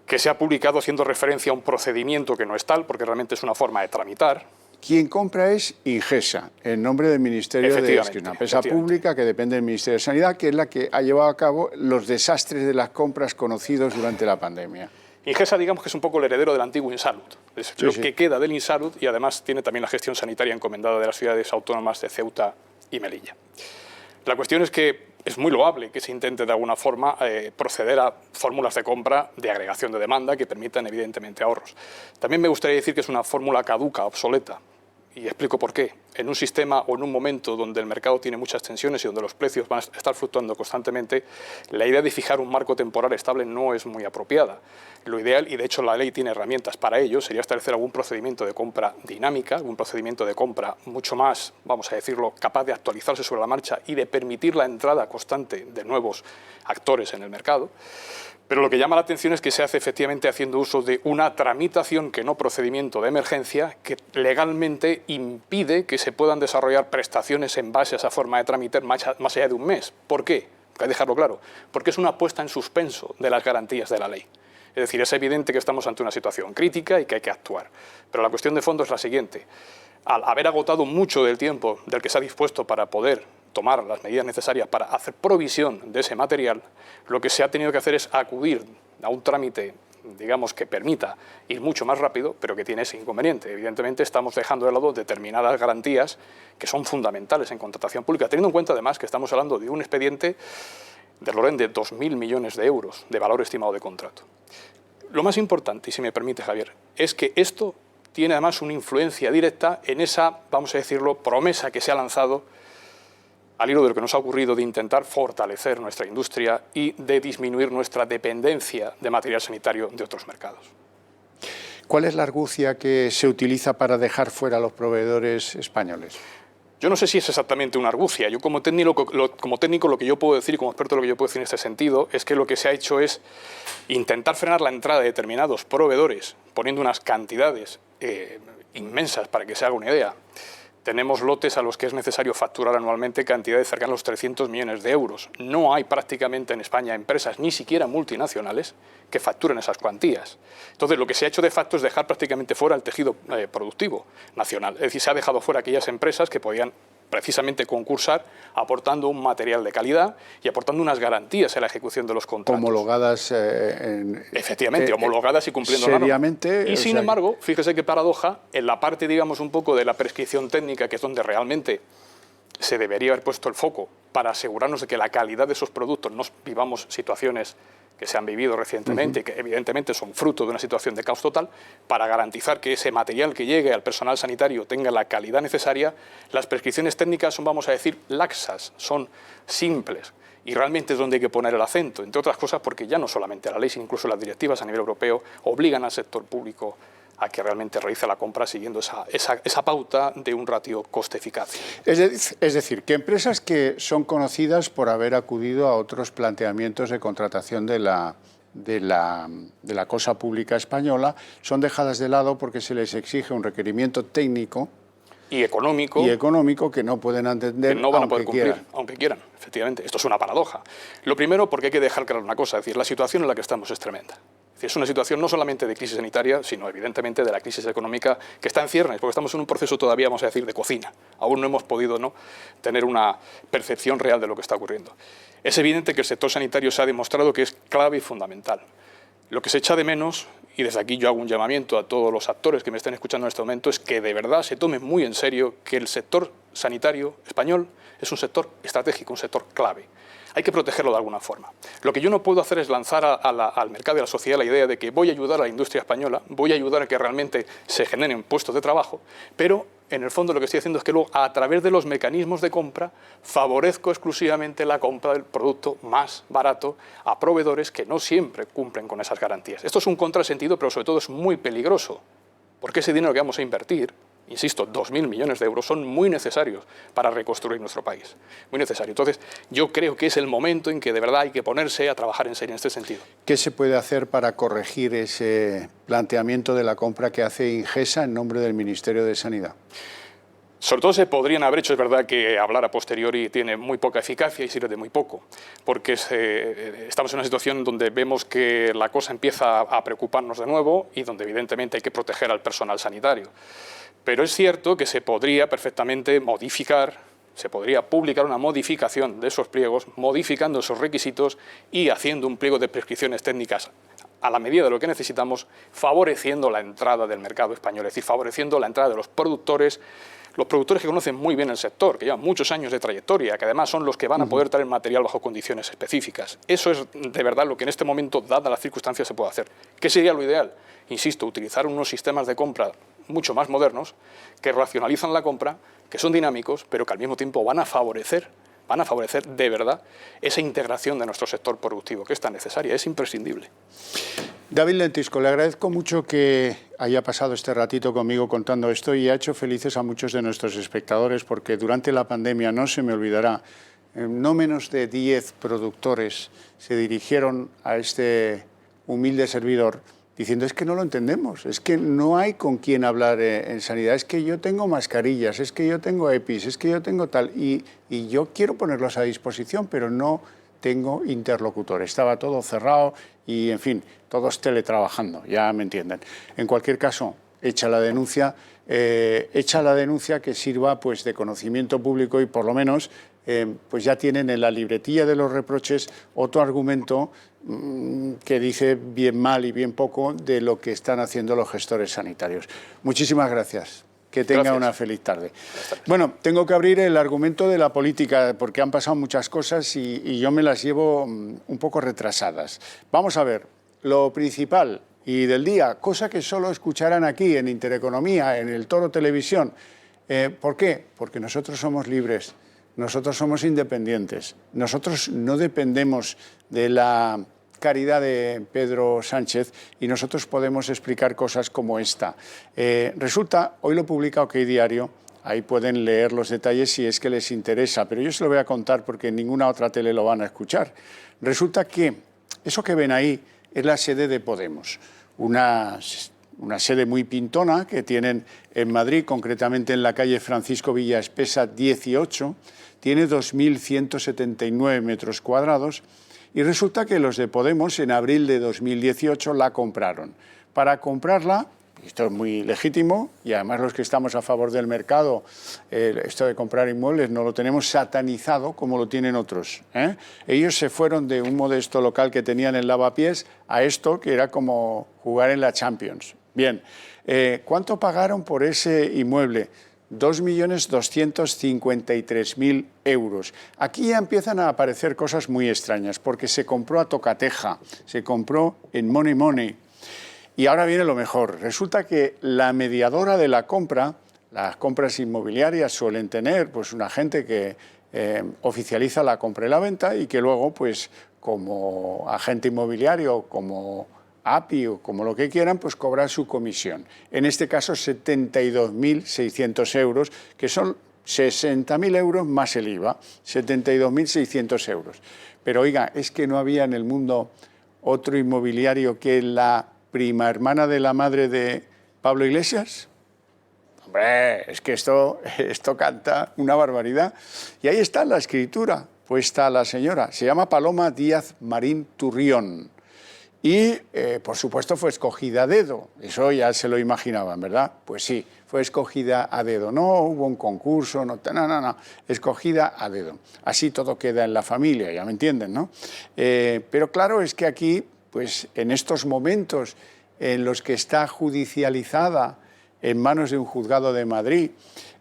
Speaker 12: que se ha publicado haciendo referencia a un procedimiento que no es tal, porque realmente es una forma de tramitar.
Speaker 1: Quien compra es Ingesa, en nombre del Ministerio de Sanidad, una empresa pública que depende del Ministerio de Sanidad, que es la que ha llevado a cabo los desastres de las compras conocidos durante la pandemia.
Speaker 12: Ingesa, digamos que es un poco el heredero del antiguo Insalud, es lo que queda del Insalud, y además tiene también la gestión sanitaria encomendada de las ciudades autónomas de Ceuta y Melilla. La cuestión es que es muy loable que se intente de alguna forma proceder a fórmulas de compra de agregación de demanda que permitan evidentemente ahorros. También me gustaría decir que es una fórmula caduca, obsoleta, y explico por qué. En un sistema o en un momento donde el mercado tiene muchas tensiones y donde los precios van a estar fluctuando constantemente, la idea de fijar un marco temporal estable no es muy apropiada. Lo ideal, y de hecho la ley tiene herramientas para ello, sería establecer algún procedimiento de compra dinámica, algún procedimiento de compra mucho más, vamos a decirlo, capaz de actualizarse sobre la marcha y de permitir la entrada constante de nuevos actores en el mercado. Pero lo que llama la atención es que se hace efectivamente haciendo uso de una tramitación que no procedimiento de emergencia que legalmente impide que se puedan desarrollar prestaciones en base a esa forma de tramitar más allá de un mes. ¿Por qué? Hay que dejarlo claro. Porque es una puesta en suspenso de las garantías de la ley. Es decir, es evidente que estamos ante una situación crítica y que hay que actuar. Pero la cuestión de fondo es la siguiente. Al haber agotado mucho del tiempo del que se ha dispuesto para poder tomar las medidas necesarias para hacer provisión de ese material, lo que se ha tenido que hacer es acudir a un trámite, digamos, que permita ir mucho más rápido, pero que tiene ese inconveniente. Evidentemente estamos dejando de lado determinadas garantías que son fundamentales en contratación pública, teniendo en cuenta además que estamos hablando de un expediente del orden de 2.000 millones de euros de valor estimado de contrato. Lo más importante, y si me permite, Javier, es que esto tiene además una influencia directa en esa, vamos a decirlo, promesa que se ha lanzado al hilo de lo que nos ha ocurrido de intentar fortalecer nuestra industria y de disminuir nuestra dependencia de material sanitario de otros mercados.
Speaker 1: ¿Cuál es la argucia que se utiliza para dejar fuera a los proveedores españoles?
Speaker 12: Yo no sé si es exactamente una argucia. Yo como técnico lo que yo puedo decir, como experto lo que yo puedo decir en este sentido, es que lo que se ha hecho es intentar frenar la entrada de determinados proveedores poniendo unas cantidades inmensas para que se haga una idea. Tenemos lotes a los que es necesario facturar anualmente cantidades cercanas a los 300 millones de euros. No hay prácticamente en España empresas, ni siquiera multinacionales, que facturen esas cuantías. Entonces, lo que se ha hecho de facto es dejar prácticamente fuera el tejido productivo nacional. Es decir, se ha dejado fuera aquellas empresas que podían precisamente concursar aportando un material de calidad y aportando unas garantías en la ejecución de los contratos.
Speaker 1: Homologadas
Speaker 12: efectivamente, homologadas y cumpliendo
Speaker 1: seriamente,
Speaker 12: la norma. Y sin embargo, fíjese qué paradoja, en la parte, digamos, un poco de la prescripción técnica, que es donde realmente se debería haber puesto el foco para asegurarnos de que la calidad de esos productos no vivamos situaciones que se han vivido recientemente y que evidentemente son fruto de una situación de caos total, para garantizar que ese material que llegue al personal sanitario tenga la calidad necesaria. Las prescripciones técnicas son, vamos a decir, laxas, son simples y realmente es donde hay que poner el acento, entre otras cosas porque ya no solamente la ley, sino incluso las directivas a nivel europeo obligan al sector público a que realmente realice la compra siguiendo esa pauta de un ratio coste-eficacia.
Speaker 1: Es decir, que empresas que son conocidas por haber acudido a otros planteamientos de contratación de la cosa pública española son dejadas de lado porque se les exige un requerimiento técnico
Speaker 12: y económico
Speaker 1: que no pueden entender,
Speaker 12: que no van a poder cumplir, aunque quieran. Efectivamente, esto es una paradoja. Lo primero, porque hay que dejar claro una cosa, es decir, la situación en la que estamos es tremenda. Es una situación no solamente de crisis sanitaria, sino evidentemente de la crisis económica que está en ciernes, porque estamos en un proceso todavía, vamos a decir, de cocina. Aún no hemos podido tener una percepción real de lo que está ocurriendo. Es evidente que el sector sanitario se ha demostrado que es clave y fundamental. Lo que se echa de menos, y desde aquí yo hago un llamamiento a todos los actores que me estén escuchando en este momento, es que de verdad se tome muy en serio que el sector sanitario español es un sector estratégico, un sector clave. Hay que protegerlo de alguna forma. Lo que yo no puedo hacer es lanzar al mercado y a la sociedad la idea de que voy a ayudar a la industria española, voy a ayudar a que realmente se generen puestos de trabajo, pero en el fondo lo que estoy haciendo es que luego, a través de los mecanismos de compra, favorezco exclusivamente la compra del producto más barato a proveedores que no siempre cumplen con esas garantías. Esto es un contrasentido, pero sobre todo es muy peligroso, porque ese dinero que vamos a invertir, insisto, 2.000 millones de euros, son muy necesarios para reconstruir nuestro país. Muy necesario. Entonces, yo creo que es el momento en que de verdad hay que ponerse a trabajar en serio en este sentido.
Speaker 1: ¿Qué se puede hacer para corregir ese planteamiento de la compra que hace Ingesa en nombre del Ministerio de Sanidad?
Speaker 12: Sobre todo se podrían haber hecho, es verdad que hablar a posteriori tiene muy poca eficacia y sirve de muy poco, porque estamos en una situación donde vemos que la cosa empieza a preocuparnos de nuevo y donde evidentemente hay que proteger al personal sanitario. Pero es cierto que se podría perfectamente modificar, se podría publicar una modificación de esos pliegos, modificando esos requisitos y haciendo un pliego de prescripciones técnicas a la medida de lo que necesitamos, favoreciendo la entrada del mercado español, es decir, favoreciendo la entrada de los productores que conocen muy bien el sector, que llevan muchos años de trayectoria, que además son los que van a poder traer material bajo condiciones específicas. Eso es de verdad lo que en este momento, dadas las circunstancias, se puede hacer. ¿Qué sería lo ideal? Insisto, utilizar unos sistemas de compra mucho más modernos, que racionalizan la compra, que son dinámicos, pero que al mismo tiempo van a favorecer de verdad esa integración de nuestro sector productivo, que es tan necesaria, es imprescindible.
Speaker 1: David Lentisco, le agradezco mucho que haya pasado este ratito conmigo contando esto y ha hecho felices a muchos de nuestros espectadores, porque durante la pandemia, no se me olvidará, no menos de 10 productores se dirigieron a este humilde servidor diciendo: es que no lo entendemos, es que no hay con quién hablar en sanidad, es que yo tengo mascarillas, es que yo tengo EPIs, es que yo tengo tal, y yo quiero ponerlos a disposición, pero no tengo interlocutor. Estaba todo cerrado y, en fin, todos teletrabajando, ya me entienden. En cualquier caso, hecha la denuncia que sirva pues de conocimiento público y por lo menos pues ya tienen en la libretilla de los reproches otro argumento que dice bien mal y bien poco de lo que están haciendo los gestores sanitarios. Muchísimas gracias. Que tenga una feliz tarde. Bueno, tengo que abrir el argumento de la política porque han pasado muchas cosas y yo me las llevo un poco retrasadas. Vamos a ver, lo principal y del día, cosa que solo escucharán aquí en Intereconomía, en el Toro Televisión. ¿Por qué? Porque nosotros somos libres, nosotros somos independientes, nosotros no dependemos de la caridad de Pedro Sánchez y nosotros podemos explicar cosas como esta. Resulta, hoy lo publica OK Diario, ahí pueden leer los detalles si es que les interesa, pero yo se lo voy a contar porque en ninguna otra tele lo van a escuchar. Resulta que eso que ven ahí es la sede de Podemos, una sede muy pintona que tienen en Madrid, concretamente en la calle Francisco Villaespesa 18, tiene 2.179 metros cuadrados. Y resulta que los de Podemos en abril de 2018 la compraron. Para comprarla, esto es muy legítimo, y además los que estamos a favor del mercado, esto de comprar inmuebles no lo tenemos satanizado como lo tienen otros. Ellos se fueron de un modesto local que tenían en Lavapiés a esto que era como jugar en la Champions. Bien, ¿cuánto pagaron por ese inmueble? 2.253.000 euros. Aquí ya empiezan a aparecer cosas muy extrañas, porque se compró a tocateja, se compró en money money. Y ahora viene lo mejor. Resulta que la mediadora de la compra, las compras inmobiliarias suelen tener pues un agente que oficializa la compra y la venta y que luego, pues como agente inmobiliario, como API o como lo que quieran, pues cobrar su comisión. En este caso 72.600 euros, que son 60.000 euros más el IVA, 72.600 euros. Pero oiga, es que no había en el mundo otro inmobiliario que la prima hermana de la madre de Pablo Iglesias. Hombre, es que esto canta una barbaridad. Y ahí está la escritura puesta a la señora. Se llama Paloma Díaz Marín Turrión. Y, por supuesto, fue escogida a dedo. Eso ya se lo imaginaban, ¿verdad? Pues sí, fue escogida a dedo. No hubo un concurso, no, escogida a dedo. Así todo queda en la familia, ya me entienden, ¿no? Pero claro, es que aquí, pues en estos momentos en los que está judicializada en manos de un juzgado de Madrid,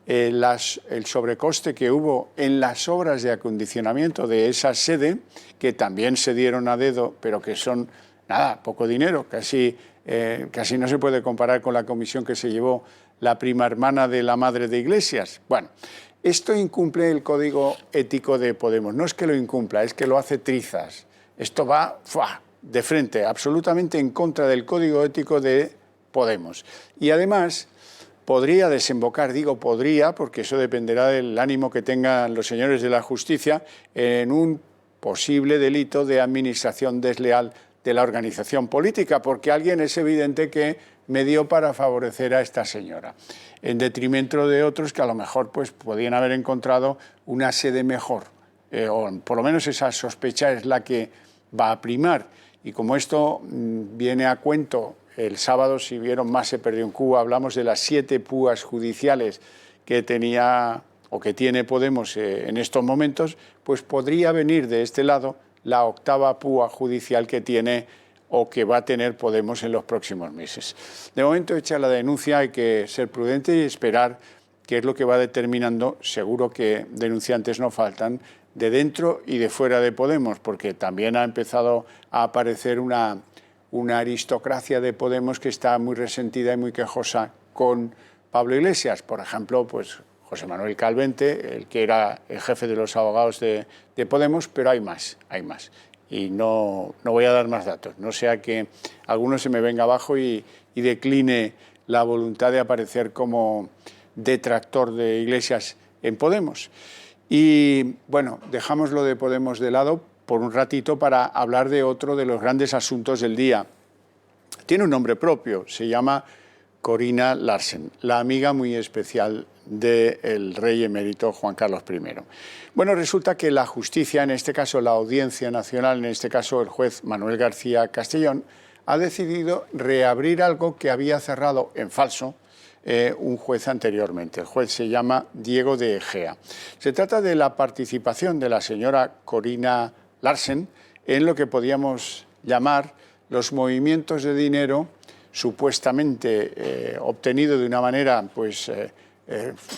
Speaker 1: el sobrecoste que hubo en las obras de acondicionamiento de esa sede, que también se dieron a dedo, pero que son, nada, poco dinero, casi no se puede comparar con la comisión que se llevó la prima hermana de la madre de Iglesias. Bueno, esto incumple el código ético de Podemos. No es que lo incumpla, es que lo hace trizas. Esto va de frente, absolutamente en contra del código ético de Podemos. Y además podría desembocar, digo podría, porque eso dependerá del ánimo que tengan los señores de la justicia, en un posible delito de administración desleal de la organización política, porque alguien es evidente que me dio para favorecer a esta señora, en detrimento de otros que a lo mejor pues, podían haber encontrado una sede mejor, o por lo menos esa sospecha es la que va a primar. Y como esto viene a cuento, el sábado, si vieron Más se perdió en Cuba, hablamos de las 7 púas judiciales que tenía o que tiene Podemos en estos momentos, pues podría venir de este lado la 8ª púa judicial que tiene o que va a tener Podemos en los próximos meses. De momento, hecha la denuncia, hay que ser prudente y esperar qué es lo que va determinando. Seguro que denunciantes no faltan de dentro y de fuera de Podemos, porque también ha empezado a aparecer una aristocracia de Podemos que está muy resentida y muy quejosa con Pablo Iglesias. Por ejemplo, pues José Manuel Calvente, el que era el jefe de los abogados de Podemos, pero hay más. Y no voy a dar más datos, no sea que alguno se me venga abajo y decline la voluntad de aparecer como detractor de Iglesias en Podemos. Y bueno, dejamos lo de Podemos de lado por un ratito para hablar de otro de los grandes asuntos del día. Tiene un nombre propio, se llama Corina Larsen, la amiga muy especial del rey emérito Juan Carlos I. Bueno, resulta que la justicia, en este caso la Audiencia Nacional, en este caso el juez Manuel García Castellón, ha decidido reabrir algo que había cerrado en falso un juez anteriormente. El juez se llama Diego de Egea. Se trata de la participación de la señora Corina Larsen en lo que podíamos llamar los movimientos de dinero supuestamente obtenido de una manera pues,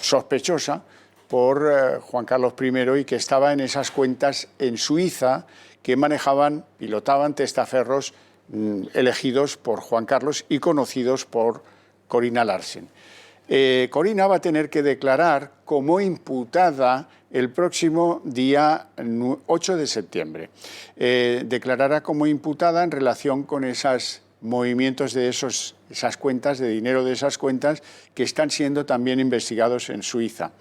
Speaker 1: sospechosa por Juan Carlos I y que estaba en esas cuentas en Suiza que pilotaban testaferros elegidos por Juan Carlos y conocidos por Corina Larsen. Corina va a tener que declarar como imputada el próximo día 8 de septiembre. Declarará como imputada en relación con esos movimientos de esas cuentas, de dinero de esas cuentas, que están siendo también investigados en Suiza.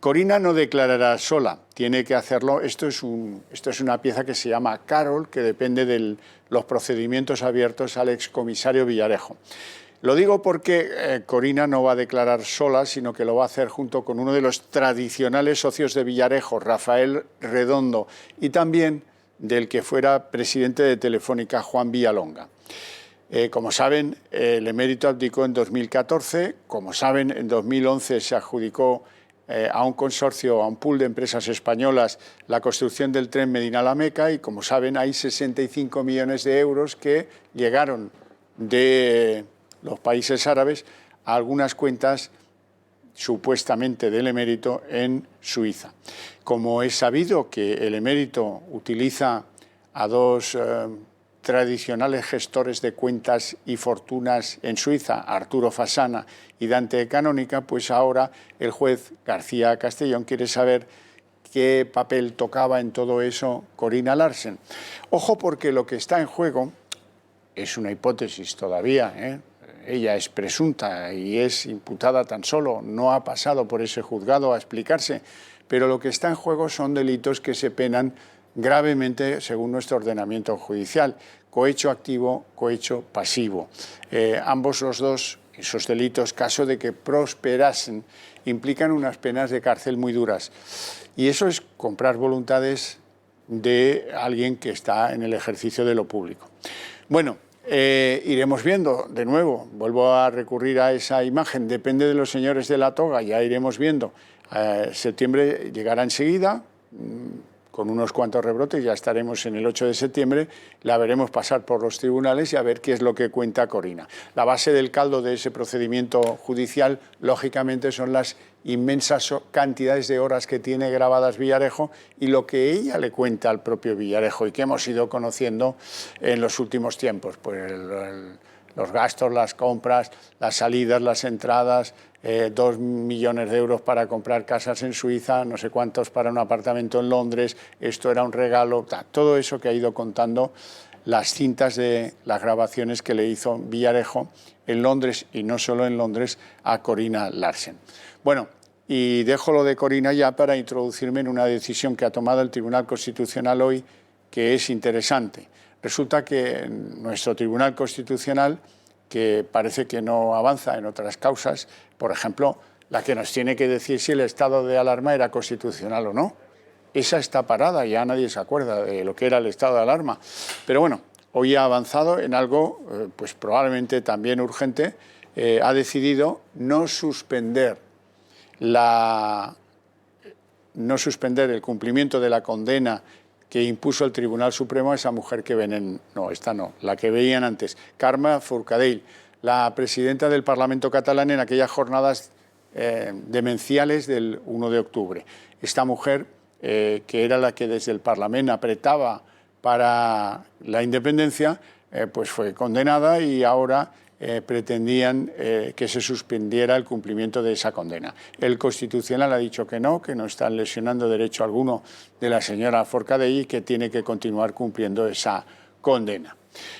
Speaker 1: Corina no declarará sola, tiene que hacerlo. Esto es una pieza que se llama Carol, que depende de los procedimientos abiertos al excomisario Villarejo. Lo digo porque Corina no va a declarar sola, sino que lo va a hacer junto con uno de los tradicionales socios de Villarejo, Rafael Redondo, y también del que fuera presidente de Telefónica, Juan Villalonga. Como saben, el emérito abdicó en 2014, como saben, en 2011 se adjudicó a un consorcio, a un pool de empresas españolas, la construcción del tren Medina-La Meca, y como saben, hay 65 millones de euros que llegaron de los países árabes a algunas cuentas supuestamente del emérito en Suiza. Como es sabido que el emérito utiliza a dos tradicionales gestores de cuentas y fortunas en Suiza, Arturo Fasana y Dante Canónica, pues ahora el juez García Castellón quiere saber qué papel tocaba en todo eso Corina Larsen. Ojo, porque lo que está en juego es una hipótesis todavía, ¿eh? Ella es presunta y es imputada tan solo, no ha pasado por ese juzgado a explicarse, pero lo que está en juego son delitos que se penan gravemente según nuestro ordenamiento judicial, cohecho activo, cohecho pasivo. Ambos los dos, esos delitos, caso de que prosperasen, implican unas penas de cárcel muy duras. Y eso es comprar voluntades de alguien que está en el ejercicio de lo público. Bueno, iremos viendo, de nuevo, vuelvo a recurrir a esa imagen, depende de los señores de la toga, ya iremos viendo. Septiembre llegará enseguida, con unos cuantos rebrotes, ya estaremos en el 8 de septiembre, la veremos pasar por los tribunales y a ver qué es lo que cuenta Corina. La base del caldo de ese procedimiento judicial, lógicamente, son las inmensas cantidades de horas que tiene grabadas Villarejo y lo que ella le cuenta al propio Villarejo y que hemos ido conociendo en los últimos tiempos. Pues los gastos, las compras, las salidas, las entradas, 2 millones de euros para comprar casas en Suiza, no sé cuántos para un apartamento en Londres, esto era un regalo, todo eso que ha ido contando las cintas de las grabaciones que le hizo Villarejo en Londres y no solo en Londres a Corina Larsen. Bueno, y dejo lo de Corina ya para introducirme en una decisión que ha tomado el Tribunal Constitucional hoy que es interesante. Resulta que nuestro Tribunal Constitucional, que parece que no avanza en otras causas, por ejemplo, la que nos tiene que decir si el estado de alarma era constitucional o no. Esa está parada, ya nadie se acuerda de lo que era el estado de alarma. Pero bueno, hoy ha avanzado en algo pues probablemente también urgente, ha decidido no suspender el cumplimiento de la condena que impuso el Tribunal Supremo a esa mujer que ven la que veían antes, Carme Forcadell, la presidenta del Parlamento catalán en aquellas jornadas demenciales del 1 de octubre. Esta mujer, que era la que desde el Parlamento apretaba para la independencia, pues fue condenada y ahora pretendían que se suspendiera el cumplimiento de esa condena. El Constitucional ha dicho que no están lesionando derecho alguno de la señora Forcadell y que tiene que continuar cumpliendo esa condena.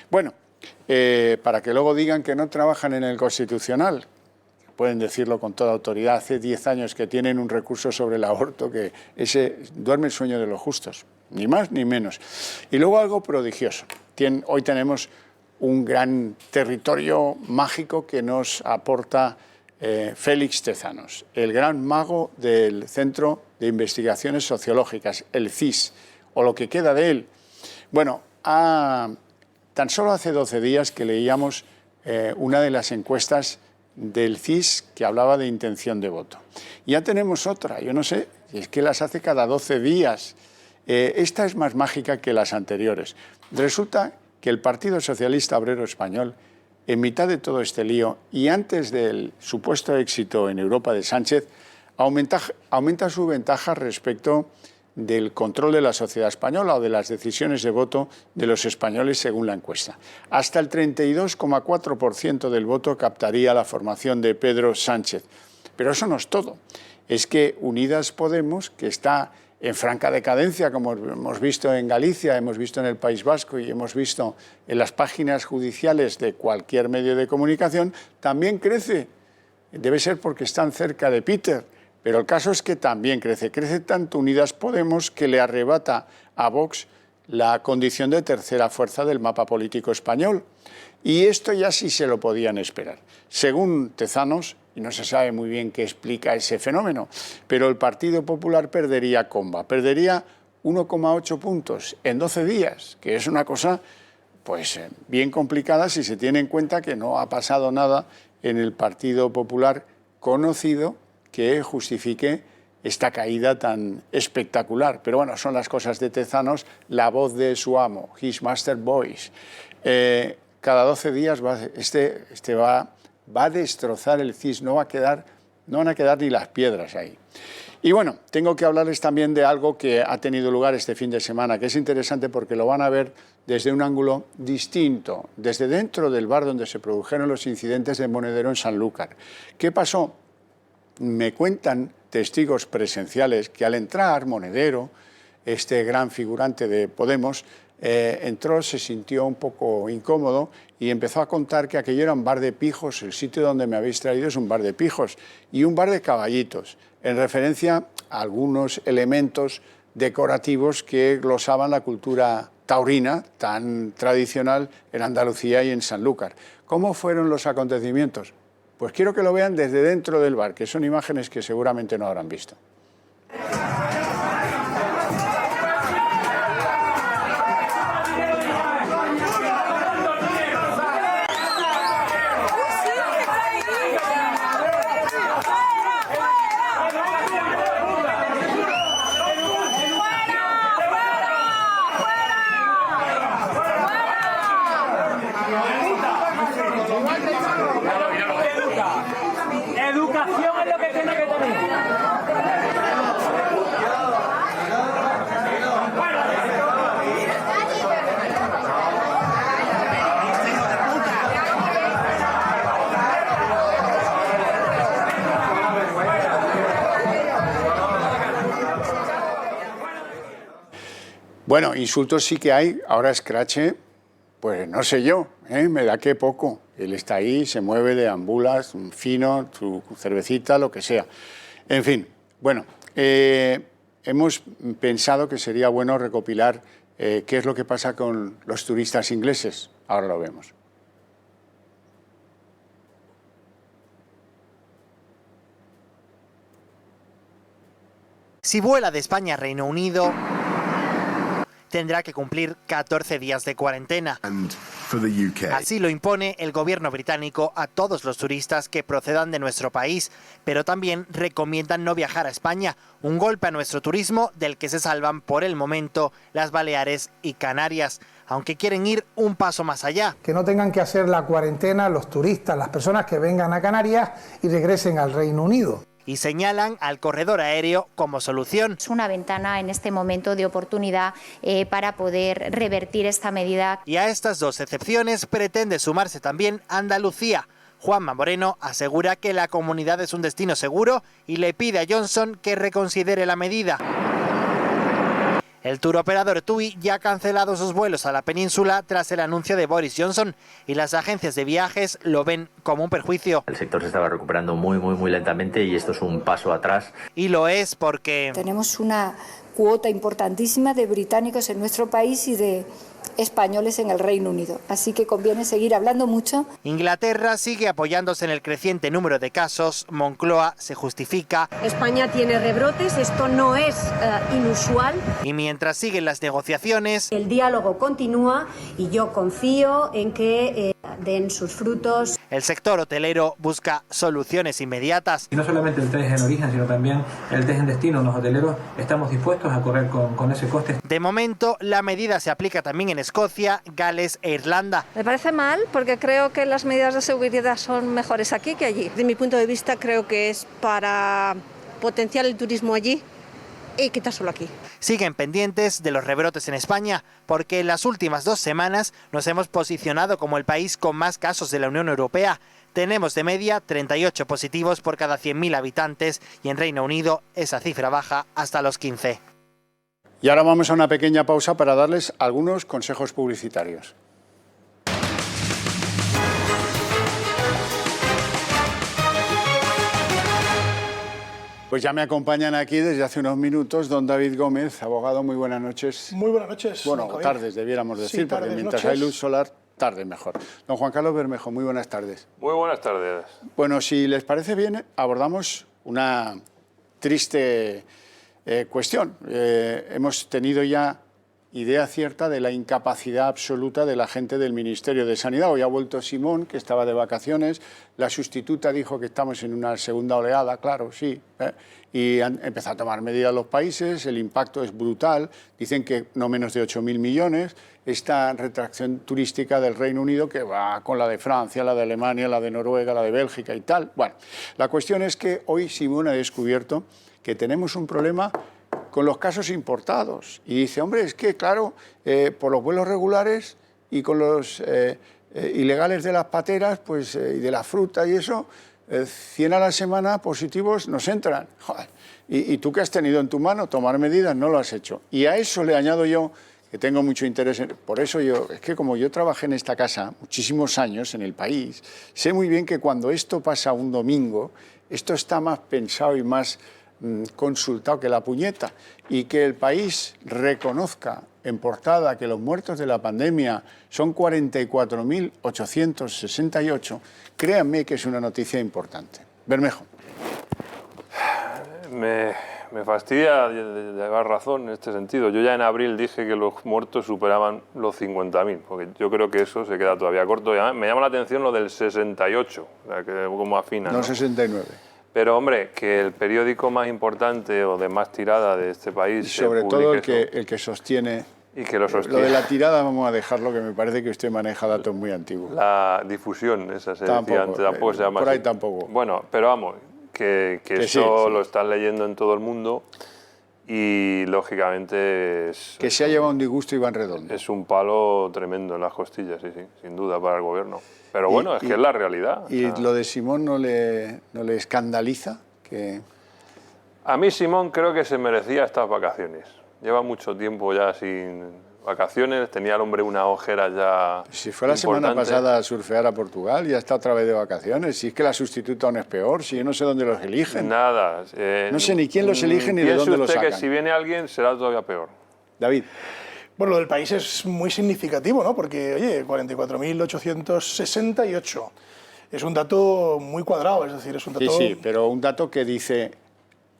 Speaker 1: Bueno, para que luego digan que no trabajan en el Constitucional, pueden decirlo con toda autoridad, hace 10 años que tienen un recurso sobre el aborto que ese duerme el sueño de los justos, ni más ni menos. Y luego algo prodigioso. Hoy tenemos un gran territorio mágico que nos aporta Félix Tezanos, el gran mago del Centro de Investigaciones Sociológicas, el CIS, o lo que queda de él. Bueno, tan solo hace 12 días que leíamos una de las encuestas del CIS que hablaba de intención de voto. Ya tenemos otra, yo no sé, es que las hace cada 12 días. Esta es más mágica que las anteriores. Resulta que el Partido Socialista Obrero Español, en mitad de todo este lío y antes del supuesto éxito en Europa de Sánchez, aumenta su ventaja respecto del control de la sociedad española o de las decisiones de voto de los españoles según la encuesta. Hasta el 32,4% del voto captaría la formación de Pedro Sánchez. Pero eso no es todo. Es que Unidas Podemos, que está en franca decadencia, como hemos visto en Galicia, hemos visto en el País Vasco y hemos visto en las páginas judiciales de cualquier medio de comunicación, también crece. Debe ser porque están cerca de Peter, pero el caso es que también crece. Crece tanto Unidas Podemos que le arrebata a Vox la condición de tercera fuerza del mapa político español. Y esto ya sí se lo podían esperar. Según Tezanos, y no se sabe muy bien qué explica ese fenómeno, pero el Partido Popular perdería comba, perdería 1,8 puntos en 12 días, que es una cosa pues bien complicada si se tiene en cuenta que no ha pasado nada en el Partido Popular conocido que justifique esta caída tan espectacular. Pero bueno, son las cosas de Tezanos, la voz de su amo, his master voice. Cada 12 días va a destrozar el CIS, no van a quedar ni las piedras ahí. Y bueno, tengo que hablarles también de algo que ha tenido lugar este fin de semana, que es interesante porque lo van a ver desde un ángulo distinto, desde dentro del bar donde se produjeron los incidentes de Monedero en Sanlúcar. ¿Qué pasó? Me cuentan testigos presenciales que al entrar Monedero este gran figurante de Podemos, entró, se sintió un poco incómodo y empezó a contar que aquello era un bar de pijos, el sitio donde me habéis traído es un bar de pijos y un bar de caballitos, en referencia a algunos elementos decorativos que glosaban la cultura taurina tan tradicional en Andalucía y en Sanlúcar. ¿Cómo fueron los acontecimientos? Pues quiero que lo vean desde dentro del bar, que son imágenes que seguramente no habrán visto.
Speaker 13: Educación es lo que tiene que tener.
Speaker 1: Bueno, insultos sí que hay, ahora escrache, pues no sé yo, me da que poco. Él está ahí, se mueve, deambulas, un fino, su cervecita, lo que sea. En fin, bueno, hemos pensado que sería bueno recopilar qué es lo que pasa con los turistas ingleses. Ahora lo vemos.
Speaker 14: Si vuela de España a Reino Unido, tendrá que cumplir 14 días de cuarentena. Así lo impone el gobierno británico a todos los turistas que procedan de nuestro país, pero también recomiendan no viajar a España, un golpe a nuestro turismo del que se salvan por el momento las Baleares y Canarias, aunque quieren ir un paso más allá.
Speaker 15: Que no tengan que hacer la cuarentena los turistas, las personas que vengan a Canarias y regresen al Reino Unido.
Speaker 14: Y señalan al corredor aéreo como solución.
Speaker 16: Es una ventana en este momento de oportunidad para poder revertir esta medida.
Speaker 14: Y a estas dos excepciones pretende sumarse también Andalucía. Juanma Moreno asegura que la comunidad es un destino seguro y le pide a Johnson que reconsidere la medida. El turoperador TUI ya ha cancelado sus vuelos a la península tras el anuncio de Boris Johnson y las agencias de viajes lo ven como un perjuicio.
Speaker 17: El sector se estaba recuperando muy lentamente y esto es un paso atrás.
Speaker 14: Y lo es porque
Speaker 18: tenemos una cuota importantísima de británicos en nuestro país y de españoles en el Reino Unido, así que conviene seguir hablando mucho.
Speaker 14: Inglaterra sigue apoyándose en el creciente número de casos. Moncloa se justifica.
Speaker 19: España tiene rebrotes, esto no es inusual.
Speaker 14: Y mientras siguen las negociaciones,
Speaker 19: el diálogo continúa y yo confío en que den sus frutos.
Speaker 14: El sector hotelero busca soluciones inmediatas.
Speaker 20: Y no solamente el test en origen, sino también el test en destino. Los hoteleros estamos dispuestos a correr con ese coste.
Speaker 14: De momento, la medida se aplica también en Escocia, Gales e Irlanda.
Speaker 21: Me parece mal porque creo que las medidas de seguridad son mejores aquí que allí.
Speaker 22: Desde mi punto de vista creo que es para potenciar el turismo allí y quitárselo aquí.
Speaker 14: Siguen pendientes de los rebrotes en España porque en las últimas 2 semanas nos hemos posicionado como el país con más casos de la Unión Europea. Tenemos de media 38 positivos por cada 100.000 habitantes y en Reino Unido esa cifra baja hasta los 15.
Speaker 1: Y ahora vamos a una pequeña pausa para darles algunos consejos publicitarios. Pues ya me acompañan aquí desde hace unos minutos don David Gómez, abogado. Muy buenas noches.
Speaker 23: Muy buenas noches.
Speaker 1: Bueno, tardes debiéramos decir,
Speaker 23: sí,
Speaker 1: porque mientras hay luz solar, tarde mejor. Don Juan Carlos Bermejo, muy buenas tardes.
Speaker 24: Muy buenas tardes.
Speaker 1: Bueno, si les parece bien, abordamos una triste cuestión. Hemos tenido ya idea cierta de la incapacidad absoluta de la gente del Ministerio de Sanidad. Hoy ha vuelto Simón, que estaba de vacaciones, la sustituta dijo que estamos en una segunda oleada, claro, sí, y han empezado a tomar medidas los países, el impacto es brutal, dicen que no menos de 8.000 millones, esta retracción turística del Reino Unido que va con la de Francia, la de Alemania, la de Noruega, la de Bélgica y tal. Bueno, la cuestión es que hoy Simón ha descubierto que tenemos un problema con los casos importados. Y dice, hombre, es que, claro, por los vuelos regulares y con los ilegales de las pateras pues, y de la fruta y eso, 100 a la semana positivos nos entran. Joder. Y tú que has tenido en tu mano tomar medidas, no lo has hecho. Y a eso le añado yo, que tengo mucho interés, por eso es que como yo trabajé en esta casa muchísimos años en el país, sé muy bien que cuando esto pasa un domingo, esto está más pensado y más consultado que la puñeta, y que el país reconozca en portada que los muertos de la pandemia son 44.868, créanme que es una noticia importante. Bermejo.
Speaker 3: Me fastidia llevar razón en este sentido. Yo ya en abril dije que los muertos superaban los 50.000, porque yo creo que eso se queda todavía corto. Me llama la atención lo del 68, o sea, que como afina.
Speaker 1: No, 69.
Speaker 3: Pero, hombre, que el periódico más importante o de más tirada de este país...
Speaker 1: Y sobre todo el que sostiene...
Speaker 3: Y que lo sostiene.
Speaker 1: Lo de la tirada vamos a dejarlo, que me parece que usted maneja datos muy antiguos.
Speaker 3: La difusión, esa se
Speaker 1: tampoco,
Speaker 3: decía antes, tampoco se llama
Speaker 1: por ahí
Speaker 3: así.
Speaker 1: tampoco.
Speaker 3: Bueno, pero vamos, que eso sí. Lo están leyendo en todo el mundo y, lógicamente...
Speaker 1: Que se ha llevado un disgusto Iván Redondo.
Speaker 3: Es un palo tremendo en las costillas, sí, sin duda, para el gobierno. Pero bueno, es que es la realidad.
Speaker 1: ¿Y lo de Simón no le escandaliza? Que...
Speaker 3: A mí Simón creo que se merecía estas vacaciones. Lleva mucho tiempo ya sin vacaciones, tenía el hombre una ojera ya.
Speaker 1: Si fue la semana pasada a surfear a Portugal y ya está otra vez de vacaciones. Si es que la sustituta aún es peor, si yo no sé dónde los eligen.
Speaker 3: Nada.
Speaker 1: No sé ni quién los elige ni de dónde los sacan.
Speaker 3: Piense usted que si viene alguien será todavía peor.
Speaker 1: David.
Speaker 4: Bueno, lo del país es muy significativo, ¿no? Porque, oye, 44.868 es un dato muy cuadrado, es decir, es un dato...
Speaker 1: Sí, pero un dato que dice...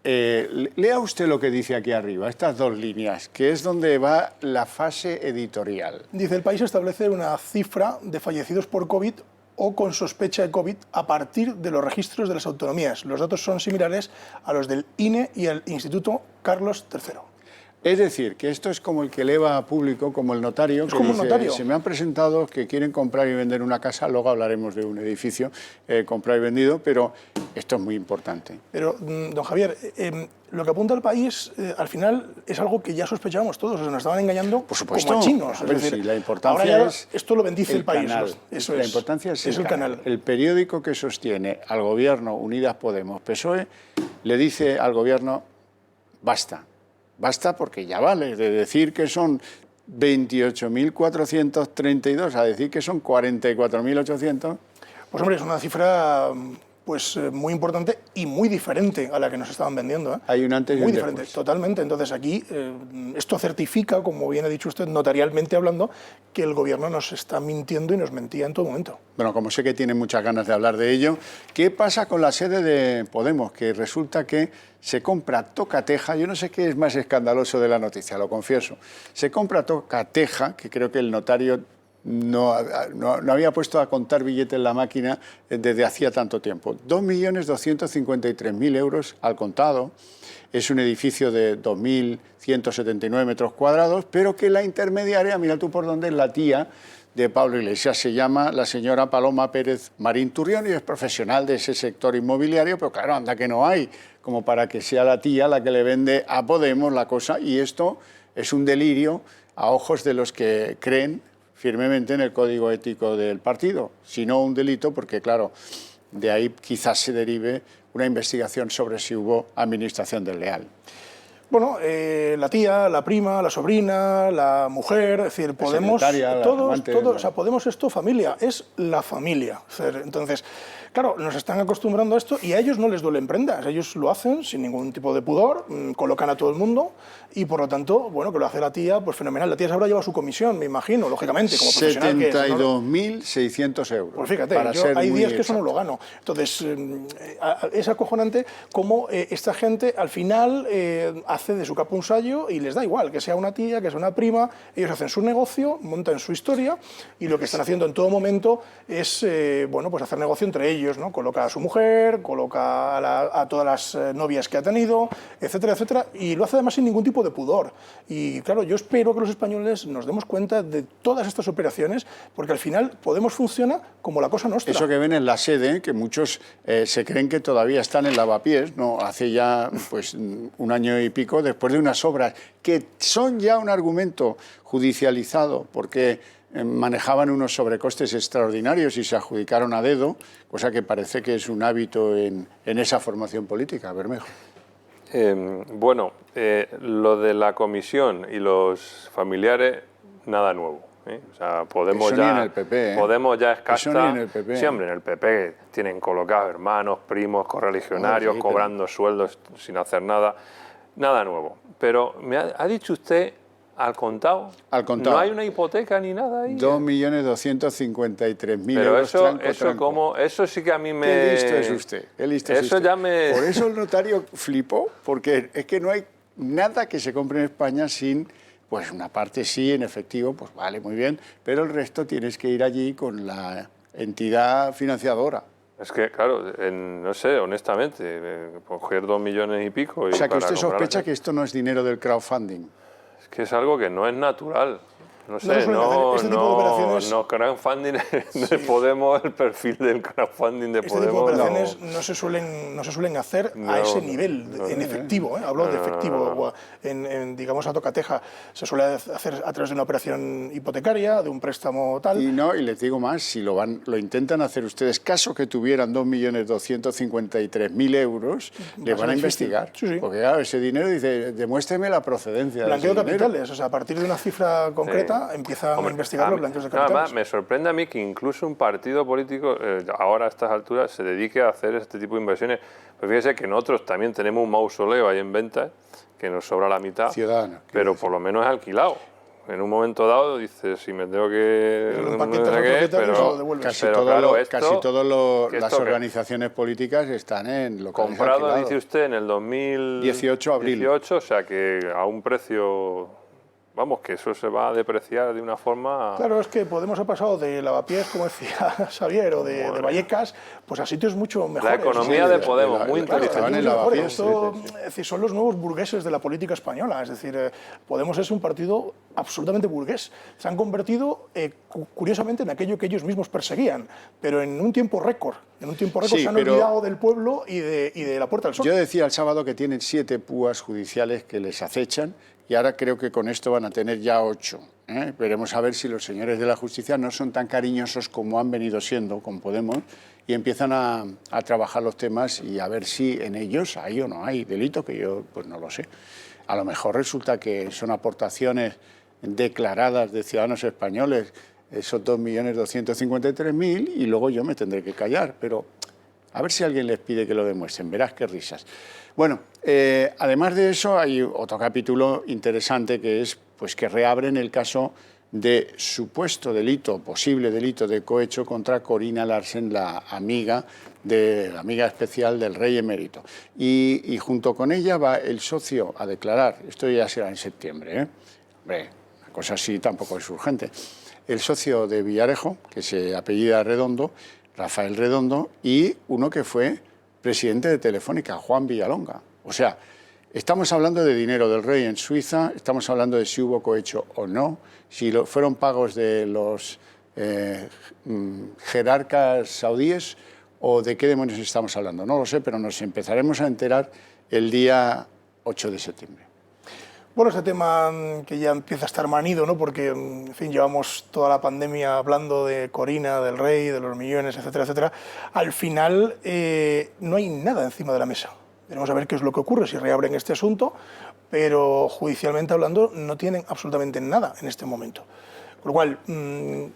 Speaker 1: lea usted lo que dice aquí arriba, estas dos líneas, que es donde va la fase editorial.
Speaker 4: Dice, el país establece una cifra de fallecidos por COVID o con sospecha de COVID a partir de los registros de las autonomías. Los datos son similares a los del INE y el Instituto Carlos III.
Speaker 1: Es decir, que esto es como el que eleva a público, como el notario,
Speaker 4: es
Speaker 1: que
Speaker 4: como
Speaker 1: dice,
Speaker 4: un notario.
Speaker 1: Se me han presentado que quieren comprar y vender una casa, luego hablaremos de un edificio, comprar y vendido, pero esto es muy importante.
Speaker 4: Pero, don Javier, lo que apunta el país, al final, es algo que ya sospechábamos todos, o sea, nos estaban engañando como a chinos.
Speaker 1: Es decir, la importancia
Speaker 4: ahora ya
Speaker 1: es
Speaker 4: esto lo bendice el país.
Speaker 1: Canal.
Speaker 4: Eso
Speaker 1: la
Speaker 4: es.
Speaker 1: importancia es
Speaker 4: el canal.
Speaker 1: El periódico que sostiene al gobierno Unidas Podemos, PSOE, le dice al gobierno, basta. Basta porque ya vale, de decir que son 28.432 a decir que son 44.800.
Speaker 4: Pues hombre, es una cifra pues muy importante y muy diferente a la que nos estaban vendiendo. ¿eh?
Speaker 1: Hay un antes y
Speaker 4: muy
Speaker 1: un
Speaker 4: diferente,
Speaker 1: después.
Speaker 4: Totalmente. Entonces aquí esto certifica, como bien ha dicho usted, notarialmente hablando, que el gobierno nos está mintiendo y nos mentía en todo momento.
Speaker 1: Bueno, como sé que tiene muchas ganas de hablar de ello, ¿qué pasa con la sede de Podemos? Que resulta que se compra Tocateja, yo no sé qué es más escandaloso de la noticia, lo confieso. Se compra Tocateja, que creo que el notario no había puesto a contar billetes en la máquina desde hacía tanto tiempo. 2.253.000 euros al contado. Es un edificio de 2.179 metros cuadrados, pero que la intermediaria, mira tú por dónde, es la tía de Pablo Iglesias. Se llama la señora Paloma Pérez Marín Turrión y es profesional de ese sector inmobiliario, pero claro, anda que no hay, como para que sea la tía la que le vende a Podemos la cosa. Y esto es un delirio a ojos de los que creen firmemente en el código ético del partido, sino un delito, porque claro, de ahí quizás se derive una investigación sobre si hubo administración desleal.
Speaker 4: Bueno, la tía, la prima, la sobrina, la mujer, es decir, Podemos, todos, o sea, Podemos es tu familia, es la familia. Entonces, claro, nos están acostumbrando a esto y a ellos no les duelen prendas, ellos lo hacen sin ningún tipo de pudor, colocan a todo el mundo y por lo tanto, bueno, que lo hace la tía, pues fenomenal. La tía se habrá llevado su comisión, me imagino, lógicamente, como profesional.
Speaker 1: 72.600 euros.
Speaker 4: Pues fíjate, hay días que eso no lo gano. Entonces, es acojonante cómo esta gente al final hace de su capa un sallo y les da igual, que sea una tía, que sea una prima, ellos hacen su negocio, montan su historia y lo que están haciendo en todo momento es, bueno, pues hacer negocio entre ellos, ¿no? Coloca a su mujer, coloca a todas las novias que ha tenido, etcétera, etcétera, y lo hace además sin ningún tipo de pudor. Y claro, yo espero que los españoles nos demos cuenta de todas estas operaciones, porque al final Podemos funciona como la cosa nuestra.
Speaker 1: Eso que ven en la sede, que muchos se creen que todavía están en lavapiés, no, hace ya pues un año y pico, después de unas obras que son ya un argumento judicializado, porque manejaban unos sobrecostes extraordinarios y se adjudicaron a dedo, cosa que parece que es un hábito en esa formación política. Bermejo.
Speaker 3: Bueno, lo de la comisión y los familiares, nada nuevo. O sea, Podemos
Speaker 1: Eso
Speaker 3: ya,
Speaker 1: ni en el PP,
Speaker 3: Podemos ya es casta.
Speaker 1: Eso ni en el PP.
Speaker 3: Sí, hombre, en el PP tienen colocados hermanos, primos, correligionarios,
Speaker 1: Sí,
Speaker 3: cobrando sueldos sin hacer nada. Nada nuevo. Pero me ha dicho usted al contado.
Speaker 1: Al contado.
Speaker 3: No hay una hipoteca ni nada ahí.
Speaker 1: 2.253.000
Speaker 3: Pero
Speaker 1: euros.
Speaker 3: eso sí que a mí me...
Speaker 1: Qué listo es usted. Qué listo es
Speaker 3: Eso
Speaker 1: usted.
Speaker 3: ya me...
Speaker 1: Por eso el notario flipó, porque es que no hay nada que se compre en España sin... Pues una parte sí, en efectivo, pues vale, muy bien, pero el resto tienes que ir allí con la entidad financiadora.
Speaker 3: Es que, claro, no sé, honestamente, coger 2 millones y pico...
Speaker 1: O sea, que usted sospecha que esto no es dinero del crowdfunding.
Speaker 3: Es que es algo que no es natural. No sé,
Speaker 4: Este tipo de operaciones...
Speaker 3: no, crowdfunding de Podemos, el perfil del crowdfunding de Podemos...
Speaker 4: Este tipo de operaciones no se suelen hacer a ese nivel, en efectivo, hablo de efectivo, digamos a tocateja. Se suele hacer a través de una operación hipotecaria, de un préstamo tal...
Speaker 1: Y les digo más, si lo intentan hacer ustedes, caso que tuvieran 2.253.000 euros, le van a investigar.
Speaker 4: Sí, sí.
Speaker 1: Porque claro, ese dinero dice, demuéstreme la procedencia de ese
Speaker 4: blanqueo de
Speaker 1: dinero.
Speaker 4: capitales, o sea, a partir de una cifra concreta... empiezan a investigar los blanqueos de capitales.
Speaker 3: Además, me sorprende a mí que incluso un partido político, ahora a estas alturas, se dedique a hacer este tipo de inversiones. Pues fíjese que nosotros también tenemos un mausoleo ahí en venta, que nos sobra la mitad,
Speaker 1: Ciudadano,
Speaker 3: pero por lo menos es alquilado. En un momento dado dices, si me tengo que...
Speaker 1: Casi todas las organizaciones políticas están en lo que
Speaker 3: comprado, dice usted, en el 2018,
Speaker 1: abril.
Speaker 3: O sea que a un precio... Vamos, que eso se va a depreciar de una forma...
Speaker 4: Claro, es que Podemos ha pasado de Lavapiés, como decía Xavier, o de Vallecas, pues a sitios mucho mejores.
Speaker 3: La economía de Podemos, muy inteligente.
Speaker 4: Son los nuevos burgueses de la política española. Es decir, Podemos es un partido absolutamente burgués. Se han convertido, curiosamente, en aquello que ellos mismos perseguían, pero en un tiempo récord. En un tiempo récord se han olvidado del pueblo y de la Puerta del Sol.
Speaker 1: Yo decía el sábado que tienen 7 púas judiciales que les acechan, y ahora creo que con esto van a tener ya 8. Veremos a ver si los señores de la justicia no son tan cariñosos como han venido siendo con Podemos y empiezan a trabajar los temas y a ver si en ellos hay o no hay delito, que yo pues no lo sé. A lo mejor resulta que son aportaciones declaradas de ciudadanos españoles, esos 2.253.000, y luego yo me tendré que callar, pero a ver si alguien les pide que lo demuestren, verás qué risas. Bueno, además de eso hay otro capítulo interesante que es pues, que reabren el caso de supuesto delito, posible delito de cohecho contra Corina Larsen, la amiga especial del rey emérito. Y junto con ella va el socio a declarar, esto ya será en septiembre, Hombre, una cosa así tampoco es urgente. El socio de Villarejo, que se apellida Redondo, Rafael Redondo, y uno que fue presidente de Telefónica, Juan Villalonga. O sea, estamos hablando de dinero del rey en Suiza, estamos hablando de si hubo cohecho o no, si fueron pagos de los jerarcas saudíes o de qué demonios estamos hablando. No lo sé, pero nos empezaremos a enterar el día 8 de septiembre.
Speaker 4: Bueno, este tema que ya empieza a estar manido, ¿no? Porque, en fin, llevamos toda la pandemia hablando de Corina, del rey, de los millones, etcétera, etcétera. Al final no hay nada encima de la mesa. Veremos a ver qué es lo que ocurre si reabren este asunto, pero judicialmente hablando no tienen absolutamente nada en este momento. Con lo cual,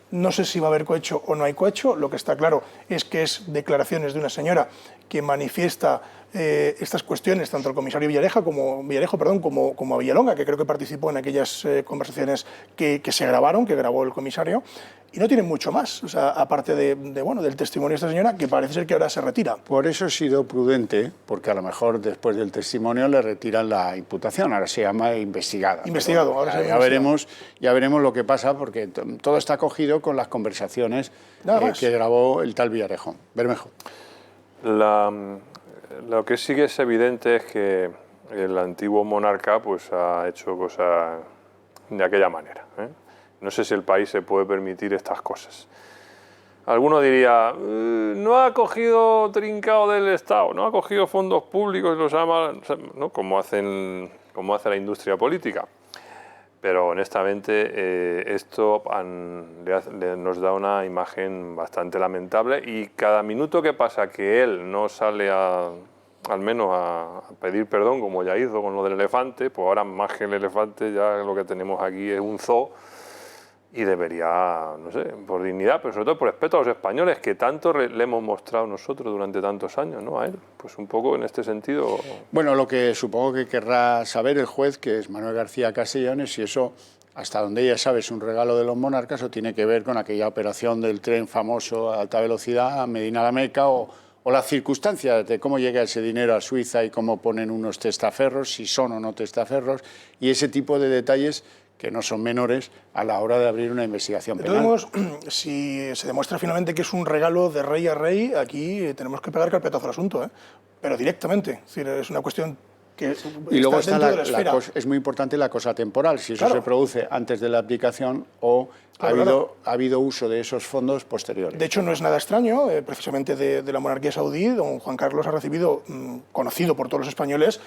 Speaker 4: no sé si va a haber cohecho o no hay cohecho. Lo que está claro es que es declaraciones de una señora que manifiesta estas cuestiones, tanto al comisario Villarejo como a Villalonga, que creo que participó en aquellas conversaciones que se grabaron, que grabó el comisario, y no tienen mucho más, o sea, aparte del testimonio de esta señora, que parece ser que ahora se retira.
Speaker 1: Por eso he sido prudente, porque a lo mejor después del testimonio le retiran la imputación, ahora se llama investigada.
Speaker 4: Investigado, ahora se llama investigado.
Speaker 1: Ya veremos lo que pasa, porque todo está cogido con las conversaciones que grabó el tal Villarejo. Bermejo.
Speaker 3: Lo que sí que es evidente es que el antiguo monarca pues, ha hecho cosas de aquella manera. No sé si el país se puede permitir estas cosas. Alguno diría, no ha cogido trincado del Estado, no ha cogido fondos públicos, los llama, ¿no? como hace la industria política. Pero honestamente esto nos da una imagen bastante lamentable y cada minuto que pasa que él no sale al menos a pedir perdón, como ya hizo con lo del elefante, pues ahora más que el elefante ya lo que tenemos aquí es un zoo y debería, no sé, por dignidad, pero sobre todo por respeto a los españoles que tanto le hemos mostrado nosotros durante tantos años, ¿no? A él, pues un poco en este sentido.
Speaker 1: Bueno, lo que supongo que querrá saber el juez, que es Manuel García Castellanos, si eso, hasta donde ella sabe, es un regalo de los monarcas o tiene que ver con aquella operación del tren famoso a alta velocidad a Medina la Meca o las circunstancias de cómo llega ese dinero a Suiza y cómo ponen unos testaferros, si son o no testaferros, y ese tipo de detalles que no son menores a la hora de abrir una investigación penal.
Speaker 4: Entonces, si se demuestra finalmente que es un regalo de rey a rey, aquí tenemos que pegar carpetazo al asunto, pero directamente. Es decir, es una cuestión que
Speaker 1: y luego está
Speaker 4: es
Speaker 1: muy importante la cosa temporal, si eso se produce antes de la abdicación o ha habido uso de esos fondos posteriores.
Speaker 4: De hecho, no es nada extraño, precisamente de la monarquía saudí, don Juan Carlos ha recibido, conocido por todos los españoles,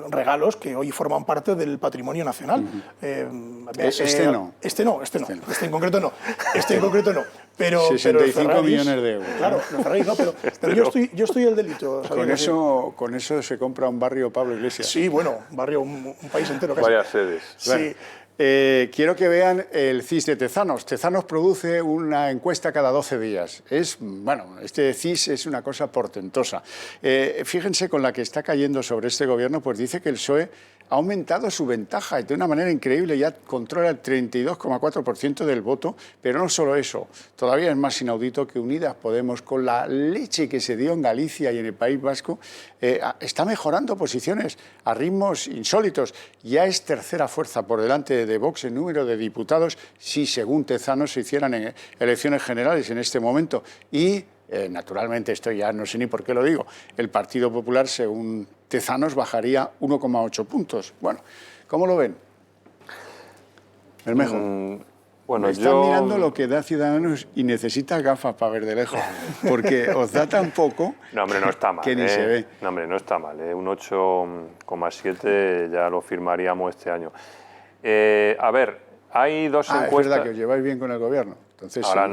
Speaker 4: regalos que hoy forman parte del patrimonio nacional.
Speaker 1: Este no.
Speaker 4: Este en concreto no. Pero
Speaker 1: 65 millones de euros.
Speaker 4: Claro, los Ferraris no, pero yo estoy el delito.
Speaker 1: Con eso se compra un barrio Pablo Iglesias.
Speaker 4: Sí, bueno, un barrio, un país entero casi.
Speaker 3: Varias sedes.
Speaker 4: Sí.
Speaker 1: Quiero que vean el CIS de Tezanos. Tezanos produce una encuesta cada 12 días. Este CIS es una cosa portentosa. Fíjense con la que está cayendo sobre este gobierno, pues dice que el PSOE ha aumentado su ventaja de una manera increíble, ya controla el 32,4% del voto, pero no solo eso, todavía es más inaudito que Unidas Podemos, con la leche que se dio en Galicia y en el País Vasco, está mejorando posiciones a ritmos insólitos. Ya es tercera fuerza por delante de Vox en número de diputados, si según Tezanos se hicieran elecciones generales en este momento. Y naturalmente, esto ya no sé ni por qué lo digo, el Partido Popular, según Tezanos, bajaría 1,8 puntos. Bueno, ¿cómo lo ven? Bermejo.
Speaker 3: Bueno,
Speaker 1: están mirando lo que da Ciudadanos y necesita gafas para ver de lejos, porque os da tan poco
Speaker 3: no, hombre, no está mal,
Speaker 1: que ni se ve.
Speaker 3: No, hombre, no está mal. Un 8,7 ya lo firmaríamos este año. A ver, hay dos encuestas...
Speaker 1: Es verdad que os lleváis bien con el gobierno. Entonces,
Speaker 3: ahora,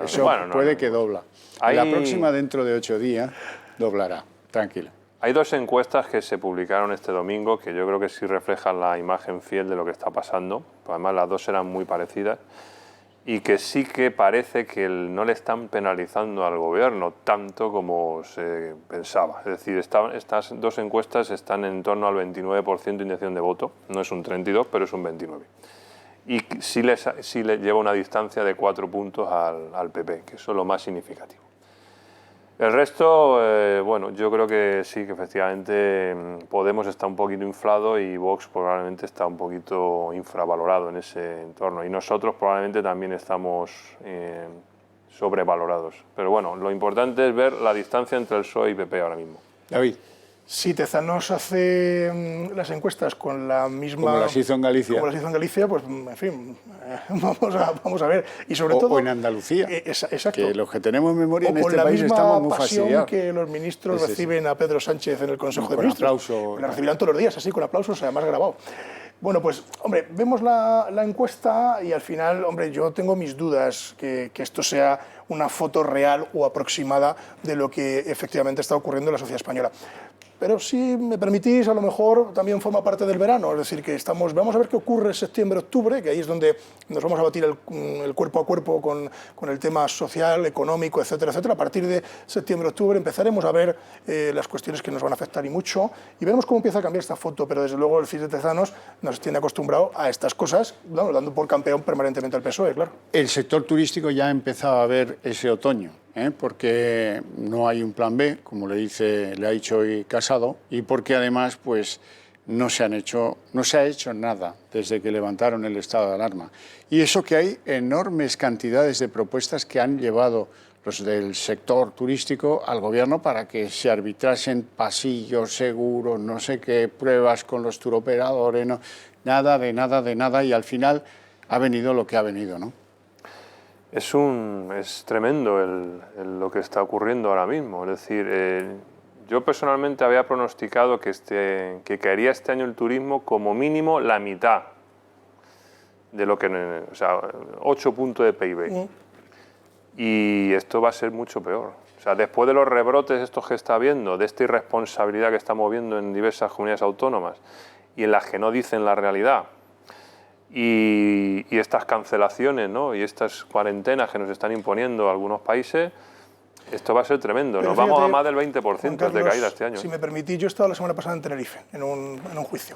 Speaker 1: eso puede que dobla. La próxima, dentro de 8 días, doblará. Tranquilo.
Speaker 3: Hay dos encuestas que se publicaron este domingo que yo creo que sí reflejan la imagen fiel de lo que está pasando. Además, las dos eran muy parecidas y que sí que parece que no le están penalizando al gobierno tanto como se pensaba. Es decir, estas dos encuestas están en torno al 29% de intención de voto. No es un 32, pero es un 29. Y sí le lleva una distancia de 4 puntos al PP, que eso es lo más significativo. El resto, bueno, yo creo que sí, que efectivamente Podemos está un poquito inflado y Vox probablemente está un poquito infravalorado en ese entorno. Y nosotros probablemente también estamos sobrevalorados. Pero bueno, lo importante es ver la distancia entre el PSOE y PP ahora mismo.
Speaker 1: David.
Speaker 4: Si Tezanos hace las encuestas con la misma...
Speaker 1: Como las hizo en Galicia.
Speaker 4: Como las hizo en Galicia, pues, en fin, vamos a ver. Y sobre todo...
Speaker 1: O en Andalucía.
Speaker 4: Exacto.
Speaker 1: Que los que tenemos memoria en este país estamos muy fastidiados.
Speaker 4: Que los ministros reciben a Pedro Sánchez en el Consejo de Ministros.
Speaker 1: Con aplauso.
Speaker 4: La recibirán todos los días, así, con aplausos, además grabado. Bueno, pues, hombre, vemos la encuesta y al final, hombre, yo tengo mis dudas que esto sea una foto real o aproximada de lo que efectivamente está ocurriendo en la sociedad española. Pero si me permitís, a lo mejor también forma parte del verano, es decir, que vamos a ver qué ocurre en septiembre-octubre, que ahí es donde nos vamos a batir el cuerpo a cuerpo con el tema social, económico, etcétera, etcétera. A partir de septiembre-octubre empezaremos a ver las cuestiones que nos van a afectar y mucho, y veremos cómo empieza a cambiar esta foto, pero desde luego el CIS de Tezanos nos tiene acostumbrado a estas cosas, dando por campeón permanentemente al PSOE, claro.
Speaker 1: El sector turístico ya ha empezado a ver ese otoño. Porque no hay un plan B, como le ha dicho hoy Casado, y porque además pues, no se ha hecho nada desde que levantaron el estado de alarma. Y eso que hay enormes cantidades de propuestas que han llevado los del sector turístico al gobierno para que se arbitrasen pasillos, seguros, no sé qué, pruebas con los turoperadores, nada de nada, y al final ha venido lo que ha venido, ¿no?
Speaker 3: Es tremendo lo que está ocurriendo ahora mismo. Es decir, yo personalmente había pronosticado que caería este año el turismo como mínimo la mitad de lo que, o sea, 8 puntos de PIB. Y esto va a ser mucho peor. O sea, después de los rebrotes estos que está habiendo, de esta irresponsabilidad que estamos viendo en diversas comunidades autónomas y en las que no dicen la realidad, y estas cancelaciones, ¿no?, y estas cuarentenas que nos están imponiendo algunos países, esto va a ser tremendo. Pero nos vamos a más del 20% Carlos, de caída este año.
Speaker 4: Si me permitís, yo he estado la semana pasada en Tenerife, en un juicio.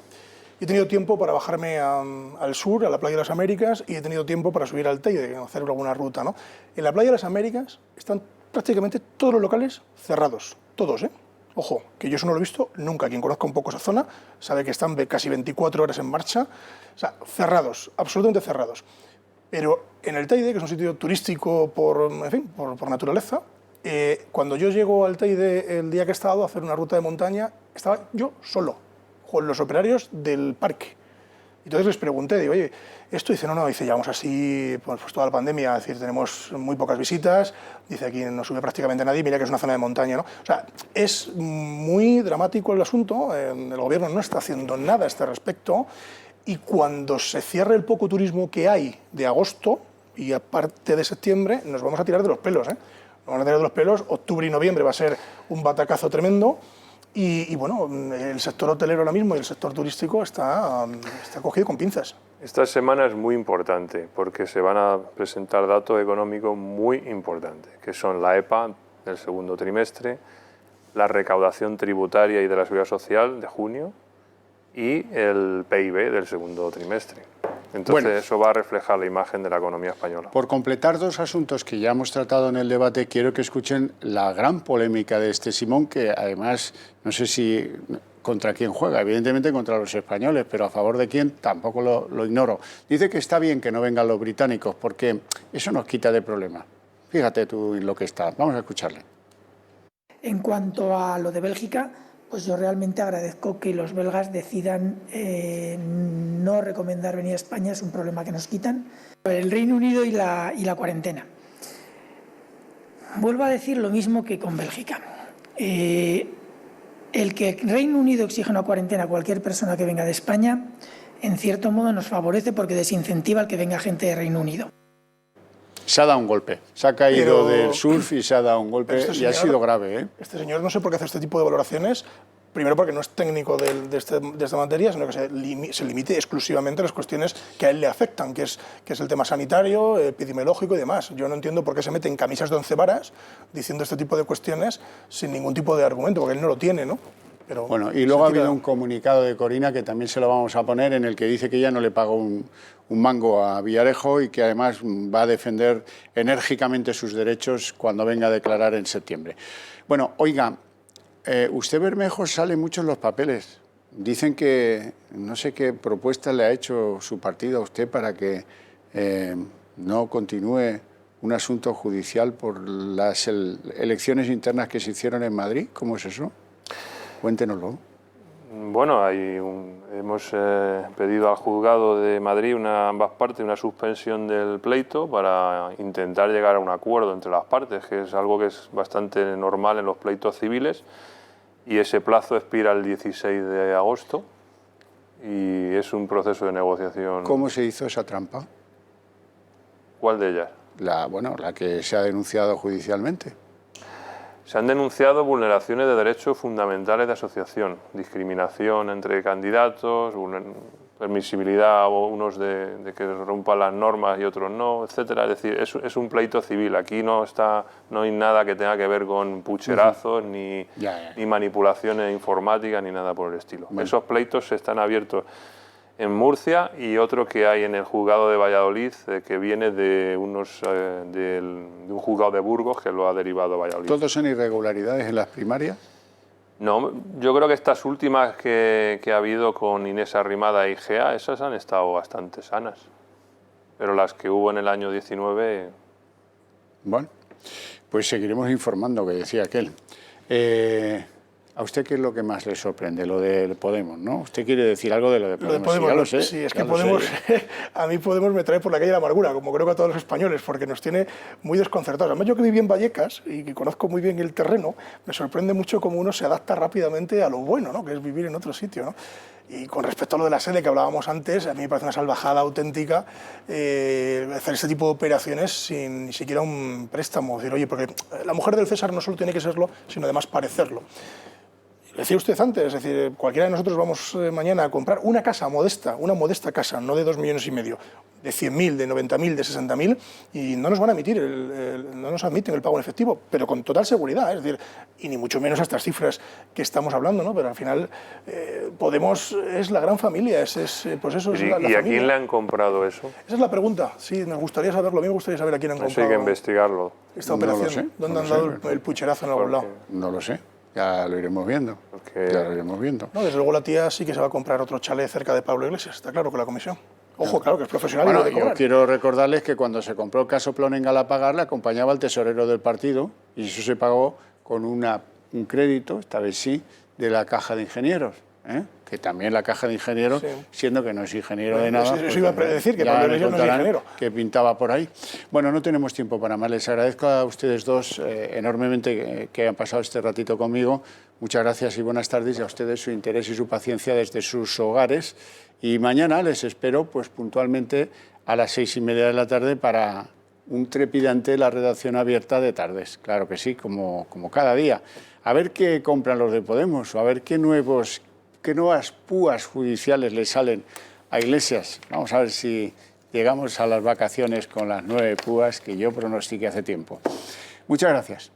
Speaker 4: Y he tenido tiempo para bajarme al sur, a la Playa de las Américas, y he tenido tiempo para subir al Teide, hacer alguna ruta, ¿no? En la Playa de las Américas están prácticamente todos los locales cerrados, todos, ¿eh? Ojo, que yo eso no lo he visto nunca. Quien conozca un poco esa zona sabe que están casi 24 horas en marcha, o sea, cerrados, absolutamente cerrados. Pero en el Teide, que es un sitio turístico por naturaleza, cuando yo llego al Teide el día que he estado a hacer una ruta de montaña, estaba yo solo, con los operarios del parque. Entonces les pregunté, digo, oye, esto, dice, no, dice, llevamos así pues toda la pandemia, es decir, tenemos muy pocas visitas, dice, aquí no sube prácticamente nadie, mira que es una zona de montaña, ¿no? O sea, es muy dramático el asunto, el gobierno no está haciendo nada a este respecto, y cuando se cierre el poco turismo que hay de agosto, y aparte de septiembre, nos vamos a tirar de los pelos, ¿eh? Nos vamos a tirar de los pelos, octubre y noviembre va a ser un batacazo tremendo. Y bueno, el sector hotelero ahora mismo y el sector turístico está cogido con pinzas.
Speaker 3: Esta semana es muy importante porque se van a presentar datos económicos muy importantes, que son la EPA del segundo trimestre, la recaudación tributaria y de la seguridad social de junio y el PIB del segundo trimestre. Entonces, bueno, eso va a reflejar la imagen de la economía española.
Speaker 1: Por completar dos asuntos que ya hemos tratado en el debate, quiero que escuchen la gran polémica de este Simón, que además, no sé si contra quién juega, evidentemente contra los españoles, pero a favor de quién tampoco lo ignoro. Dice que está bien que no vengan los británicos, porque eso nos quita de problemas. Fíjate tú en lo que está. Vamos a escucharle.
Speaker 2: En cuanto a lo de Bélgica, pues yo realmente agradezco que los belgas decidan no recomendar venir a España, es un problema que nos quitan. El Reino Unido y la cuarentena. Vuelvo a decir lo mismo que con Bélgica. El que el Reino Unido exija una cuarentena a cualquier persona que venga de España, en cierto modo nos favorece porque desincentiva al que venga gente de Reino Unido.
Speaker 1: Se ha dado un golpe, se ha caído del surf y se ha dado un golpe y ha sido grave, ¿eh?
Speaker 4: Este señor no sé por qué hace este tipo de valoraciones, primero porque no es técnico de esta materia, sino que se limite exclusivamente a las cuestiones que a él le afectan, que es el tema sanitario, epidemiológico y demás. Yo no entiendo por qué se mete en camisas de 11 varas diciendo este tipo de cuestiones sin ningún tipo de argumento, porque él no lo tiene, ¿no? Pero
Speaker 1: bueno, y luego ha habido un comunicado de Corina que también se lo vamos a poner, en el que dice que ella no le pagó un mango a Villarejo y que además va a defender enérgicamente sus derechos cuando venga a declarar en septiembre. Bueno, oiga, usted, Bermejo, sale mucho en los papeles. Dicen que no sé qué propuestas le ha hecho su partido a usted para que no continúe un asunto judicial por las elecciones internas que se hicieron en Madrid. ¿Cómo es eso? Cuéntenoslo.
Speaker 3: Bueno, hemos pedido al juzgado de Madrid, ambas partes, una suspensión del pleito para intentar llegar a un acuerdo entre las partes, que es algo que es bastante normal en los pleitos civiles, y ese plazo expira el 16 de agosto y es un proceso de negociación.
Speaker 1: ¿Cómo se hizo esa trampa?
Speaker 3: ¿Cuál de ellas?
Speaker 1: La que se ha denunciado judicialmente.
Speaker 3: Se han denunciado vulneraciones de derechos fundamentales de asociación, discriminación entre candidatos, permisibilidad unos de que rompan las normas y otros no, etcétera. Es decir, es un pleito civil. Aquí no hay nada que tenga que ver con pucherazos, ni manipulaciones informáticas, ni nada por el estilo. Bueno. Esos pleitos están abiertos en Murcia y otro que hay en el juzgado de Valladolid, que viene de un juzgado de Burgos que lo ha derivado a Valladolid.
Speaker 1: ¿Todos son irregularidades en las primarias?
Speaker 3: No, yo creo que estas últimas que ha habido con Inés Arrimada y Gea, esas han estado bastante sanas. Pero las que hubo en el año 19...
Speaker 1: Bueno, pues seguiremos informando, que decía aquel. ¿A usted qué es lo que más le sorprende? Lo de Podemos, ¿no? Usted quiere decir algo de lo de Podemos.
Speaker 4: Sí,
Speaker 1: ya lo sé.
Speaker 4: Sí, es que Podemos, a mí Podemos me trae por la calle de la amargura, como creo que a todos los españoles, porque nos tiene muy desconcertados. Además, yo que viví en Vallecas y que conozco muy bien el terreno, me sorprende mucho cómo uno se adapta rápidamente a lo bueno, ¿no? Que es vivir en otro sitio, ¿no? Y con respecto a lo de la sede que hablábamos antes, a mí me parece una salvajada auténtica hacer este tipo de operaciones sin ni siquiera un préstamo. Decir, oye, porque la mujer del César no solo tiene que serlo, sino además parecerlo. Decía usted antes, es decir, cualquiera de nosotros vamos mañana a comprar una casa modesta, una modesta casa, no de 2,5 millones, de 100.000, de 90.000, de 60.000, y no nos van a emitir, no nos admiten el pago en efectivo, pero con total seguridad, es decir, y ni mucho menos a estas cifras que estamos hablando, ¿no? Pero al final Podemos es la gran familia, pues eso es la familia.
Speaker 3: ¿Y a quién le han comprado eso?
Speaker 4: Esa es la pregunta, sí, nos gustaría saberlo, a mí me gustaría saber a quién han comprado.
Speaker 3: Eso hay que investigarlo.
Speaker 4: Esta operación,
Speaker 1: no lo sé,
Speaker 4: ¿dónde han dado el pucherazo en algún lado?
Speaker 1: No lo sé. Ya lo iremos viendo. Ya lo iremos viendo.
Speaker 4: No, desde luego la tía sí que se va a comprar otro chalet cerca de Pablo Iglesias, está claro, con la comisión. Ojo, claro, que es profesional.
Speaker 1: Bueno,
Speaker 4: y lo de
Speaker 1: yo quiero recordarles que cuando se compró el Casoplón en Galapagar le acompañaba el tesorero del partido y eso se pagó con un crédito, esta vez sí, de la Caja de Ingenieros. Que también la Caja de Ingenieros, sí, siendo que no es ingeniero de nada...
Speaker 4: Eso iba a decir, que Pablo Iglesias no es ingeniero.
Speaker 1: Que pintaba por ahí. Bueno, no tenemos tiempo para más. Les agradezco a ustedes dos enormemente que han pasado este ratito conmigo. Muchas gracias y buenas tardes, y a ustedes su interés y su paciencia desde sus hogares. Y mañana les espero pues puntualmente a las 6:30 de la tarde para un trepidante La Redacción Abierta de tardes. Claro que sí, como cada día. A ver qué compran los de Podemos, o a ver qué nuevas púas judiciales le salen a Iglesias. Vamos a ver si llegamos a las vacaciones con las 9 púas que yo pronostiqué hace tiempo. Muchas gracias.